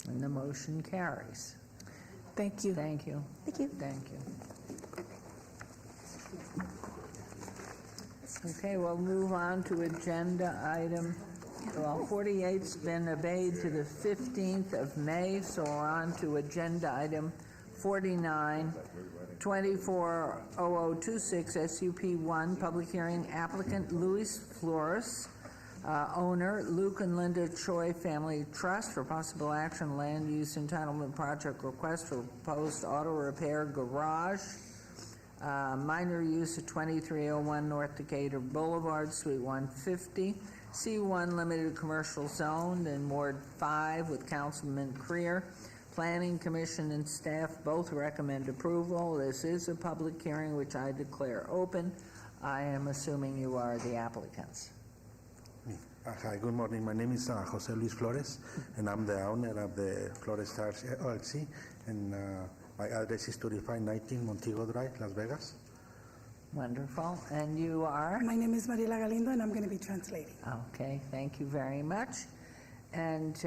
And the motion carries. Thank you. Thank you. Thank you. Thank you. Okay, we'll move on to agenda item, 48's been obeyed to the 15th of May, so we're on to agenda item 49, 240026 SUP1, public hearing, applicant Luis Flores, owner Luke and Linda Choi Family Trust for possible action, land use entitlement project request for proposed auto repair garage, minor use of 2301 North Decatur Boulevard, Suite 150, C1 limited commercial zone in Ward 5 with Councilman Creer. Planning Commission and staff both recommend approval. This is a public hearing which I declare open. I am assuming you are the applicants. Hi, good morning. My name is Jose Luis Flores, and I'm the owner of the Flores Stars LLC, and my address is 3519 Montego Drive, Las Vegas. Wonderful. And you are? My name is Mariela Galindo, and I'm going to be translating. Okay, thank you very much. And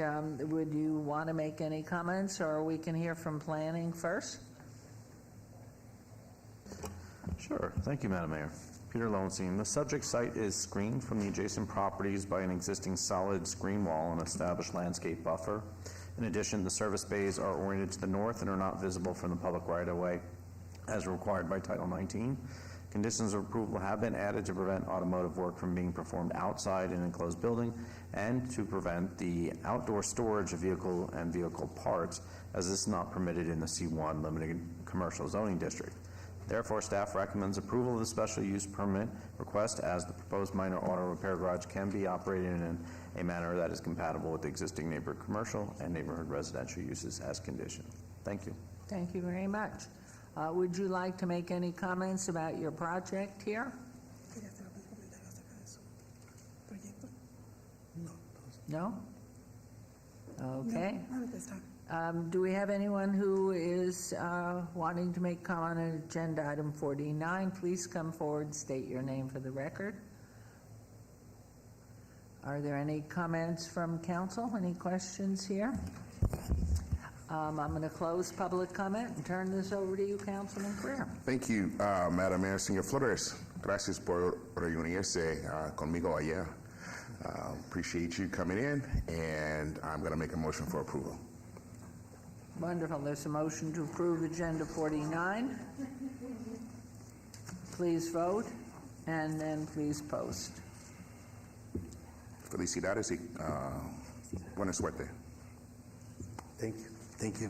would you want to make any comments, or we can hear from planning first? Sure. Thank you, Madam Mayor. Peter Lowenstein. The subject site is screened from the adjacent properties by an existing solid screen wall and established landscape buffer. In addition, the service bays are oriented to the north and are not visible from the public right-of-way as required by Title 19. Conditions of approval have been added to prevent automotive work from being performed outside an enclosed building and to prevent the outdoor storage of vehicle and vehicle parts, as this is not permitted in the C1 limited commercial zoning district. Therefore, staff recommends approval of the special use permit request, as the proposed minor auto repair garage can be operated in a manner that is compatible with the existing neighborhood commercial and neighborhood residential uses as conditioned. Thank you. Thank you very much. Would you like to make any comments about your project here? No? Okay. Not at this time. Do we have anyone who is wanting to make comment on agenda item 49? Please come forward, state your name for the record. Are there any comments from council? Any questions here? I'm going to close public comment and turn this over to you, Councilman Greer. Thank you, Madam Mayor. Señor Flores, gracias por reunirse conmigo ayer. Appreciate you coming in, and I'm going to make a motion for approval. Wonderful. There's a motion to approve agenda 49. Please vote, and then please post. Felicidades y buena suerte. Thank you. Thank you.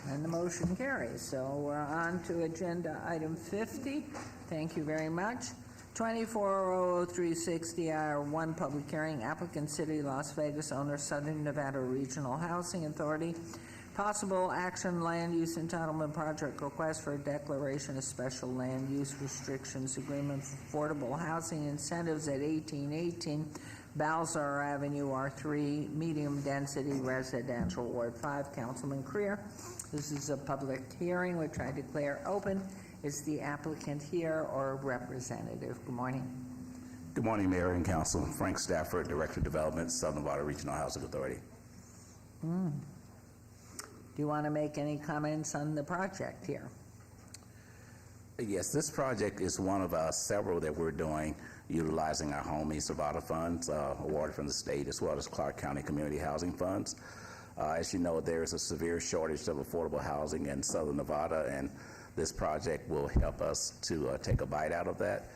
And the motion carries. So we're on to agenda item 50. Thank you very much. 24-00360-1 public hearing, applicant City of Las Vegas, owner Southern Nevada Regional Housing Authority. Possible action, land use entitlement project request for a declaration of special land use restrictions agreement for affordable housing incentives at 1818 Balzar Avenue, R3, medium density residential, Ward 5. Councilman Creer. This is a public hearing which I declare open. Is the applicant here or a representative? Good morning. Good morning, Mayor and Council. Frank Stafford, Director of Development, Southern Nevada Regional Housing Authority. Do you want to make any comments on the project here? Yes, this project is one of several that we're doing utilizing our homies Nevada funds awarded from the state, as well as Clark County Community Housing Funds. As you know, there is a severe shortage of affordable housing in Southern Nevada, and this project will help us to take a bite out of that.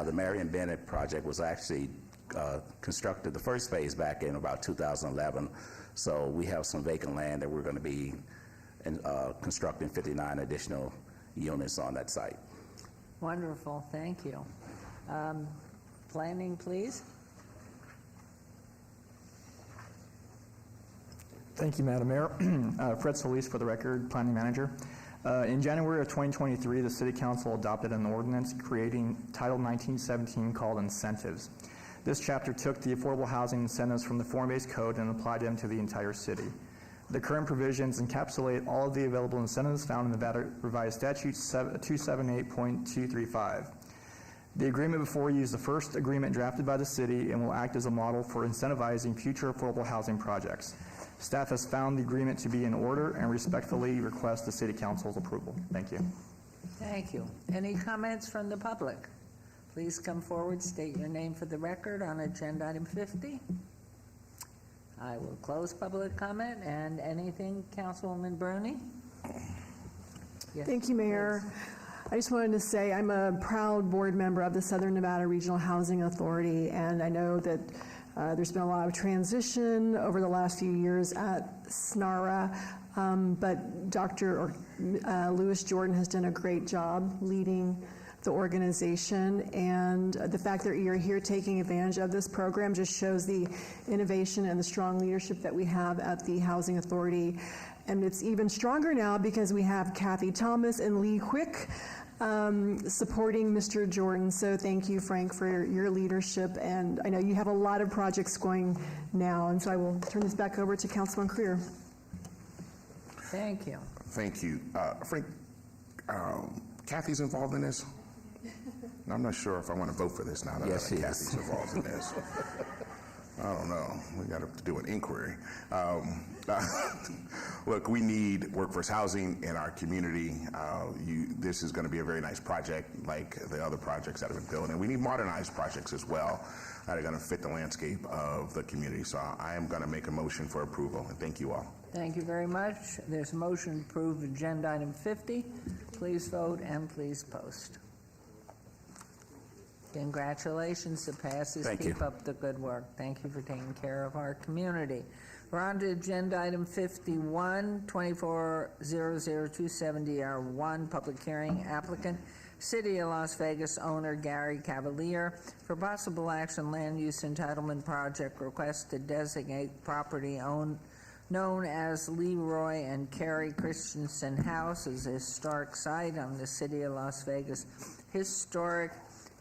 The Marion Bennett project was actually constructed, the first phase, back in about 2011. So we have some vacant land that we're going to be constructing 59 additional units on that site. Wonderful, thank you. Planning, please. Thank you, Madam Mayor. Fred Solis for the record, Planning Manager. In January of 2023, the City Council adopted an ordinance creating Title 1917 called Incentives. This chapter took the affordable housing incentives from the form-based code and applied them to the entire city. The current provisions encapsulate all of the available incentives found in Nevada Revised Statute 278.235. The agreement before you is the first agreement drafted by the city and will act as a model for incentivizing future affordable housing projects. Staff has found the agreement to be in order and respectfully request the City Council's approval. Thank you. Thank you. Any comments from the public? Please come forward, state your name for the record on agenda item 50. I will close public comment. And anything, Councilwoman Bruni? Yes, thank you, Mayor. I just wanted to say I'm a proud board member of the Southern Nevada Regional Housing Authority, and I know that there's been a lot of transition over the last few years at SNARA, but Dr. Lewis Jordan has done a great job leading the organization, and the fact that you're here taking advantage of this program just shows the innovation and the strong leadership that we have at the Housing Authority. And it's even stronger now because we have Kathy Thomas and Lee Quick supporting Mr. Jordan. So thank you, Frank, for your leadership. And I know you have a lot of projects going now, and so I will turn this back over to Councilman Creer. Thank you. Thank you. Frank, Kathy's involved in this? I'm not sure if I want to vote for this now that Yes, she is. Kathy's involved in this. I don't know. We got to do an inquiry. Look, we need workforce housing in our community. This is going to be a very nice project like the other projects that have been built. And we need modernized projects as well that are going to fit the landscape of the community. So I am going to make a motion for approval. And thank you all. Thank you very much. There's a motion to approve agenda item 50. Please vote and please post. Congratulations, it passes. Thank you. Keep up the good work. Thank you for taking care of our community. We're on to agenda item 51, 2400270R1, public hearing, applicant, City of Las Vegas owner Gary Cavalier, for possible action land use entitlement project request to designate property known as Leroy and Carrie Christensen House as a historic site on the City of Las Vegas Historic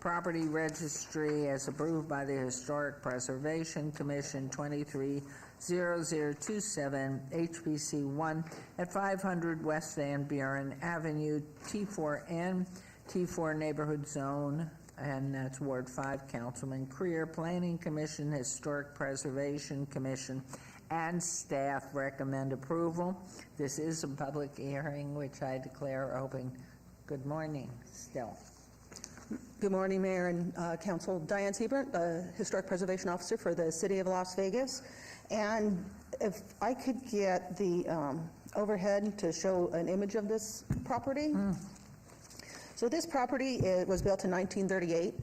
Property Registry as approved by the Historic Preservation Commission 230027 HPC 1 at 500 West Van Buren Avenue, T4N, T4 Neighborhood Zone, and that's Ward 5, Councilman Creer. Planning Commission, Historic Preservation Commission, and staff recommend approval. This is a public hearing, which I declare open. Good morning, still. Good morning, Mayor and Council. Diane Siebert, Historic Preservation Officer for the City of Las Vegas. And if I could get the overhead to show an image of this property. So this property was built in 1938.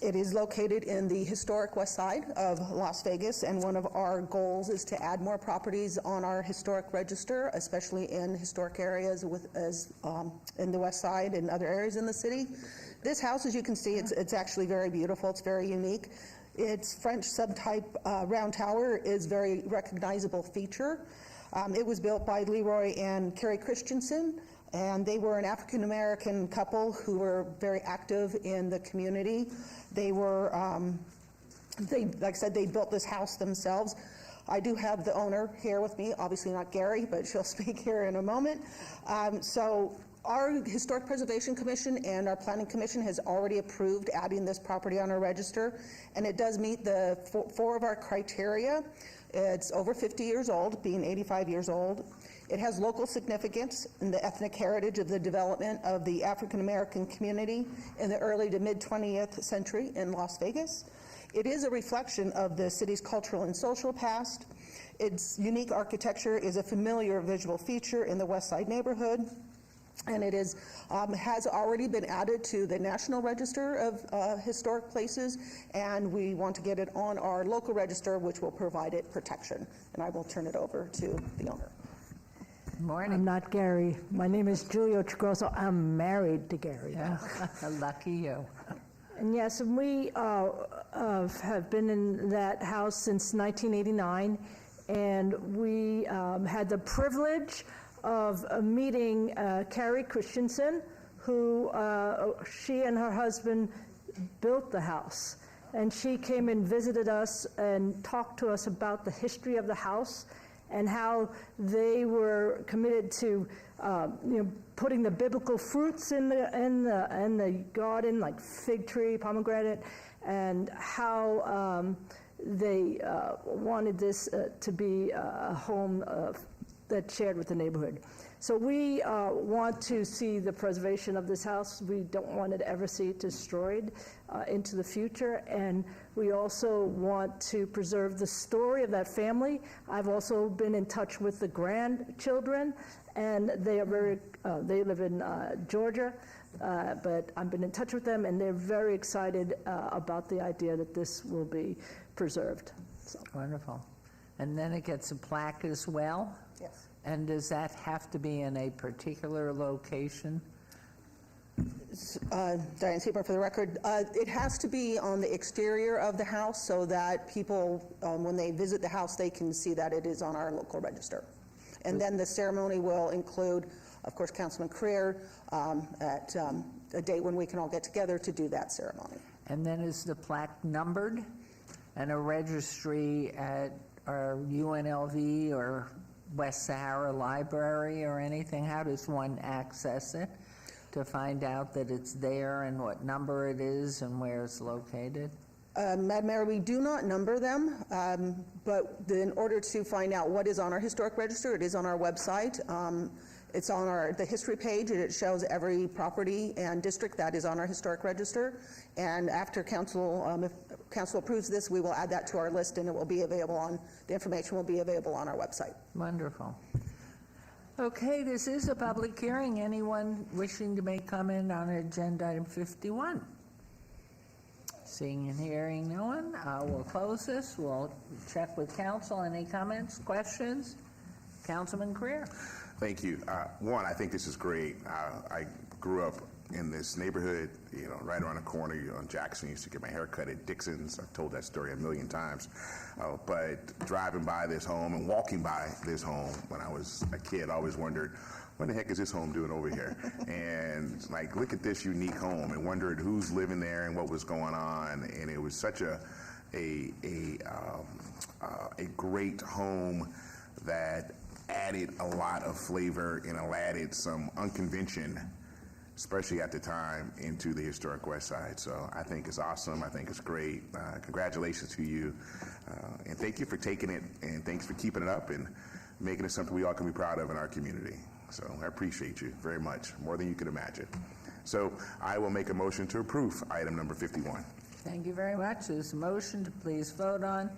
It is located in the historic west side of Las Vegas, and one of our goals is to add more properties on our historic register, especially in historic areas in the west side and other areas in the city. This house, as you can see, it's actually very beautiful. It's very unique. Its French subtype round tower is very recognizable feature. It was built by Leroy and Carrie Christensen, and they were an African-American couple who were very active in the community. They were, like I said, they built this house themselves. I do have the owner here with me, obviously not Gary, but she'll speak here in a moment. So our Historic Preservation Commission and our Planning Commission has already approved adding this property on our register, and it does meet the four of our criteria. It's over 50 years old, being 85 years old. It has local significance in the ethnic heritage of the development of the African-American community in the early to mid-20th century in Las Vegas. It is a reflection of the city's cultural and social past. Its unique architecture is a familiar visual feature in the West Side neighborhood, and it is has already been added to the National Register of Historic Places, and we want to get it on our local register, which will provide it protection. And I will turn it over to the owner. Morning. I'm not Gary. My name is Julio Chigroso. I'm married to Gary. Yeah. Lucky you. And yes, we have been in that house since 1989, and we had the privilege of meeting Carrie Christensen, who she and her husband built the house. And she came and visited us and talked to us about the history of the house and how they were committed to putting the biblical fruits in the garden, like fig tree, pomegranate, and how they wanted this to be a home that's shared with the neighborhood. So we want to see the preservation of this house. We don't want to ever see it destroyed into the future, and we also want to preserve the story of that family. I've also been in touch with the grandchildren, and they are very, they live in Georgia, but I've been in touch with them, and they're very excited about the idea that this will be preserved. So. Wonderful. And then it gets a plaque as well? Yes. And does that have to be in a particular location? Diane Siebert, for the record, it has to be on the exterior of the house so that people, when they visit the house, they can see that it is on our local register. And then the ceremony will include, of course, Councilman Creer at a date when we can all get together to do that ceremony. And then is the plaque numbered? And a registry at our UNLV or West Sahara Library or anything? How does one access it to find out that it's there and what number it is and where it's located? Madam Mayor, we do not number them, but in order to find out what is on our historic register, it is on our website. It's on the history page, and it shows every property and district that is on our historic register. And after council, if council approves this, we will add that to our list, and it will be available on, the information will be available on our website. Wonderful. Okay, this is a public hearing. Anyone wishing to make comment on agenda item 51? Seeing and hearing no one, we'll close this. We'll check with council. Any comments, questions? Councilman Creer. Thank you. One, I think this is great. I grew up in this neighborhood, right around the corner on Jackson. I used to get my hair cut at Dixon's. I've told that story a million times. But driving by this home and walking by this home when I was a kid, I always wondered, what the heck is this home doing over here? And look at this unique home, and wondered who's living there and what was going on. And it was such a great home that added a lot of flavor and added some unconvention, especially at the time, into the historic West Side. So I think it's awesome. I think it's great. Congratulations to you. And thank you for taking it, and thanks for keeping it up and making it something we all can be proud of in our community. So I appreciate you very much, more than you could imagine. So I will make a motion to approve item number 51. Thank you very much. There's a motion to please vote on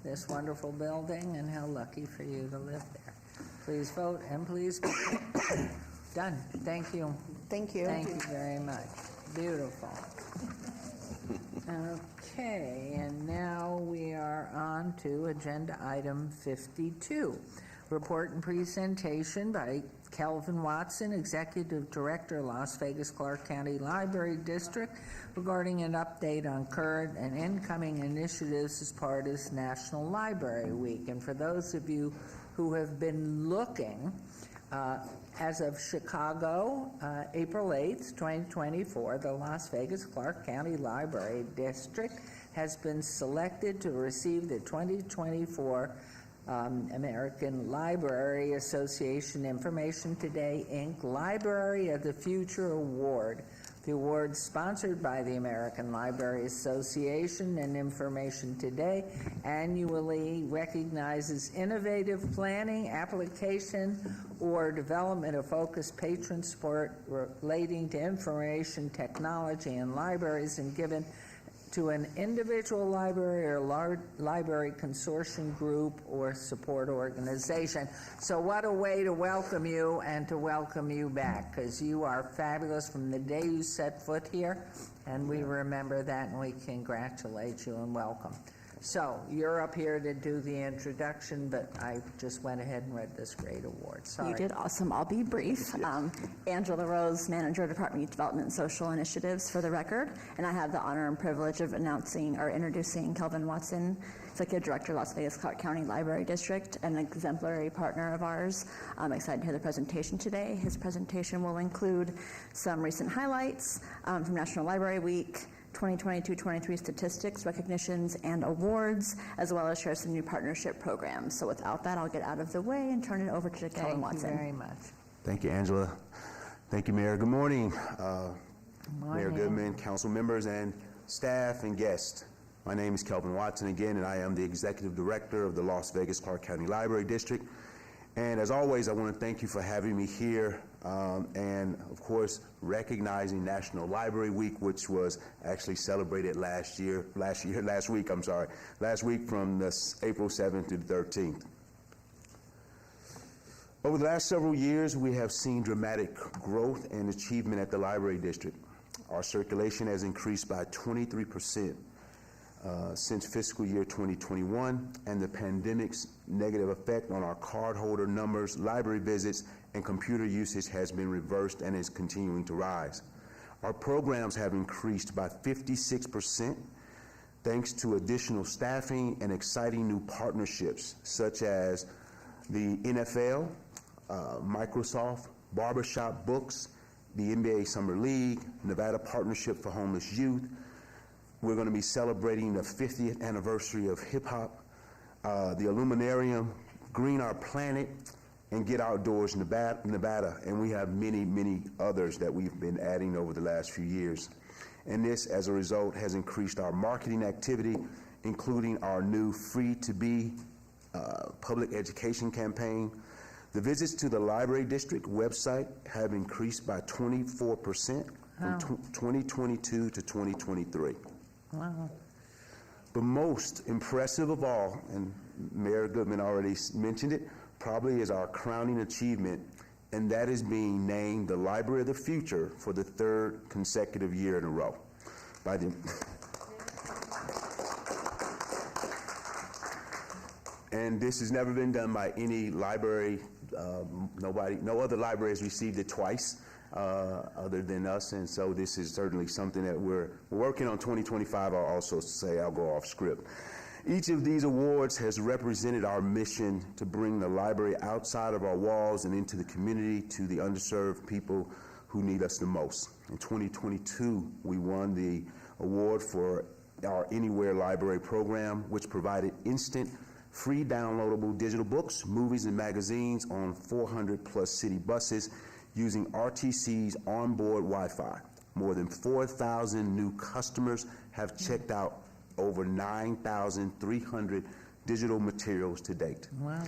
this wonderful building, and how lucky for you to live there. Please vote, and please be done. Thank you. Thank you. Thank you very much. Beautiful. Okay, and now we are on to agenda item 52. Report and presentation by Kelvin Watson, Executive Director, Las Vegas Clark County Library District, regarding an update on current and incoming initiatives as part of this National Library Week. And for those of you who have been looking, as of Chicago, April 8th, 2024, the Las Vegas Clark County Library District has been selected to receive the 2024 American Library Association Information Today, Inc. Library of the Future Award. The award, sponsored by the American Library Association and Information Today, annually recognizes innovative planning, application, or development of focused patron support relating to information technology in libraries, and given to an individual library or library consortium group or support organization. So what a way to welcome you and to welcome you back, because you are fabulous from the day you set foot here, and we remember that, and we congratulate you and welcome. So you're up here to do the introduction, but I just went ahead and read this great award. Sorry. You did awesome. I'll be brief. Angela Rose, Manager, Department of Development and Social Initiatives, for the record, and I have the honor and privilege of introducing Kelvin Watson, Executive Director, Las Vegas Clark County Library District, an exemplary partner of ours. I'm excited to hear the presentation today. His presentation will include some recent highlights from National Library Week, 2022-23 statistics, recognitions, and awards, as well as share some new partnership programs. So without that, I'll get out of the way and turn it over to Kelvin Watson. Thank you very much. Thank you, Angela. Thank you, Mayor. Good morning, Mayor Goodman, council members, and staff and guests. My name is Kelvin Watson again, and I am the Executive Director of the Las Vegas Clark County Library District. And as always, I want to thank you for having me here, and of course, recognizing National Library Week, which was actually celebrated last week from the April 7th to the 13th. Over the last several years, we have seen dramatic growth and achievement at the Library District. Our circulation has increased by 23% since fiscal year 2021, and the pandemic's negative effect on our cardholder numbers, library visits, and computer usage has been reversed and is continuing to rise. Our programs have increased by 56% thanks to additional staffing and exciting new partnerships such as the NFL, Microsoft, Barbershop Books, the NBA Summer League, Nevada Partnership for Homeless Youth. We're going to be celebrating the 50th anniversary of hip hop, the Illuminarium, Green Our Planet, and Get Outdoors Nevada. And we have many, many others that we've been adding over the last few years. And this, as a result, has increased our marketing activity, including our new Free to Be public education campaign. The visits to the Library District website have increased by 24% from 2022 to 2023. Wow. But most impressive of all, and Mayor Goodman already mentioned it, probably is our crowning achievement, and that is being named the Library of the Future for the third consecutive year in a row by the and this has never been done by any library. No other library has received it twice other than us, and so this is certainly something that we're working on. 2025, I'll also say, I'll go off script. Each of these awards has represented our mission to bring the library outside of our walls and into the community to the underserved people who need us the most. In 2022, we won the award for our Anywhere Library program, which provided instant, free downloadable digital books, movies, and magazines on 400+ city buses using RTC's onboard Wi-Fi. More than 4,000 new customers have checked out over 9,300 digital materials to date. Wow.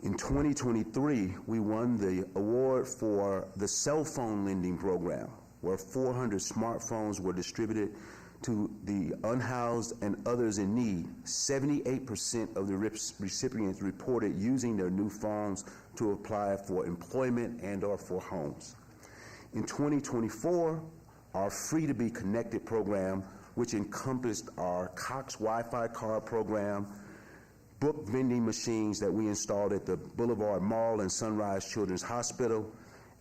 In 2023, we won the award for the cell phone lending program, where 400 smartphones were distributed to the unhoused and others in need. 78% of the recipients reported using their new phones to apply for employment and/or for homes. In 2024, our Free to Be Connected program, which encompassed our Cox Wi-Fi card program, book vending machines that we installed at the Boulevard Mall and Sunrise Children's Hospital,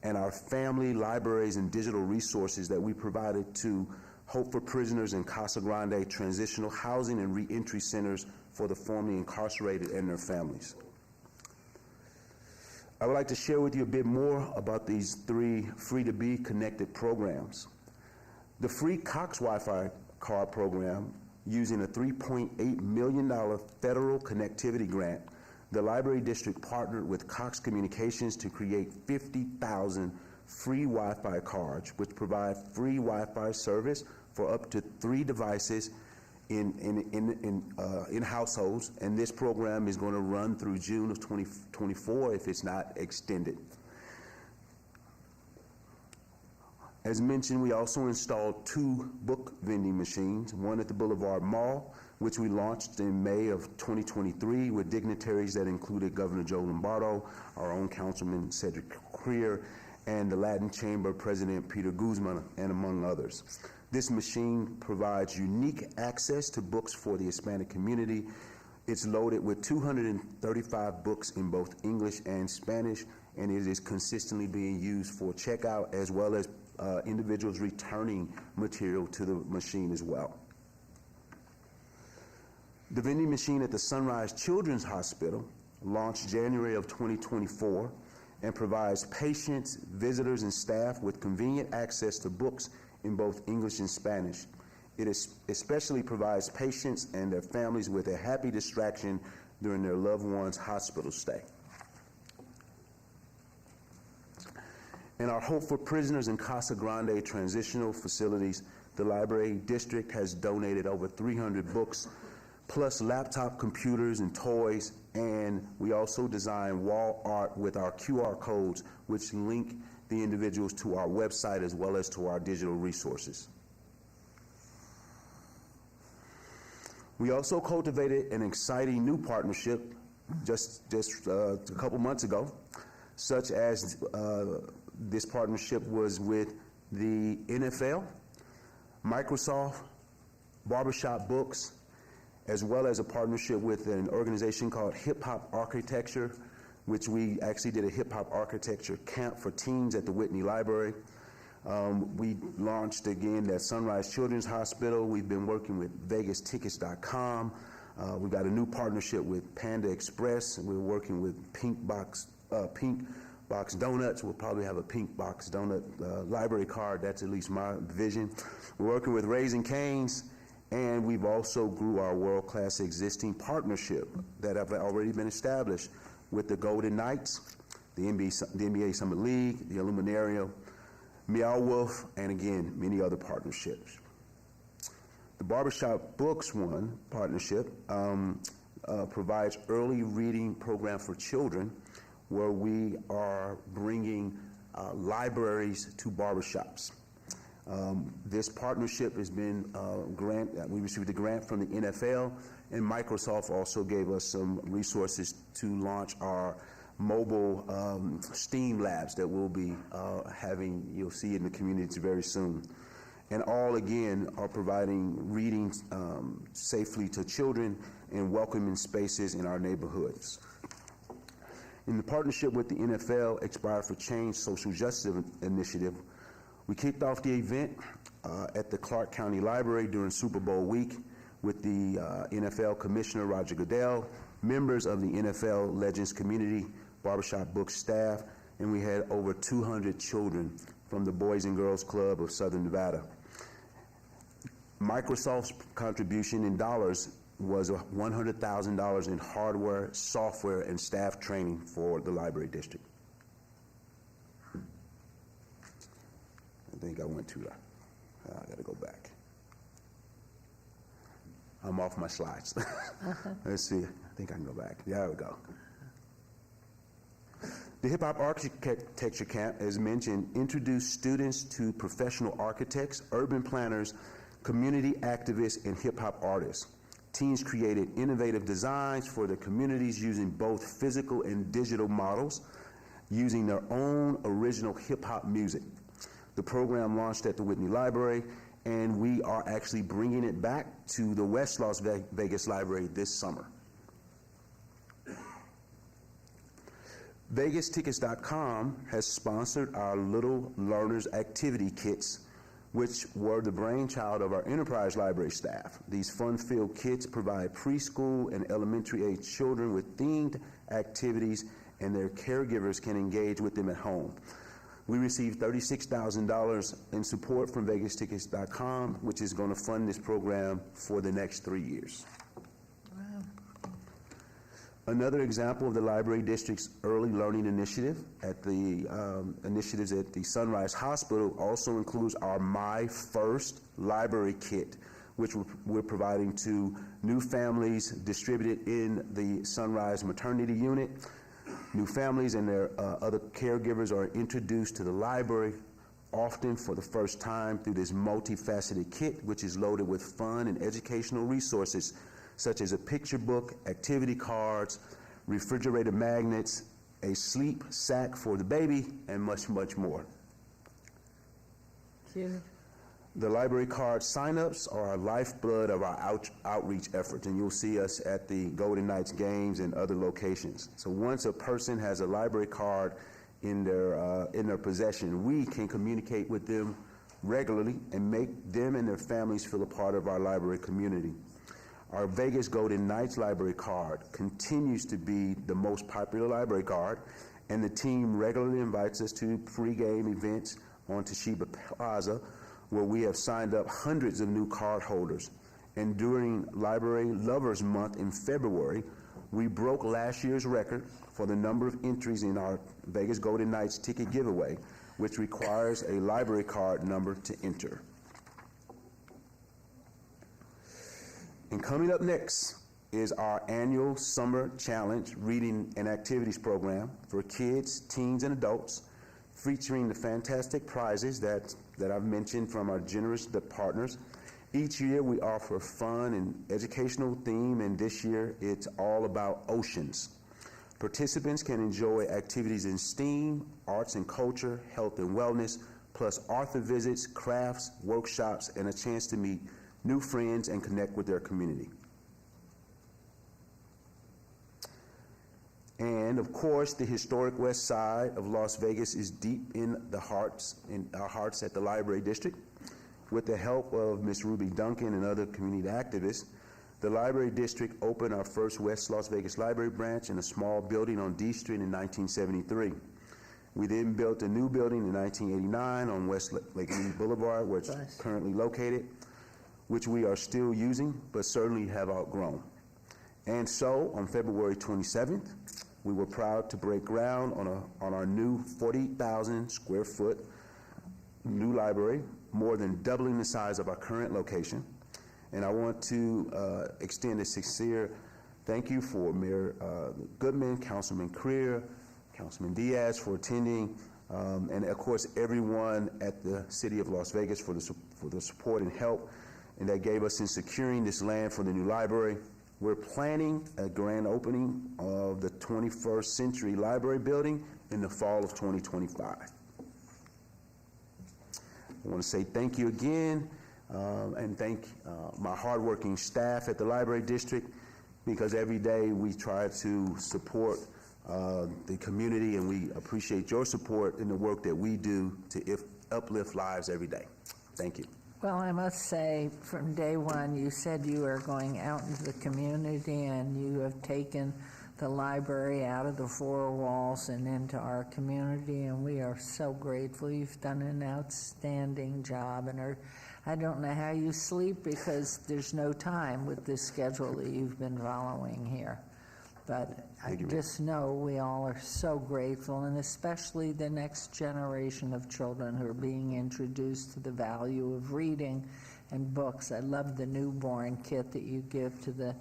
and our family libraries and digital resources that we provided to Hope for Prisoners in Casa Grande Transitional Housing and Reentry Centers for the formerly incarcerated and their families. I would like to share with you a bit more about these 3 Free to Be Connected programs. The free Cox Wi-Fi card program, using a $3.8 million federal connectivity grant, the Library District partnered with Cox Communications to create 50,000 free Wi-Fi cards, which provide free Wi-Fi service for up to 3 devices in households, and this program is going to run through June of 2024 if it's not extended. As mentioned, we also installed 2 book vending machines, one at the Boulevard Mall, which we launched in May of 2023 with dignitaries that included Governor Joe Lombardo, our own Councilman Cedric Creer, and the Latin Chamber President Peter Guzman, and among others. This machine provides unique access to books for the Hispanic community. It's loaded with 235 books in both English and Spanish, and it is consistently being used for checkout as well as individuals returning material to the machine as well. The vending machine at the Sunrise Children's Hospital launched January of 2024 and provides patients, visitors, and staff with convenient access to books in both English and Spanish. It especially provides patients and their families with a happy distraction during their loved one's hospital stay. In our Hope for Prisoners in Casa Grande transitional facilities, the Library District has donated over 300 books, plus laptop computers and toys, and we also design wall art with our QR codes, which link the individuals to our website as well as to our digital resources. We also cultivated an exciting new partnership just a couple months ago, such as this partnership was with the NFL, Microsoft, Barbershop Books, as well as a partnership with an organization called Hip Hop Architecture, which we actually did a hip hop architecture camp for teens at the Whitney Library. We launched again at Sunrise Children's Hospital. We've been working with VegasTickets.com. We've got a new partnership with Panda Express, and we're working with Pink Box Donuts. We'll probably have a Pink Box Donut library card. That's at least my vision. We're working with Raising Cane's, and we've also grew our world-class existing partnership that have already been established with the Golden Knights, the NBA Summit League, the Illuminario, Meow Wolf, and again, many other partnerships. The Barbershop Books One partnership provides early reading program for children, where we are bringing libraries to barbershops. This partnership has been we received a grant from the NFL, and Microsoft also gave us some resources to launch our mobile STEAM labs that we'll be having, you'll see in the community very soon. And all, again, are providing reading safely to children and welcoming spaces in our neighborhoods. In the partnership with the NFL Expire for Change Social Justice Initiative, we kicked off the event at the Clark County Library during Super Bowl week with the NFL Commissioner Roger Goodell, members of the NFL Legends Community, Barbershop Book staff, and we had over 200 children from the Boys and Girls Club of Southern Nevada. Microsoft's contribution in dollars was $100,000 in hardware, software, and staff training for the library district. I think I went too long. I gotta go back. I'm off my slides. Let's see, I think I can go back. There we go. The Hip Hop Architecture Camp, as mentioned, introduced students to professional architects, urban planners, community activists, and hip hop artists. Teens created innovative designs for the communities using both physical and digital models, using their own original hip hop music. The program launched at the Whitney Library, and we are actually bringing it back to the West Las Vegas Library this summer. VegasTickets.com has sponsored our Little Learners Activity Kits, which were the brainchild of our Enterprise Library staff. These fun-filled kits provide preschool and elementary-age children with themed activities, and their caregivers can engage with them at home. We received $36,000 in support from VegasTickets.com, which is going to fund this program for the next 3 years. Another example of the Library District's early learning initiative at the initiatives at the Sunrise Hospital also includes our My First Library Kit, which we're providing to new families distributed in the Sunrise Maternity Unit. New families and their other caregivers are introduced to the library, often for the first time, through this multifaceted kit, which is loaded with fun and educational resources such as a picture book, activity cards, refrigerator magnets, a sleep sack for the baby, and much, much more. Cute. The library card signups are our lifeblood of our outreach efforts, and you'll see us at the Golden Knights games and other locations. So once a person has a library card in their possession, we can communicate with them regularly and make them and their families feel a part of our library community. Our Vegas Golden Knights library card continues to be the most popular library card, and the team regularly invites us to pregame events on Toshiba Plaza, where we have signed up hundreds of new card holders. And during Library Lovers Month in February, we broke last year's record for the number of entries in our Vegas Golden Knights ticket giveaway, which requires a library card number to enter. And coming up next is our annual Summer Challenge Reading and Activities Program for kids, teens, and adults, featuring the fantastic prizes that I've mentioned from our generous partners. Each year we offer a fun and educational theme, and this year it's all about oceans. Participants can enjoy activities in STEAM, arts and culture, health and wellness, plus author visits, crafts, workshops, and a chance to meet new friends and connect with their community. And of course, the historic west side of Las Vegas is deep in our hearts at the Library District. With the help of Ms. Ruby Duncan and other community activists, the Library District opened our first West Las Vegas Library branch in a small building on D Street in 1973. We then built a new building in 1989 on West Lake Mead Boulevard, where it's currently located, which we are still using, but certainly have outgrown. And so, on February 27th, we were proud to break ground on our new 40,000 square foot new library, more than doubling the size of our current location. And I want to extend a sincere thank you for Mayor Goodman, Councilman Creer, Councilman Diaz for attending, and of course everyone at the City of Las Vegas for the support and help and that gave us in securing this land for the new library. We're planning a grand opening of the 21st Century Library Building in the fall of 2025. I want to say thank you again, and thank my hardworking staff at the Library District, because every day we try to support the community, and we appreciate your support in the work that we do to uplift lives every day. Thank you. Well, I must say, from day one, you said you were going out into the community, and you have taken the library out of the four walls and into our community, and we are so grateful. You've done an outstanding job, and I don't know how you sleep, because there's no time with this schedule that you've been following here. But I just know we all are so grateful, and especially the next generation of children who are being introduced to the value of reading and books. I love the newborn kit that you give to the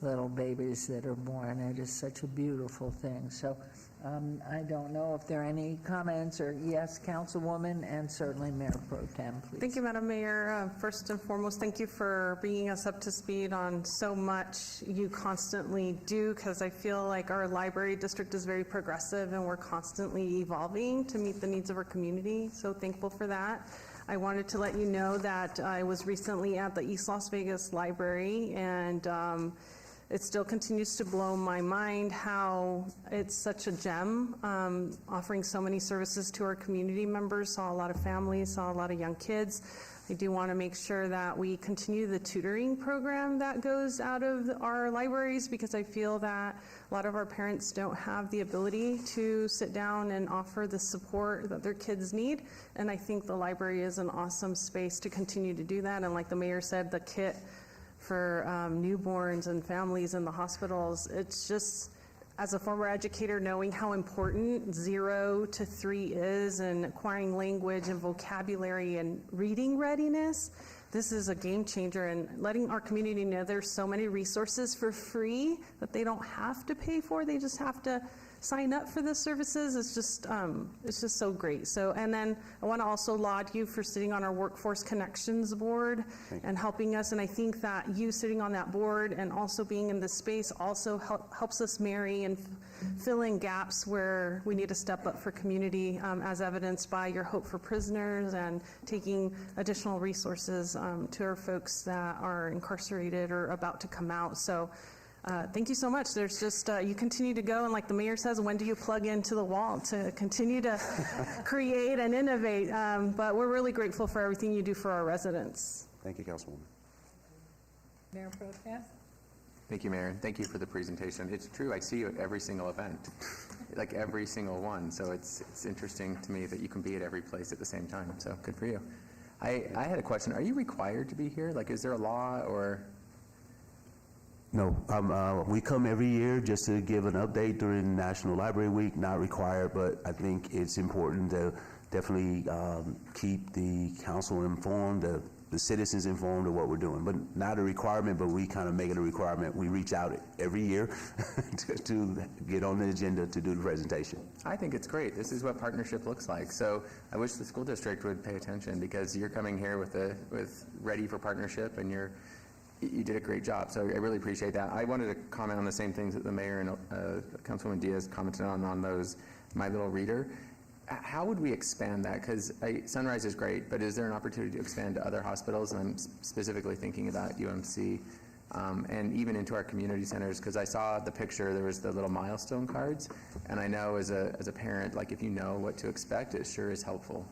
little babies that are born. It is such a beautiful thing. So I don't know if there are any comments, or yes, Councilwoman, and certainly Mayor Pro Tem, please. Thank you, Madam Mayor. First and foremost, thank you for bringing us up to speed on so much you constantly do, because I feel like our library district is very progressive, and we're constantly evolving to meet the needs of our community. So thankful for that. I wanted to let you know that I was recently at the East Las Vegas Library, and it still continues to blow my mind how it's such a gem, offering so many services to our community members. Saw a lot of families, saw a lot of young kids. I do want to make sure that we continue the tutoring program that goes out of our libraries, because I feel that a lot of our parents don't have the ability to sit down and offer the support that their kids need. And I think the library is an awesome space to continue to do that. And like the mayor said, the kit for newborns and families in the hospitals, it's just, as a former educator, knowing how important 0 to 3 is, and acquiring language and vocabulary and reading readiness, this is a game changer. And letting our community know there's so many resources for free that they don't have to pay for, they just have to sign up for the services. It's just so great. So, and then I want to also laud you for sitting on our Workforce Connections Board and helping us. And I think that you sitting on that board and also being in this space also helps us marry and fill in gaps where we need to step up for community, as evidenced by your Hope for Prisoners and taking additional resources to our folks that are incarcerated or about to come out. So thank you so much. There's just, you continue to go, and like the mayor says, when do you plug into the wall to continue to create and innovate? But we're really grateful for everything you do for our residents. Thank you, Councilwoman. Mayor Pro Tem? Thank you, Mayor. Thank you for the presentation. It's true, I see you at every single event, like every single one. So it's interesting to me that you can be at every place at the same time. So good for you. I had a question. Are you required to be here? Like, is there a law or? No, we come every year just to give an update during National Library Week, not required, but I think it's important to definitely keep the council informed, the citizens informed of what we're doing, but not a requirement, but we kind of make it a requirement. We reach out every year to get on the agenda to do the presentation. I think it's great. This is what partnership looks like. So I wish the school district would pay attention, because you're coming here with ready for partnership, and you did a great job. So I really appreciate that. I wanted to comment on the same things that the mayor and Councilwoman Diaz commented on those, My Little Reader. How would we expand that? Because Sunrise is great, but is there an opportunity to expand to other hospitals? And I'm specifically thinking about UMC and even into our community centers, because I saw the picture, there was the little milestone cards. And I know as a parent, like if you know what to expect, it sure is helpful.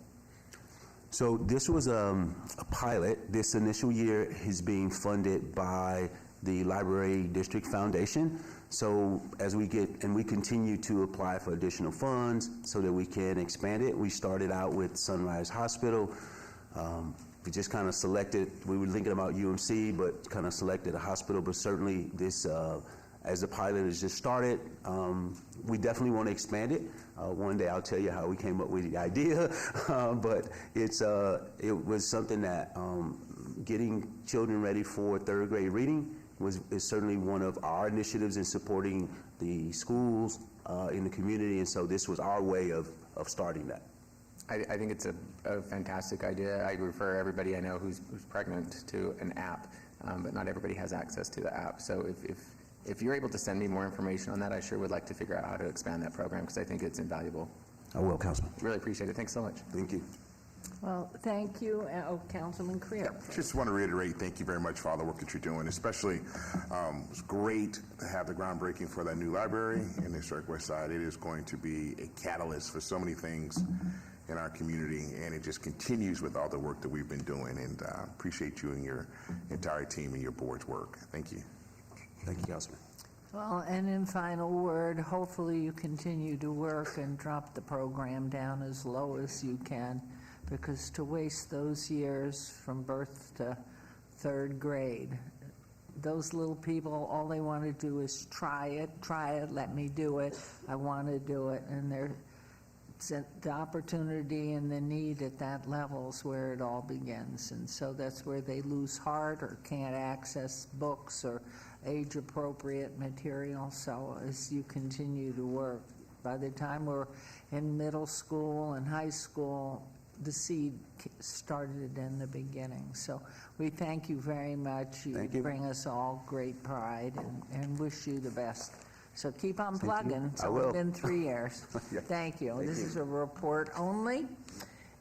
So this was a pilot. This initial year is being funded by the Library District Foundation. So as we continue to apply for additional funds so that we can expand it. We started out with Sunrise Hospital. We just kind of selected, we were thinking about UMC, but kind of selected a hospital. But certainly this, as the pilot has just started, we definitely want to expand it. One day I'll tell you how we came up with the idea, but it was something that getting children ready for third grade reading is certainly one of our initiatives in supporting the schools in the community, and so this was our way of starting that. I think it's a fantastic idea. I refer everybody I know who's pregnant to an app, but not everybody has access to the app. So if you're able to send me more information on that, I sure would like to figure out how to expand that program because I think it's invaluable. I will, Councilman. Really appreciate it. Thanks so much. Thank you. Well, thank you. Councilman Creer. Just want to reiterate, thank you very much for all the work that you're doing. Especially, it was great to have the groundbreaking for that new library in the Historic West Side. It is going to be a catalyst for so many things in our community, and it just continues with all the work that we've been doing. And appreciate you and your entire team and your board's work. Thank you. Thank you, Councilman. Well, and in final word, hopefully you continue to work and drop the program down as low as you can, because to waste those years from birth to third grade, those little people, all they want to do is try it, let me do it, I want to do it, and the opportunity and the need at that level is where it all begins, and so that's where they lose heart or can't access books or age-appropriate material. So as you continue to work, by the time we're in middle school and high school, the seed started in the beginning. So we thank you very much. You bring us all great pride and wish you the best. So keep on plugging. It's only been 3 years. Yeah. Thank you. Thank This you. is a report only.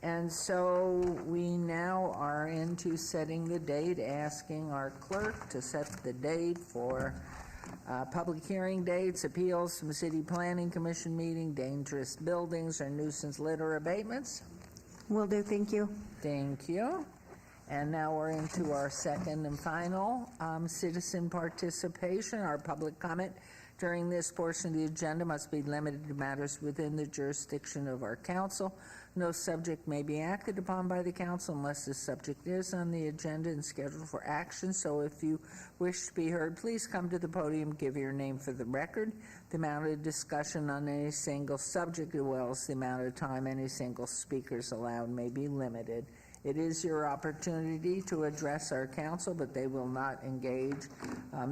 And so we now are into setting the date, asking our clerk to set the date for public hearing dates, appeals from City Planning Commission meeting, dangerous buildings or nuisance litter abatements. Will do, thank you. Thank you. And now we're into our second and final citizen participation. Our public comment during this portion of the agenda must be limited to matters within the jurisdiction of our council. No subject may be acted upon by the council unless the subject is on the agenda and scheduled for action. So if you wish to be heard, please come to the podium, give your name for the record. The amount of discussion on any single subject, as well as the amount of time any single speaker is allowed, may be limited. It is your opportunity to address our council, but they will not engage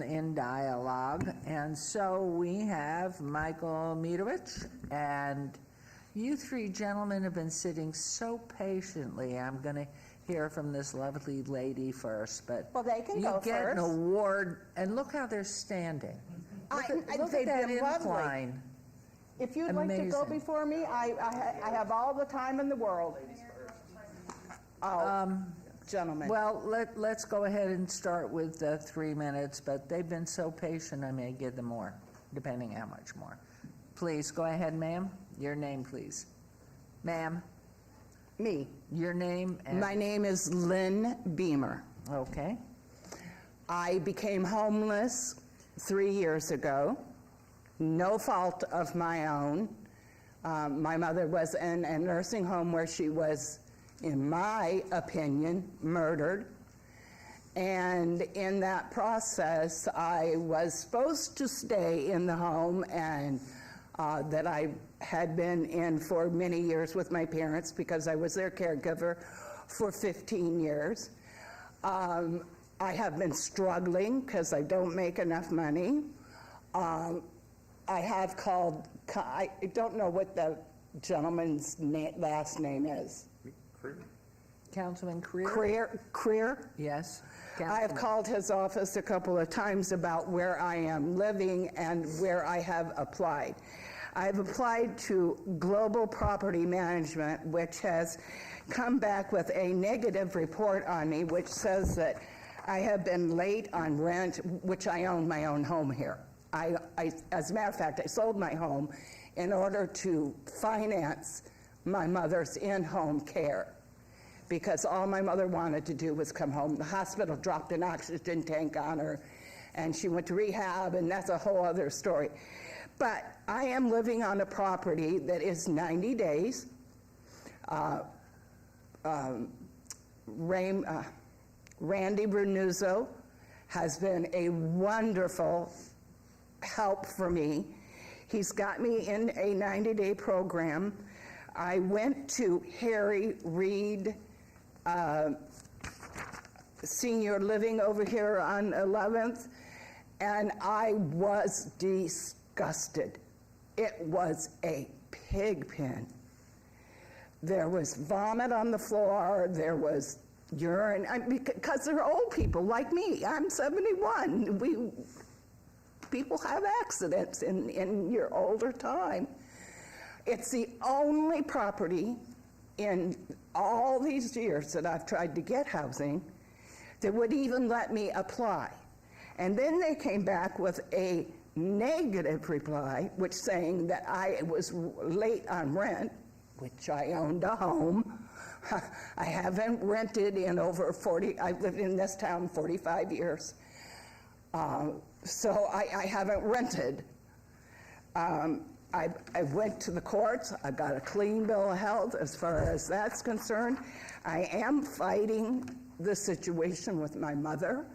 in dialogue. And so we have Michael Mitovich, and you three gentlemen have been sitting so patiently. I'm going to hear from this lovely lady first, but Well, they can you go get an first. award, and look how they're standing. Look at they've that been lovely. incline. If you'd like to go Amazing. before me, I have all the time in the world. Oh, gentlemen. Well, let's go ahead and start with 3 minutes, but they've been so patient, I may give them more, depending how much more. Please, go ahead, ma'am. Your name, please. Ma'am. Me. Your name? And My name is Lynn Beamer. Okay. I became homeless 3 years ago, no fault of my own. My mother was in a nursing home where she was, in my opinion, murdered. And in that process, I was supposed to stay in the home and that I had been in for many years with my parents because I was their caregiver for 15 years. I have been struggling because I don't make enough money. I have called, I don't know what the gentleman's last name is. Councilman Creer? Creer? Yes. I have called his office a couple of times about where I am living and where I have applied. I have applied to Global Property Management, which has come back with a negative report on me, which says that I have been late on rent, which I own my own home here. As a matter of fact, I sold my home in order to finance my mother's in-home care, because all my mother wanted to do was come home. The hospital dropped an oxygen tank on her, and she went to rehab, and that's a whole other story. But I am living on a property that is 90 days. Randy Bernuzzo has been a wonderful help for me. He's got me in a 90-day program. I went to Harry Reid Senior Living over here on 11th, and I was disgusted. It was a pig pen. There was vomit on the floor. There was urine, because they're old people like me. I'm 71. People have accidents in your older time. It's the only property in all these years that I've tried to get housing that would even let me apply. And then they came back with a negative reply, which saying that I was late on rent, which I owned a home. I haven't rented in over 40, I've lived in this town 45 years. So I haven't rented. I went to the courts. I got a clean bill of health as far as that's concerned. I am fighting the situation with my mother.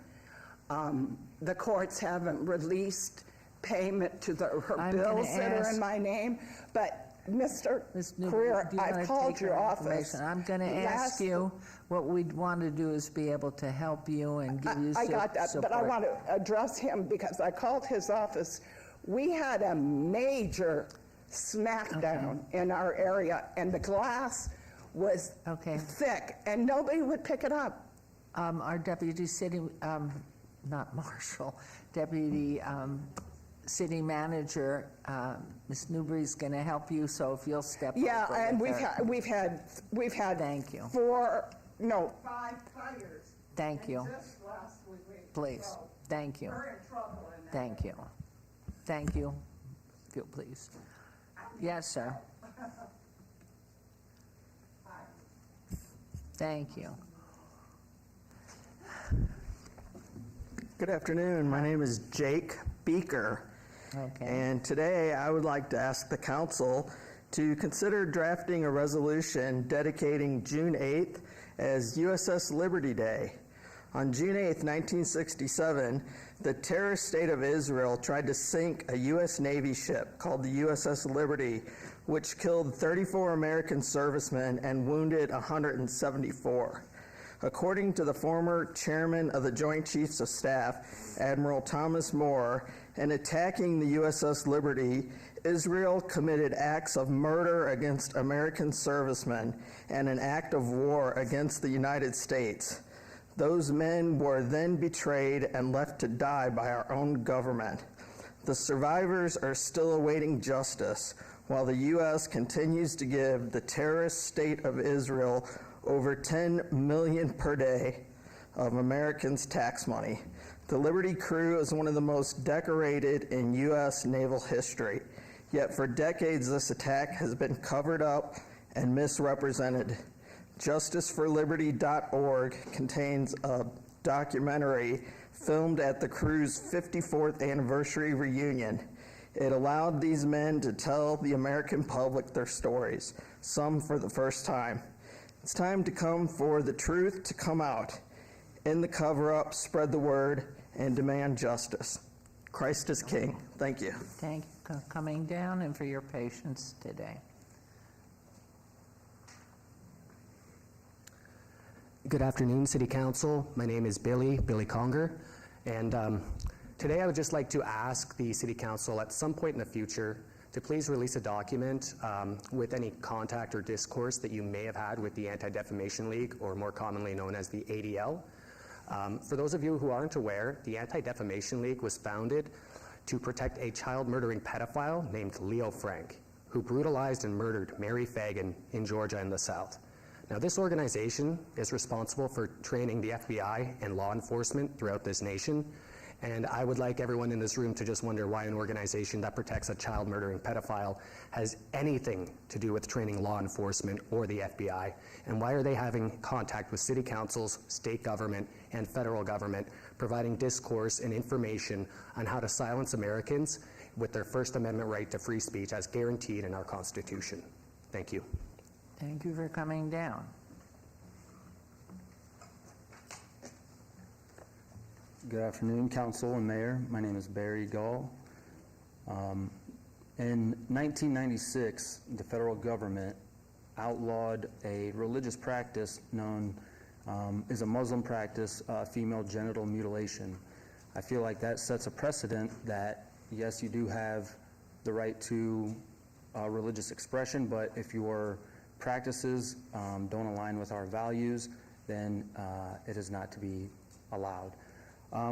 The courts haven't released payment to her bills that are in my name, but Mr. Career, I've called your office. I'm going to ask you, what we'd want to do is be able to help you and give you I got that, support. but I want to address him because I called his office. We had a major smackdown in our area, and the glass was thick, and nobody would pick it up. Our deputy city, not marshal, deputy city manager, Ms. Newbury's going to help you, so if you'll step Yeah, over and with her. we've had Thank you. 5 fires. Thank you. Just last week. Please. So Thank you. we're in trouble in that. Thank you. Thank you. If you'll please. Yes, sir. Thank you. Good afternoon. My name is Jake Beaker. Okay. And today I would like to ask the council to consider drafting a resolution dedicating June 8th as USS Liberty Day. On June 8th, 1967, the terrorist state of Israel tried to sink a U.S. Navy ship called the USS Liberty, which killed 34 American servicemen and wounded 174. According to the former chairman of the Joint Chiefs of Staff, Admiral Thomas Moore, in attacking the USS Liberty, Israel committed acts of murder against American servicemen and an act of war against the United States. Those men were then betrayed and left to die by our own government. The survivors are still awaiting justice, while the U.S. continues to give the terrorist state of Israel over $10 million per day of Americans' tax money. The Liberty crew is one of the most decorated in U.S. naval history, yet for decades this attack has been covered up and misrepresented. JusticeForLiberty.org contains a documentary filmed at the crew's 54th anniversary reunion. It allowed these men to tell the American public their stories, some for the first time. It's time to come for the truth to come out. In the cover-up, spread the word, and demand justice. Christ is King. Thank you. Thank you for coming down and for your patience today. Good afternoon, City Council. My name is Billy Conger, and today I would just like to ask the City Council at some point in the future to please release a document with any contact or discourse that you may have had with the Anti-Defamation League, or more commonly known as the ADL. For those of you who aren't aware, the Anti-Defamation League was founded to protect a child-murdering pedophile named Leo Frank, who brutalized and murdered Mary Fagan in Georgia in the South. Now, this organization is responsible for training the FBI and law enforcement throughout this nation, and I would like everyone in this room to just wonder why an organization that protects a child-murdering pedophile has anything to do with training law enforcement or the FBI, and why are they having contact with city councils, state government, and federal government, providing discourse and information on how to silence Americans with their First Amendment right to free speech as guaranteed in our Constitution. Thank you. Thank you for coming down. Good afternoon, Council and Mayor. My name is Barry Gall. In 1996, the federal government outlawed a religious practice known as a Muslim practice, female genital mutilation. I feel like that sets a precedent that, yes, you do have the right to religious expression, but if you're practices don't align with our values, then it is not to be allowed.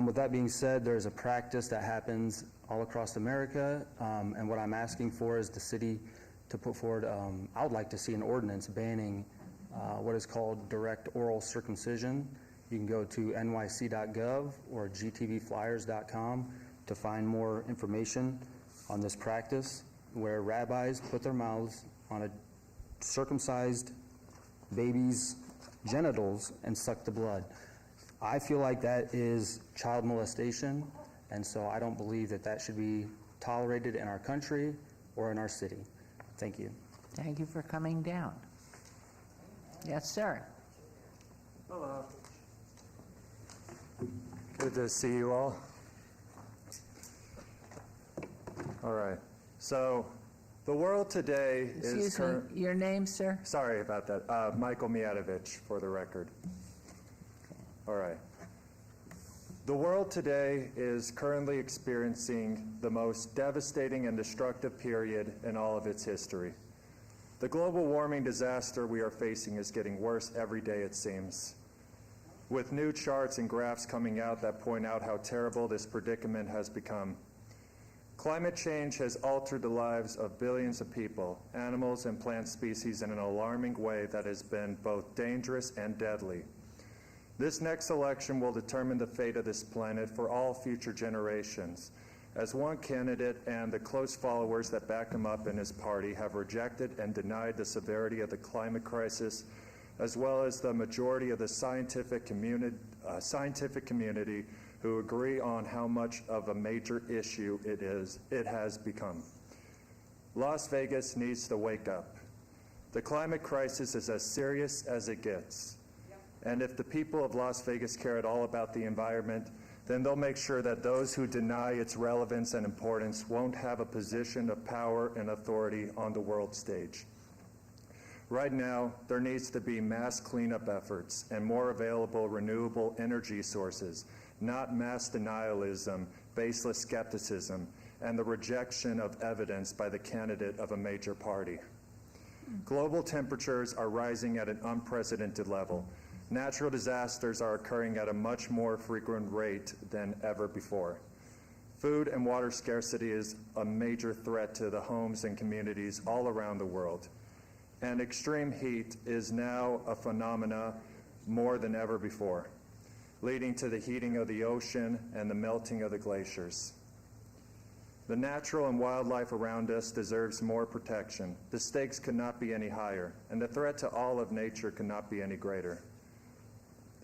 With that being said, there's a practice that happens all across America, and what I'm asking for is the city to put forward, I would like to see an ordinance banning what is called direct oral circumcision. You can go to nyc.gov or gtvflyers.com to find more information on this practice where rabbis put their mouths on a circumcised baby's genitals and suck the blood. I feel like that is child molestation, and so I don't believe that that should be tolerated in our country or in our city. Thank you. Thank you for coming down. Yes, sir. Hello. Good to see you all. All right. So the world today is... Excuse me, your name, sir? Sorry about that. Michael Mijatovic, for the record. All right. The world today is currently experiencing the most devastating and destructive period in all of its history. The global warming disaster we are facing is getting worse every day, it seems, with new charts and graphs coming out that point out how terrible this predicament has become. Climate change has altered the lives of billions of people, animals, and plant species in an alarming way that has been both dangerous and deadly. This next election will determine the fate of this planet for all future generations, as one candidate and the close followers that back him up in his party have rejected and denied the severity of the climate crisis, as well as the majority of the scientific community who agree on how much of a major issue it has become. Las Vegas needs to wake up. The climate crisis is as serious as it gets. And if the people of Las Vegas care at all about the environment, then they'll make sure that those who deny its relevance and importance won't have a position of power and authority on the world stage. Right now, there needs to be mass cleanup efforts and more available renewable energy sources, not mass denialism, baseless skepticism, and the rejection of evidence by the candidate of a major party. Global temperatures are rising at an unprecedented level. Natural disasters are occurring at a much more frequent rate than ever before. Food and water scarcity is a major threat to the homes and communities all around the world. And extreme heat is now a phenomena more than ever before, leading to the heating of the ocean and the melting of the glaciers. The natural and wildlife around us deserves more protection. The stakes could not be any higher, and the threat to all of nature could not be any greater.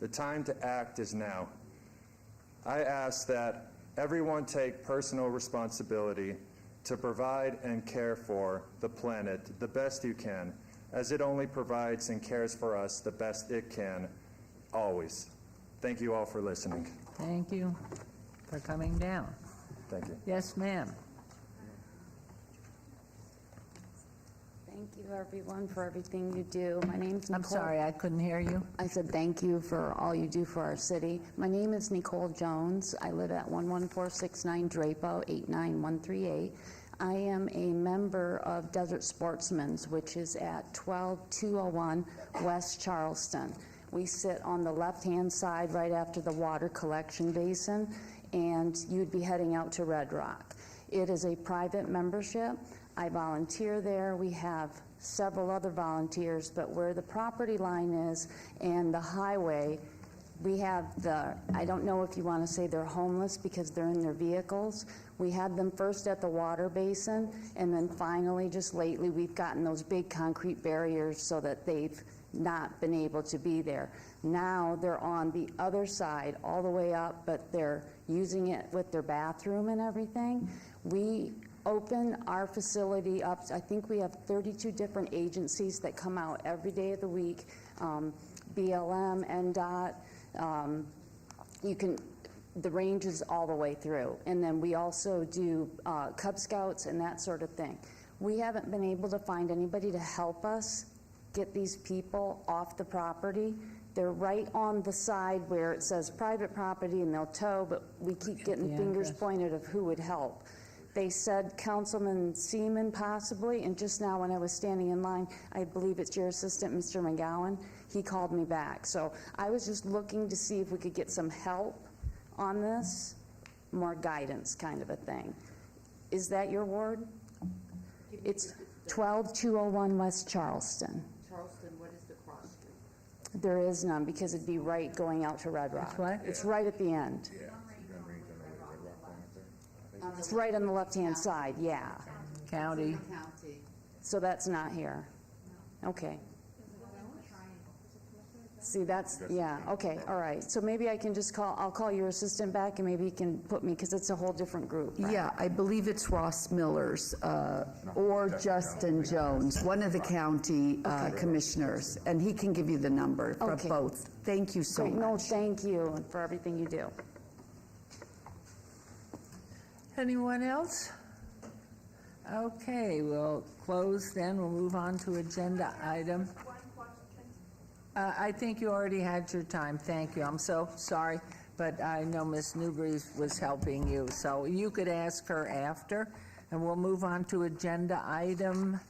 The time to act is now. I ask that everyone take personal responsibility to provide and care for the planet the best you can, as it only provides and cares for us the best it can, always. Thank you all for listening. Thank you for coming down. Thank you. Yes, ma'am. Thank you, everyone, for everything you do. My name's Nicole. I'm sorry, I couldn't hear you. I said thank you for all you do for our city. My name is Nicole Jones. I live at 11469 Drapo, 89138. I am a member of Desert Sportsman's, which is at 12201 West Charleston. We sit on the left-hand side right after the water collection basin, and you'd be heading out to Red Rock. It is a private membership. I volunteer there. We have several other volunteers, but where the property line is and the highway, we have I don't know if you want to say they're homeless because they're in their vehicles. We had them first at the water basin, and then finally, just lately, we've gotten those big concrete barriers so that they've not been able to be there. Now they're on the other side all the way up, but they're using it with their bathroom and everything. We open our facility up. I think we have 32 different agencies that come out every day of the week, BLM, NDOT, the ranges all the way through. And then we also do Cub Scouts and that sort of thing. We haven't been able to find anybody to help us get these people off the property. They're right on the side where it says private property and they'll tow, but we keep getting fingers pointed of who would help. They said Councilman Seaman possibly, and just now when I was standing in line, I believe it's your assistant, Mr. McGowan, he called me back. So I was just looking to see if we could get some help on this, more guidance kind of a thing. Is that your ward? It's 12201 West Charleston. Charleston, what is the cross street? There is none because it'd be right going out to Red Rock. It's what? It's right at the end. It's right on the left-hand side, yeah. County. So that's not here. Okay. See, that's, yeah, okay, all right. So maybe I can just I'll call your assistant back and maybe you can put me, because it's a whole different group, right? Yeah, I believe it's Ross Millers or Justin Jones, one of the county commissioners, and he can give you the number for Okay. both. Thank you so Great. much. No, thank you for everything you do. Anyone else? Okay, we'll close then. We'll move on to agenda item. I think you already had your time. Thank you. I'm so sorry, but I know Ms. Newbury was helping you, so you could ask her after. And we'll move on to agenda item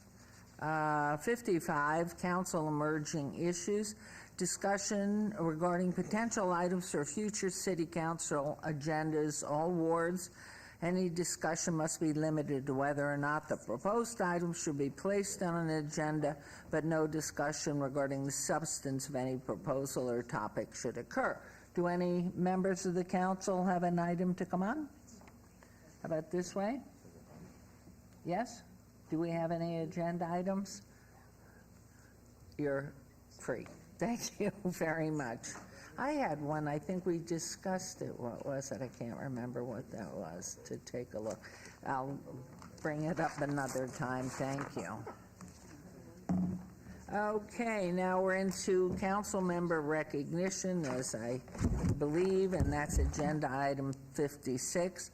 55, Council Emerging Issues. Discussion regarding potential items for future City Council agendas, all wards. Any discussion must be limited to whether or not the proposed item should be placed on an agenda, but no discussion regarding the substance of any proposal or topic should occur. Do any members of the council have an item to come on? How about this way? Yes? Do we have any agenda items? You're free. Thank you very much. I had one, I think we discussed it. What was it? I can't remember what that was, to take a look. I'll bring it up another time. Thank you. Okay, now we're into council member recognition, as I believe, and that's agenda item 56.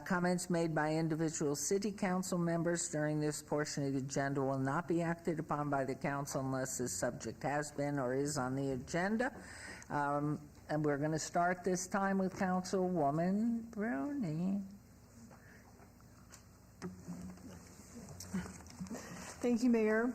Comments made by individual city council members during this portion of the agenda will not be acted upon by the council unless this subject has been or is on the agenda. And we're going to start this time with Councilwoman Bruni. Thank you, Mayor.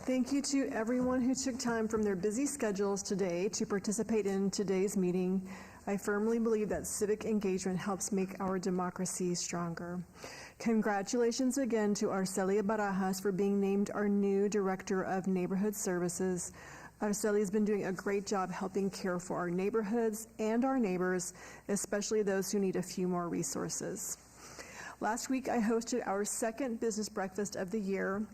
Thank you to everyone who took time from their busy schedules today to participate in today's meeting. I firmly believe that civic engagement helps make our democracy stronger. Congratulations again to Arcelia Barajas for being named our new Director of Neighborhood Services. Arcelia has been doing a great job helping care for our neighborhoods and our neighbors, especially those who need a few more resources. Last week, I hosted our second business breakfast of the year.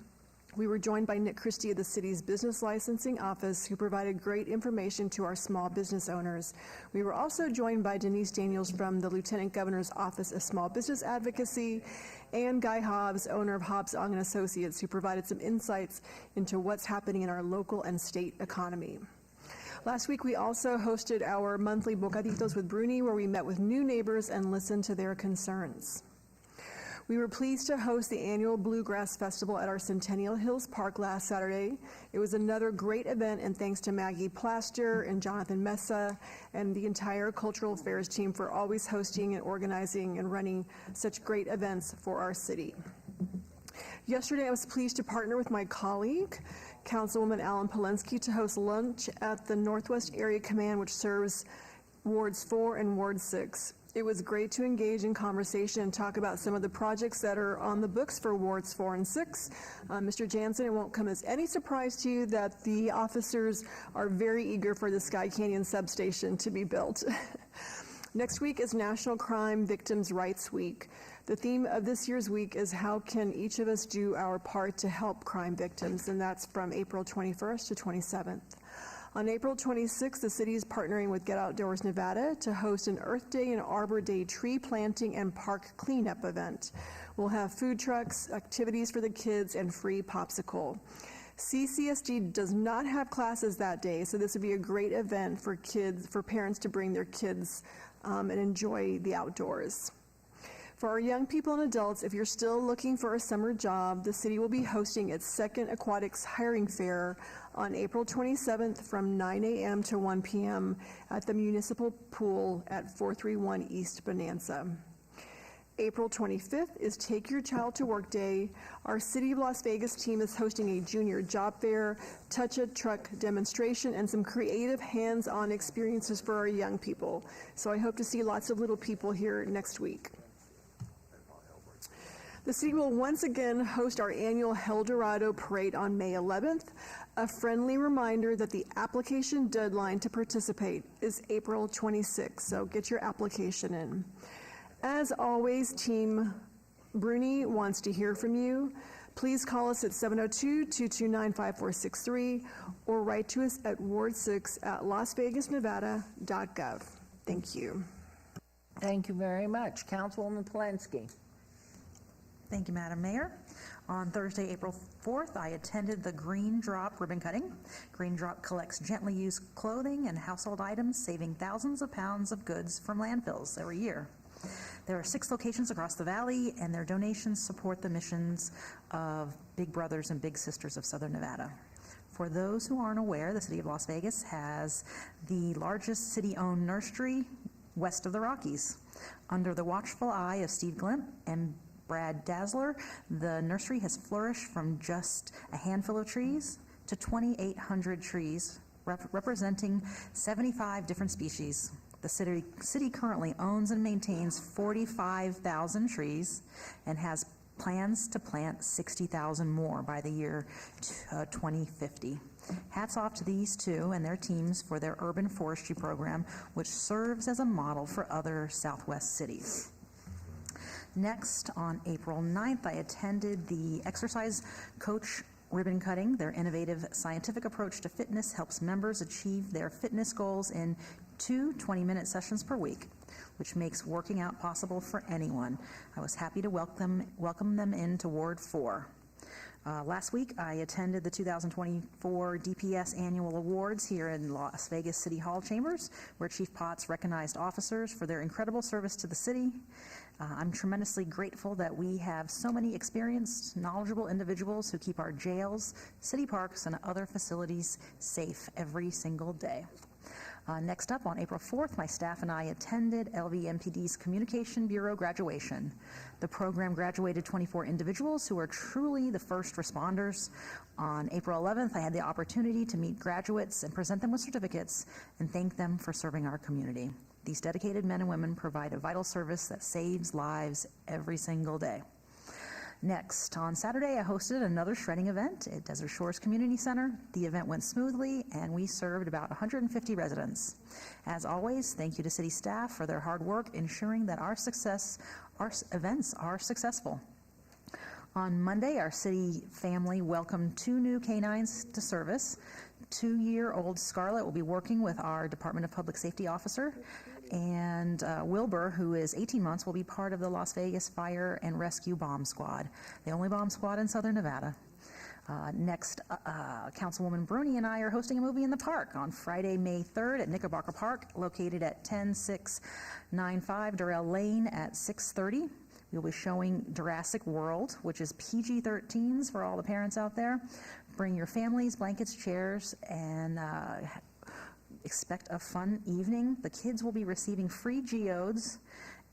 We were joined by Nick Christie of the city's business licensing office, who provided great information to our small business owners. We were also joined by Denise Daniels from the Lieutenant Governor's Office of Small Business Advocacy, and Guy Hobbs, owner of Hobbs Ong & Associates, who provided some insights into what's happening in our local and state economy. Last week, we also hosted our monthly Bocaditos with Bruni, where we met with new neighbors and listened to their concerns. We were pleased to host the annual Bluegrass Festival at our Centennial Hills Park last Saturday. It was another great event, and thanks to Maggie Plaster and Jonathan Mesa and the entire Cultural Affairs team for always hosting and organizing and running such great events for our city. Yesterday, I was pleased to partner with my colleague, Councilwoman Alan Polensky, to host lunch at the Northwest Area Command, which serves Wards 4 and Ward 6. It was great to engage in conversation and talk about some of the projects that are on the books for Wards 4 and 6. Mr. Jansen, it won't come as any surprise to you that the officers are very eager for the Sky Canyon substation to be built. Next week is National Crime Victims' Rights Week. The theme of this year's week is how can each of us do our part to help crime victims, and that's from April 21st to 27th. On April 26th, the city is partnering with Get Outdoors Nevada to host an Earth Day and Arbor Day tree planting and park cleanup event. We'll have food trucks, activities for the kids, and free popsicle. CCSD does not have classes that day, so this would be a great event for kids, for parents to bring their kids and enjoy the outdoors. For our young people and adults, if you're still looking for a summer job, the city will be hosting its second aquatics hiring fair on April 27th from 9 a.m. to 1 p.m. at the municipal pool at 431 East Bonanza. April 25th is Take Your Child to Work Day. Our City of Las Vegas team is hosting a junior job fair, touch-a-truck demonstration, and some creative hands-on experiences for our young people. So I hope to see lots of little people here next week. The city will once again host our annual Hell Dorado Parade on May 11th. A friendly reminder that the application deadline to participate is April 26th, so get your application in. As always, Team Bruni wants to hear from you. Please call us at 702-229-5463 or write to us at ward6@lasvegasnevada.gov. Thank you. Thank you very much. Councilwoman Polensky. Thank you, Madam Mayor. On Thursday, April 4th, I attended the Green Drop ribbon cutting. Green Drop collects gently used clothing and household items, saving thousands of pounds of goods from landfills every year. There are 6 locations across the valley, and their donations support the missions of Big Brothers and Big Sisters of Southern Nevada. For those who aren't aware, the City of Las Vegas has the largest city-owned nursery west of the Rockies. Under the watchful eye of Steve Glimp and Brad Dazzler, the nursery has flourished from just a handful of trees to 2,800 trees, representing 75 different species. The city currently owns and maintains 45,000 trees and has plans to plant 60,000 more by the year 2050. Hats off to these two and their teams for their urban forestry program, which serves as a model for other Southwest cities. Next, on April 9th, I attended the Exercise Coach ribbon cutting. Their innovative scientific approach to fitness helps members achieve their fitness goals in 2 20-minute sessions per week, which makes working out possible for anyone. I was happy to welcome them into Ward 4. Last week, I attended the 2024 DPS Annual Awards here in Las Vegas City Hall Chambers, where Chief Potts recognized officers for their incredible service to the city. I'm tremendously grateful that we have so many experienced, knowledgeable individuals who keep our jails, city parks, and other facilities safe every single day. Next up, on April 4th, my staff and I attended LVMPD's Communication Bureau graduation. The program graduated 24 individuals who are truly the first responders. On April 11th, I had the opportunity to meet graduates and present them with certificates and thank them for serving our community. These dedicated men and women provide a vital service that saves lives every single day. Next, on Saturday, I hosted another shredding event at Desert Shores Community Center. The event went smoothly, and we served about 150 residents. As always, thank you to city staff for their hard work ensuring that our events are successful. On Monday, our city family welcomed 2 new canines to service. 2-year-old Scarlett will be working with our Department of Public Safety officer, and Wilbur, who is 18 months, will be part of the Las Vegas Fire and Rescue Bomb Squad, the only bomb squad in Southern Nevada. Next, Councilwoman Bruni and I are hosting a movie in the park on Friday, May 3rd at Knickerbocker Park, located at 10695 Durrell Lane at 6:30. We'll be showing Jurassic World, which is PG-13s for all the parents out there. Bring your families, blankets, chairs, and expect a fun evening. The kids will be receiving free geodes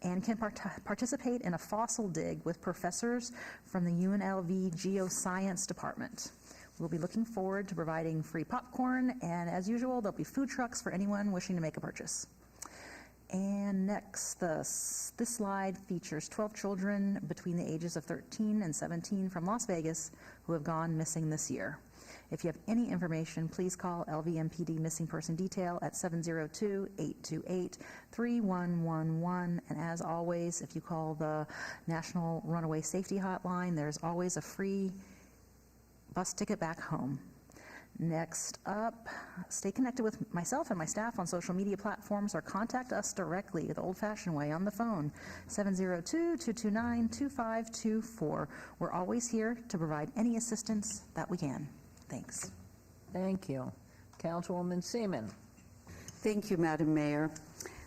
and can participate in a fossil dig with professors from the UNLV Geoscience Department. We'll be looking forward to providing free popcorn, and as usual, there'll be food trucks for anyone wishing to make a purchase. And next, this slide features 12 children between the ages of 13 and 17 from Las Vegas who have gone missing this year. If you have any information, please call LVMPD Missing Person Detail at 702-828-3111. And as always, if you call the National Runaway Safety Hotline, there's always a free bus ticket back home. Next up, stay connected with myself and my staff on social media platforms or contact us directly the old-fashioned way on the phone, 702-229-2524. We're always here to provide any assistance that we can. Thanks. Thank you. Councilwoman Seaman. Thank you, Madam Mayor.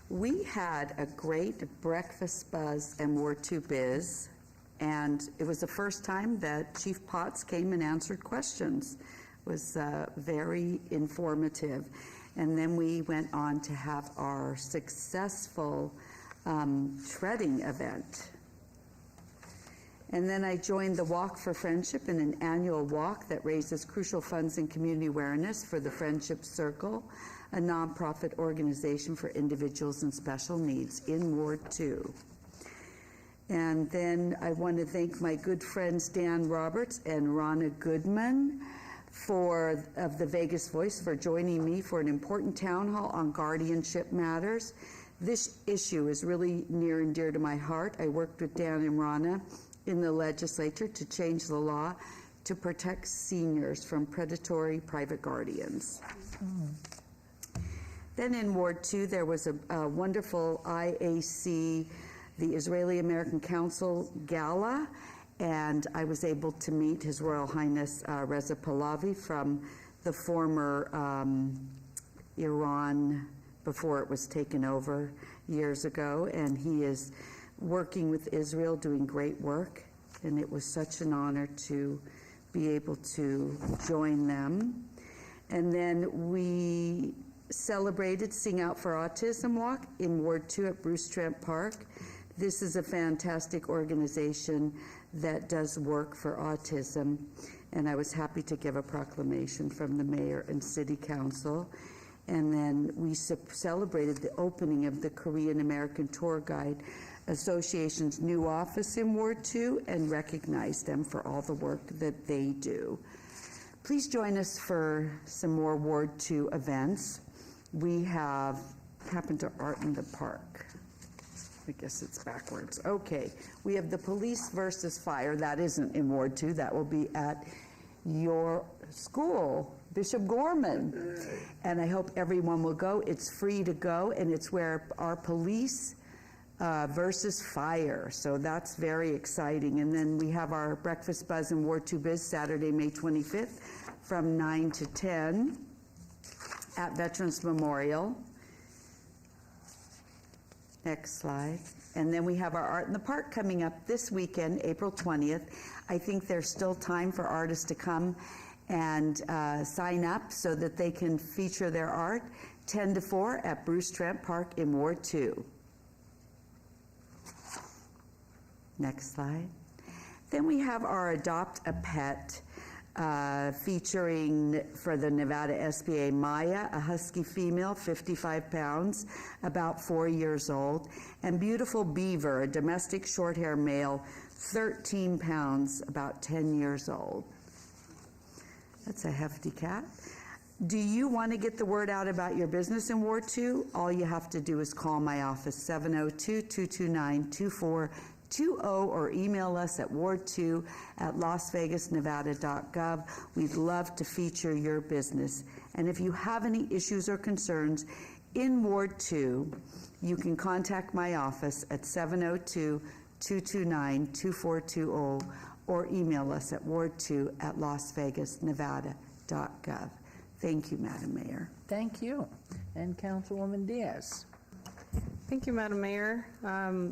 We had a great breakfast buzz and Ward 2 Biz, and it was the first time that Chief Potts came and answered questions. It was very informative. And then we went on to have our successful shredding event. And then I joined the Walk for Friendship in an annual walk that raises crucial funds and community awareness for the Friendship Circle, a nonprofit organization for individuals in special needs in Ward 2. And then I want to thank my good friends Dan Roberts and Rana Goodman of the Vegas Voice for joining me for an important town hall on guardianship matters. This issue is really near and dear to my heart. I worked with Dan and Rana in the legislature to change the law to protect seniors from predatory private guardians. Then in Ward 2, there was a wonderful IAC, the Israeli American Council Gala, and I was able to meet His Royal Highness Reza Pahlavi from the former Iran before it was taken over years ago, and he is working with Israel, doing great work, and it was such an honor to be able to join them. And then we celebrated Sing Out for Autism Walk in Ward 2 at Bruce Trent Park. This is a fantastic organization that does work for autism, and I was happy to give a proclamation from the mayor and city council. And then we celebrated the opening of the Korean American Tour Guide Association's new office in Ward 2 and recognized them for all the work that they do. Please join us for some more Ward 2 events. We have happened to Art in the Park. I guess it's backwards. Okay, we have the Police versus Fire. That isn't in Ward 2. That will be at your school, Bishop Gorman. And I hope everyone will go. It's free to go, and it's where our police versus fire. So that's very exciting. And then we have our Breakfast Buzz in Ward 2 Biz Saturday, May 25th from 9 to 10 at Veterans Memorial. Next slide. And then we have our Art in the Park coming up this weekend, April 20th. I think there's still time for artists to come and sign up so that they can feature their art, 10 to 4 at Bruce Trent Park in Ward 2. Next slide. Then we have our Adopt a Pet featuring for the Nevada SBA Maya, a husky female, 55 pounds, about 4 years old, and Beautiful Beaver, a domestic short-hair male, 13 pounds, about 10 years old. That's a hefty cat. Do you want to get the word out about your business in Ward 2? All you have to do is call my office, 702-229-2420, or email us at ward2@lasvegasnevada.gov. We'd love to feature your business. And if you have any issues or concerns in Ward 2, you can contact my office at 702-229-2420 or email us at ward2@lasvegasnevada.gov. Thank you, Madam Mayor. Thank you. And Councilwoman Diaz. Thank you, Madam Mayor.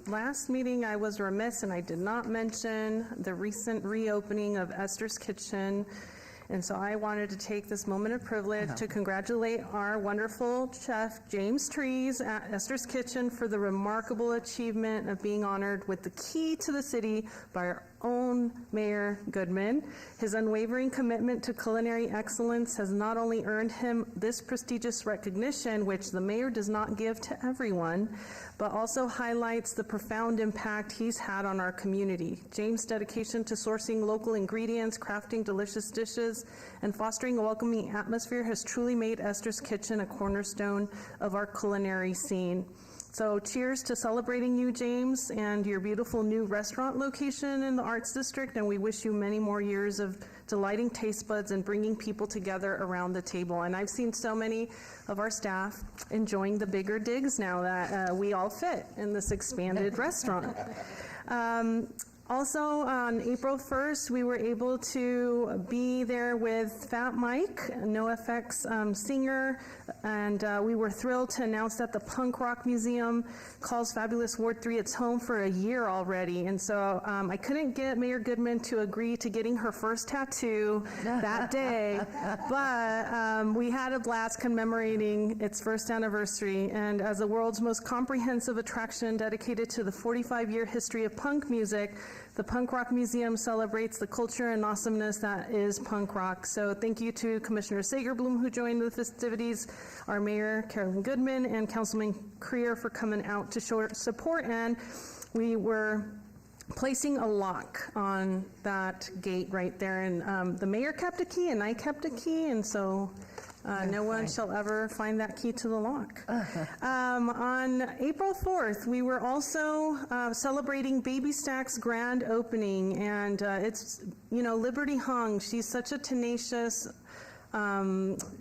Last meeting, I was remiss and I did not mention the recent reopening of Esther's Kitchen. And so I wanted to take this moment of privilege to congratulate our wonderful chef, James Trees, at Esther's Kitchen for the remarkable achievement of being honored with the key to the city by our own Mayor Goodman. His unwavering commitment to culinary excellence has not only earned him this prestigious recognition, which the mayor does not give to everyone, but also highlights the profound impact he's had on our community. James' dedication to sourcing local ingredients, crafting delicious dishes, and fostering a welcoming atmosphere has truly made Esther's Kitchen a cornerstone of our culinary scene. So cheers to celebrating you, James, and your beautiful new restaurant location in the Arts District, and we wish you many more years of delighting taste buds and bringing people together around the table. And I've seen so many of our staff enjoying the bigger digs now that we all fit in this expanded restaurant. Also, on April 1st, we were able to be there with Fat Mike, NoFX singer, and we were thrilled to announce that the Punk Rock Museum calls Fabulous Ward 3 its home for a year already. And so I couldn't get Mayor Goodman to agree to getting her first tattoo that day, but we had a blast commemorating its first anniversary. And as the world's most comprehensive attraction dedicated to the 45-year history of punk music, The Punk Rock Museum celebrates the culture and awesomeness that is punk rock. So thank you to Commissioner Sagerblum, who joined the festivities, our Mayor, Carolyn Goodman, and Councilman Creer for coming out to show support. And we were placing a lock on that gate right there. And the mayor kept a key, and I kept a key, and so no one shall ever find that key to the lock. On April 4th, we were also celebrating Baby Stack's grand opening, and it's, Liberty Hung. She's such a tenacious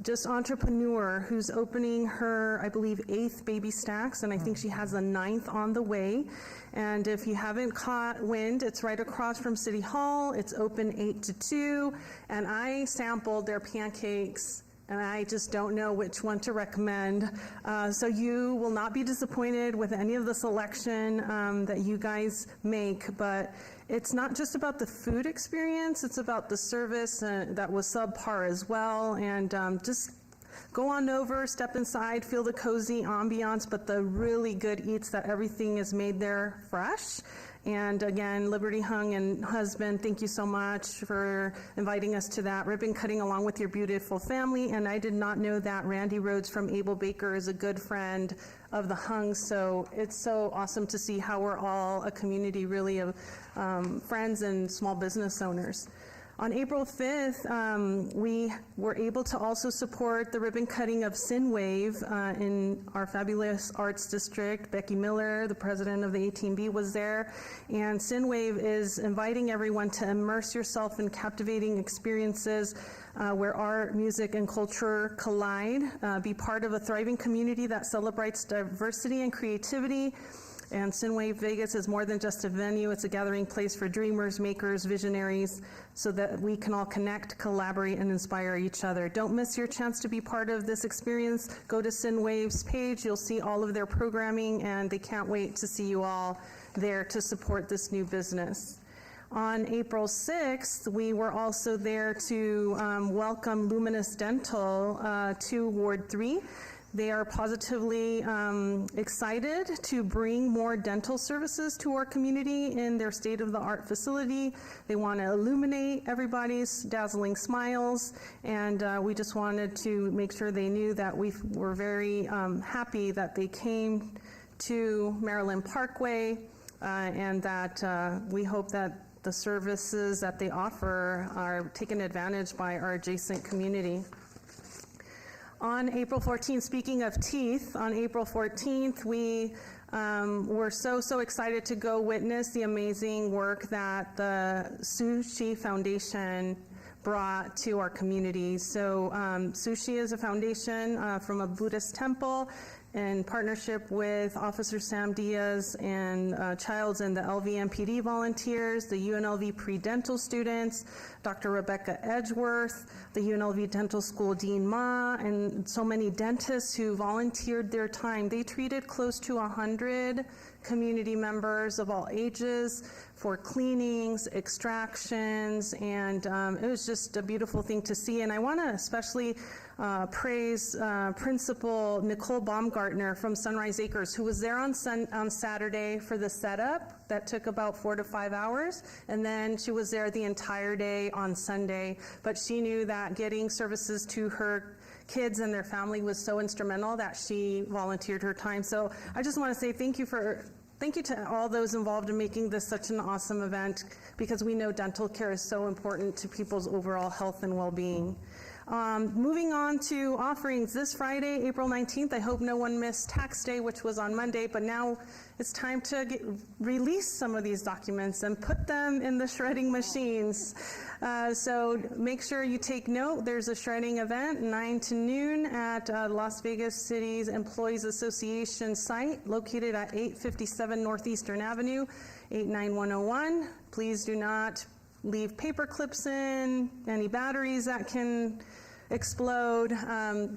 just entrepreneur who's opening her, I believe, 8th Baby Stacks, and I think she has a 9th on the way. And if you haven't caught wind, it's right across from City Hall. It's open 8 to 2, and I sampled their pancakes, and I just don't know which one to recommend. So you will not be disappointed with any of the selection that you guys make, but it's not just about the food experience, it's about the service that was subpar as well. And just go on over, step inside, feel the cozy ambiance, but the really good eats that everything is made there fresh. And again, Liberty Hung and husband, thank you so much for inviting us to that ribbon cutting along with your beautiful family. And I did not know that Randy Rhodes from Able Baker is a good friend of the Hungs. So it's so awesome to see how we're all a community really of friends and small business owners. On April 5th, we were able to also support the ribbon cutting of Synwave in our fabulous arts district. Becky Miller, the president of the 18B, was there. And Synwave is inviting everyone to immerse yourself in captivating experiences where art, music, and culture collide. Be part of a thriving community that celebrates diversity and creativity. And Synwave Vegas is more than just a venue. It's a gathering place for dreamers, makers, visionaries, so that we can all connect, collaborate, and inspire each other. Don't miss your chance to be part of this experience. Go to Synwave's page. You'll see all of their programming, and they can't wait to see you all there to support this new business. On April 6th, we were also there to welcome Luminous Dental to Ward 3. They are positively excited to bring more dental services to our community in their state-of-the-art facility. They want to illuminate everybody's dazzling smiles, and we just wanted to make sure they knew that we were very happy that they came to Maryland Parkway, and that we hope that the services that they offer are taken advantage by our adjacent community. On April 14th, speaking of teeth, on April 14th, we were so excited to go witness the amazing work that the Sushi Foundation brought to our community. So Sushi is a foundation from a Buddhist temple in partnership with Officer Sam Diaz and Childs and the LVMPD volunteers, the UNLV pre-dental students, Dr. Rebecca Edgeworth, the UNLV Dental School Dean Ma, and so many dentists who volunteered their time. They treated close to 100 community members of all ages for cleanings, extractions, and it was just a beautiful thing to see. And I want to especially praise Principal Nicole Baumgartner from Sunrise Acres, who was there on Saturday for the setup that took about 4 to 5 hours, and then she was there the entire day on Sunday. But she knew that getting services to her kids and their family was so instrumental that she volunteered her time. So I just want to say thank you to all those involved in making this such an awesome event, because we know dental care is so important to people's overall health and well-being. Moving on to offerings this Friday, April 19th. I hope no one missed tax day, which was on Monday, but now it's time to release some of these documents and put them in the shredding machines. So make sure you take note. There's a shredding event 9 to noon at Las Vegas City's Employees Association site located at 857 Northeastern Avenue, 89101. Please do not leave paper clips in, any batteries that can explode,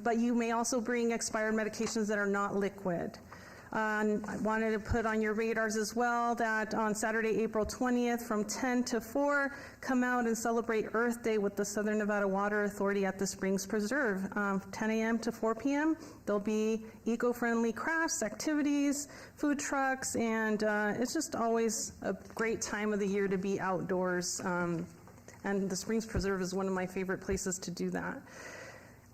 but you may also bring expired medications that are not liquid. I wanted to put on your radars as well that on Saturday, April 20th from 10 to 4, come out and celebrate Earth Day with the Southern Nevada Water Authority at the Springs Preserve. 10 a.m. to 4 p.m. There'll be eco-friendly crafts, activities, food trucks, and it's just always a great time of the year to be outdoors. And the Springs Preserve is one of my favorite places to do that.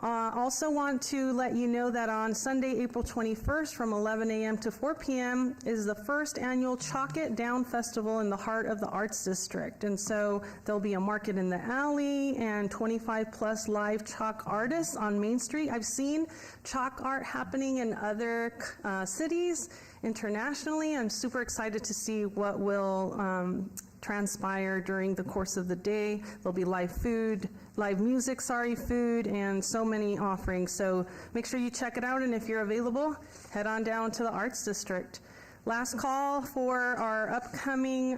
Also want to let you know that on Sunday, April 21st from 11 a.m. to 4 p.m. is the first annual Chalk It Down Festival in the heart of the Arts District. And so there'll be a market in the alley and 25 plus live chalk artists on Main Street. I've seen chalk art happening in other cities internationally. I'm super excited to see what will transpire during the course of the day. There'll be live music, food, and so many offerings. So make sure you check it out, and if you're available, head on down to the Arts District. Last call for our upcoming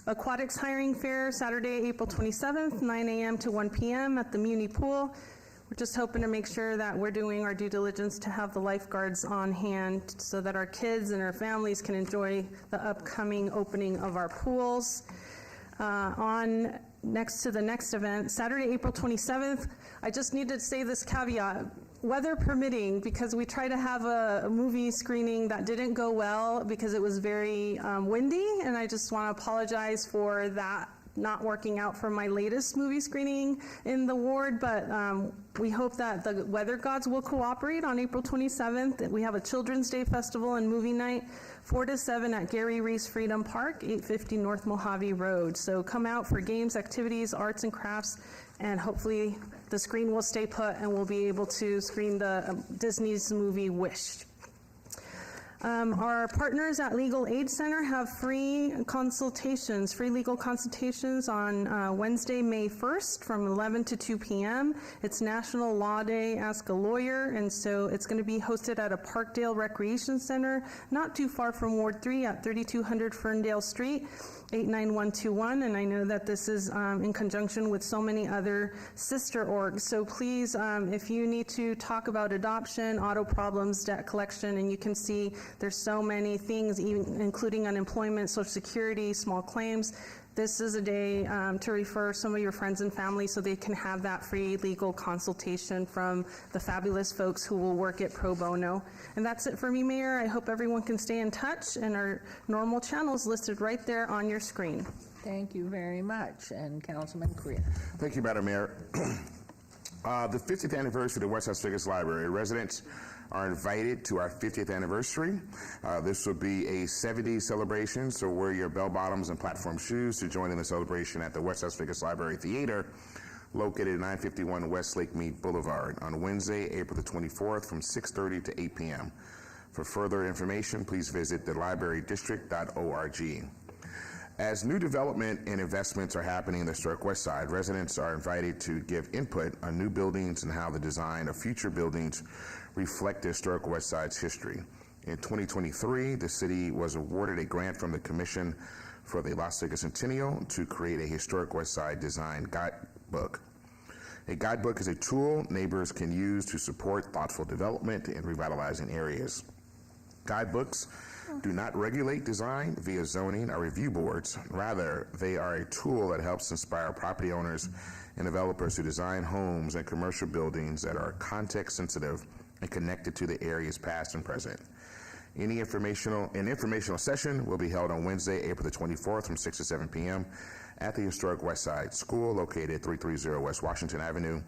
aquatics hiring fair, Saturday, April 27th, 9 a.m. to 1 p.m. at the Muni Pool. We're just hoping to make sure that we're doing our due diligence to have the lifeguards on hand so that our kids and our families can enjoy the upcoming opening of our pools. Next to the next event, Saturday, April 27th, I just need to say this caveat, weather permitting, because we tried to have a movie screening that didn't go well because it was very windy, and I just want to apologize for that not working out for my latest movie screening in the ward, but we hope that the weather gods will cooperate on April 27th. We have a Children's Day Festival and movie night, 4 to 7 at Gary Reese Freedom Park, 850 North Mojave Road. So come out for games, activities, arts and crafts, and hopefully the screen will stay put and we'll be able to screen the Disney's movie Wish. Our partners at Legal Aid Center have free legal consultations on Wednesday, May 1st from 11 to 2 p.m. It's National Law Day, Ask a Lawyer, and so it's going to be hosted at a Parkdale Recreation Center, not too far from Ward 3 at 3200 Ferndale Street, 89121, and I know that this is in conjunction with so many other sister orgs. So please, if you need to talk about adoption, auto problems, debt collection, and you can see there's so many things, even including unemployment, Social Security, small claims, this is a day to refer some of your friends and family so they can have that free legal consultation from the fabulous folks who will work it pro bono. And that's it for me, Mayor. I hope everyone can stay in touch, and our normal channels listed right there on your screen. Thank you very much. And Councilman Correa. Thank you, Madam Mayor. The 50th anniversary of the West Las Vegas Library. Residents are invited to our 50th anniversary. This will be a 70s celebration, so wear your bell-bottoms and platform shoes to join in the celebration at the West Las Vegas Library Theater, located at 951 West Lake Mead Boulevard, on Wednesday, April the 24th from 6:30 to 8 p.m. For further information, please visit thelibrarydistrict.org. As new development and investments are happening in the historic West Side, residents are invited to give input on new buildings and how the design of future buildings reflect the historic West Side's history. In 2023, the city was awarded a grant from the Commission for the Las Vegas Centennial to create a historic West Side design guidebook. A guidebook is a tool neighbors can use to support thoughtful development and revitalizing areas. Guidebooks do not regulate design via zoning or review boards. Rather, they are a tool that helps inspire property owners and developers to design homes and commercial buildings that are context sensitive and connected to the area's past and present. An informational session will be held on Wednesday, April the 24th from 6 to 7 p.m. at the historic West Side School located 330 West Washington Avenue.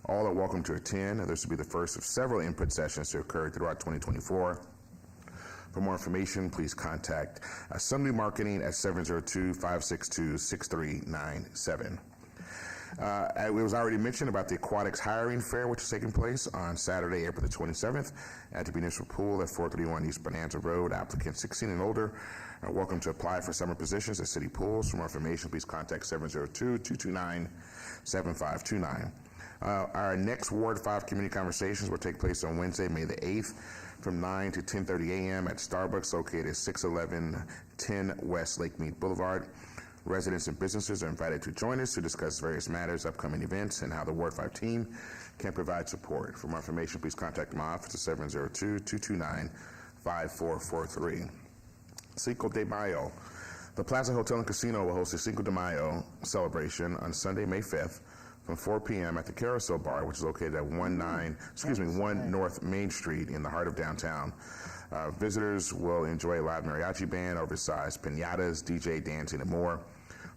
All are welcome to attend. This will be the first of several input sessions to occur throughout 2024. For more information, please contact Assembly Marketing at 702-562-6397. It was already mentioned about the Aquatics Hiring Fair, which is taking place on Saturday, April the 27th at the Municipal Pool at 431 East Bonanza Road. Applicants 16 and older are welcome to apply for summer positions at city pools. For more information, please contact 702-229-7529. Our next Ward 5 community conversations will take place on Wednesday, May the 8th from 9 to 10:30 a.m. at Starbucks located at 61110 West Lake Mead Boulevard. Residents and businesses are invited to join us to discuss various matters, upcoming events, and how the Ward 5 team can provide support. For more information, please contact my office at 5443. Cinco de Mayo. The Plaza Hotel and Casino will host a Cinco de Mayo celebration on Sunday, May 5th from 4 p.m. at the Carousel Bar, which is located at 1 North Main Street in the heart of downtown. Visitors will enjoy a live mariachi band, oversized piñatas, DJ dancing, and more.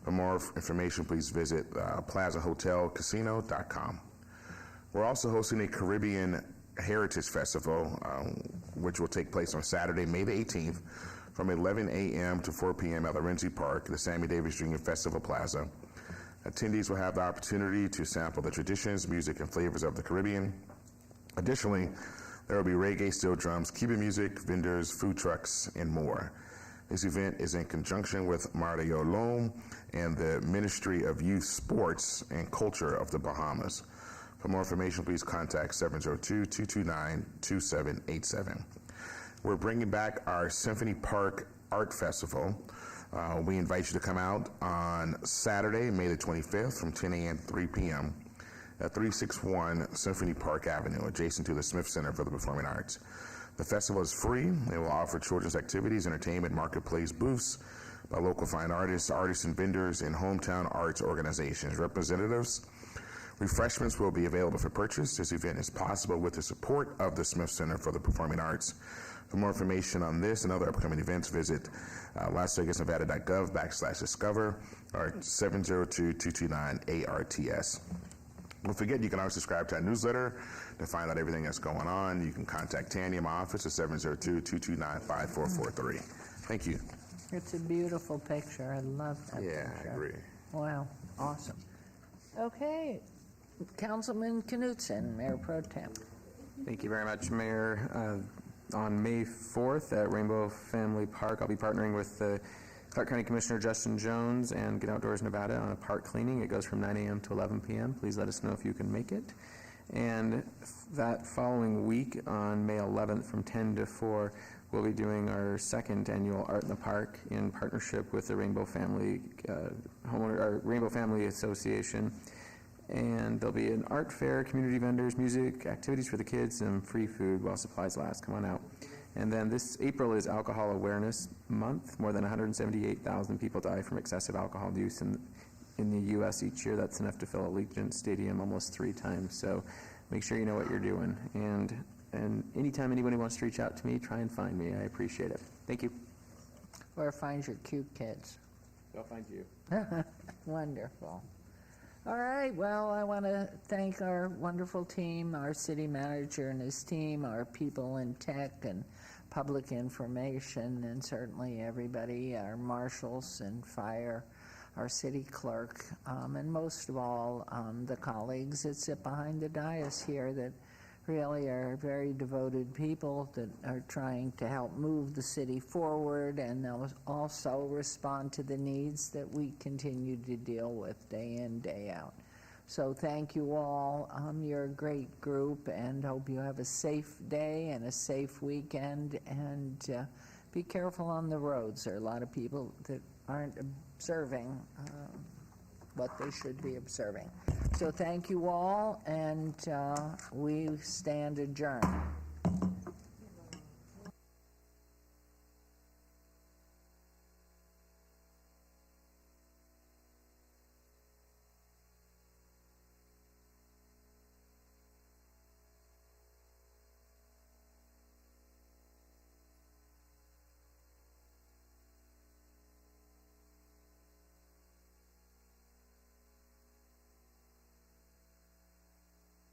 For more information, please visit plazahotelcasino.com. We're also hosting a Caribbean Heritage Festival, which will take place on Saturday, May the 18th, from 11 a.m. to 4 p.m. at Lorenzi Park, the Sammy Davis Jr. Festival Plaza. Attendees will have the opportunity to sample the traditions, music, and flavors of the Caribbean. Additionally, there will be reggae, steel drums, Cuban music, vendors, food trucks, and more. This event is in conjunction with Mario Lom and the Ministry of Youth, Sports, and Culture of the Bahamas. For more information, please contact 702-229-2787. We're bringing back our Symphony Park Art Festival. We invite you to come out on Saturday, May the 25th from 10 a.m. to 3 p.m. at 361 Symphony Park Avenue, adjacent to the Smith Center for the Performing Arts. The festival is free. It will offer children's activities, entertainment, marketplace booths by local fine artists, and vendors, and hometown arts organizations, representatives. Refreshments will be available for purchase. This event is possible with the support of the Smith Center for the Performing Arts. For more information on this and other upcoming events, visit LasVegasNevada.gov/discover or 702-229-ARTS. Don't forget, you can always subscribe to our newsletter to find out everything that's going on. You can contact Tanya in my office at 702-229-5443. Thank you. It's a beautiful picture. I love that picture. Yeah, I agree. Wow, awesome. Okay, Councilman Knutson, Mayor Pro Tem. Thank you very much, Mayor. On May 4th at Rainbow Family Park, I'll be partnering with the Clark County Commissioner Justin Jones and Get Outdoors Nevada on a park cleaning. It goes from 9 a.m. to 11 p.m. Please let us know if you can make it. And that following week on May 11th from 10 to 4, we'll be doing our second annual Art in the Park in partnership with the Rainbow Family Rainbow Family Association. And there'll be an art fair, community vendors, music, activities for the kids, and free food while supplies last. Come on out. And then this April is Alcohol Awareness Month. More than 178,000 people die from excessive alcohol use in the U.S. each year. That's enough to fill Allegiant Stadium almost 3 times. So make sure you know what you're doing. And anytime anybody wants to reach out to me, try and find me. I appreciate it. Thank you. Or find your cute kids. They'll find you. Wonderful. All right, well, I want to thank our wonderful team, our city manager and his team, our people in tech and public information, and certainly everybody, our marshals and fire, our city clerk, and most of all, the colleagues that sit behind the dais here that really are very devoted people that are trying to help move the city forward and they'll also respond to the needs that we continue to deal with day in, day out. So thank you all. You're a great group and hope you have a safe day and a safe weekend, and be careful on the roads. There are a lot of people that aren't observing what they should be observing. So thank you all, and we stand adjourned.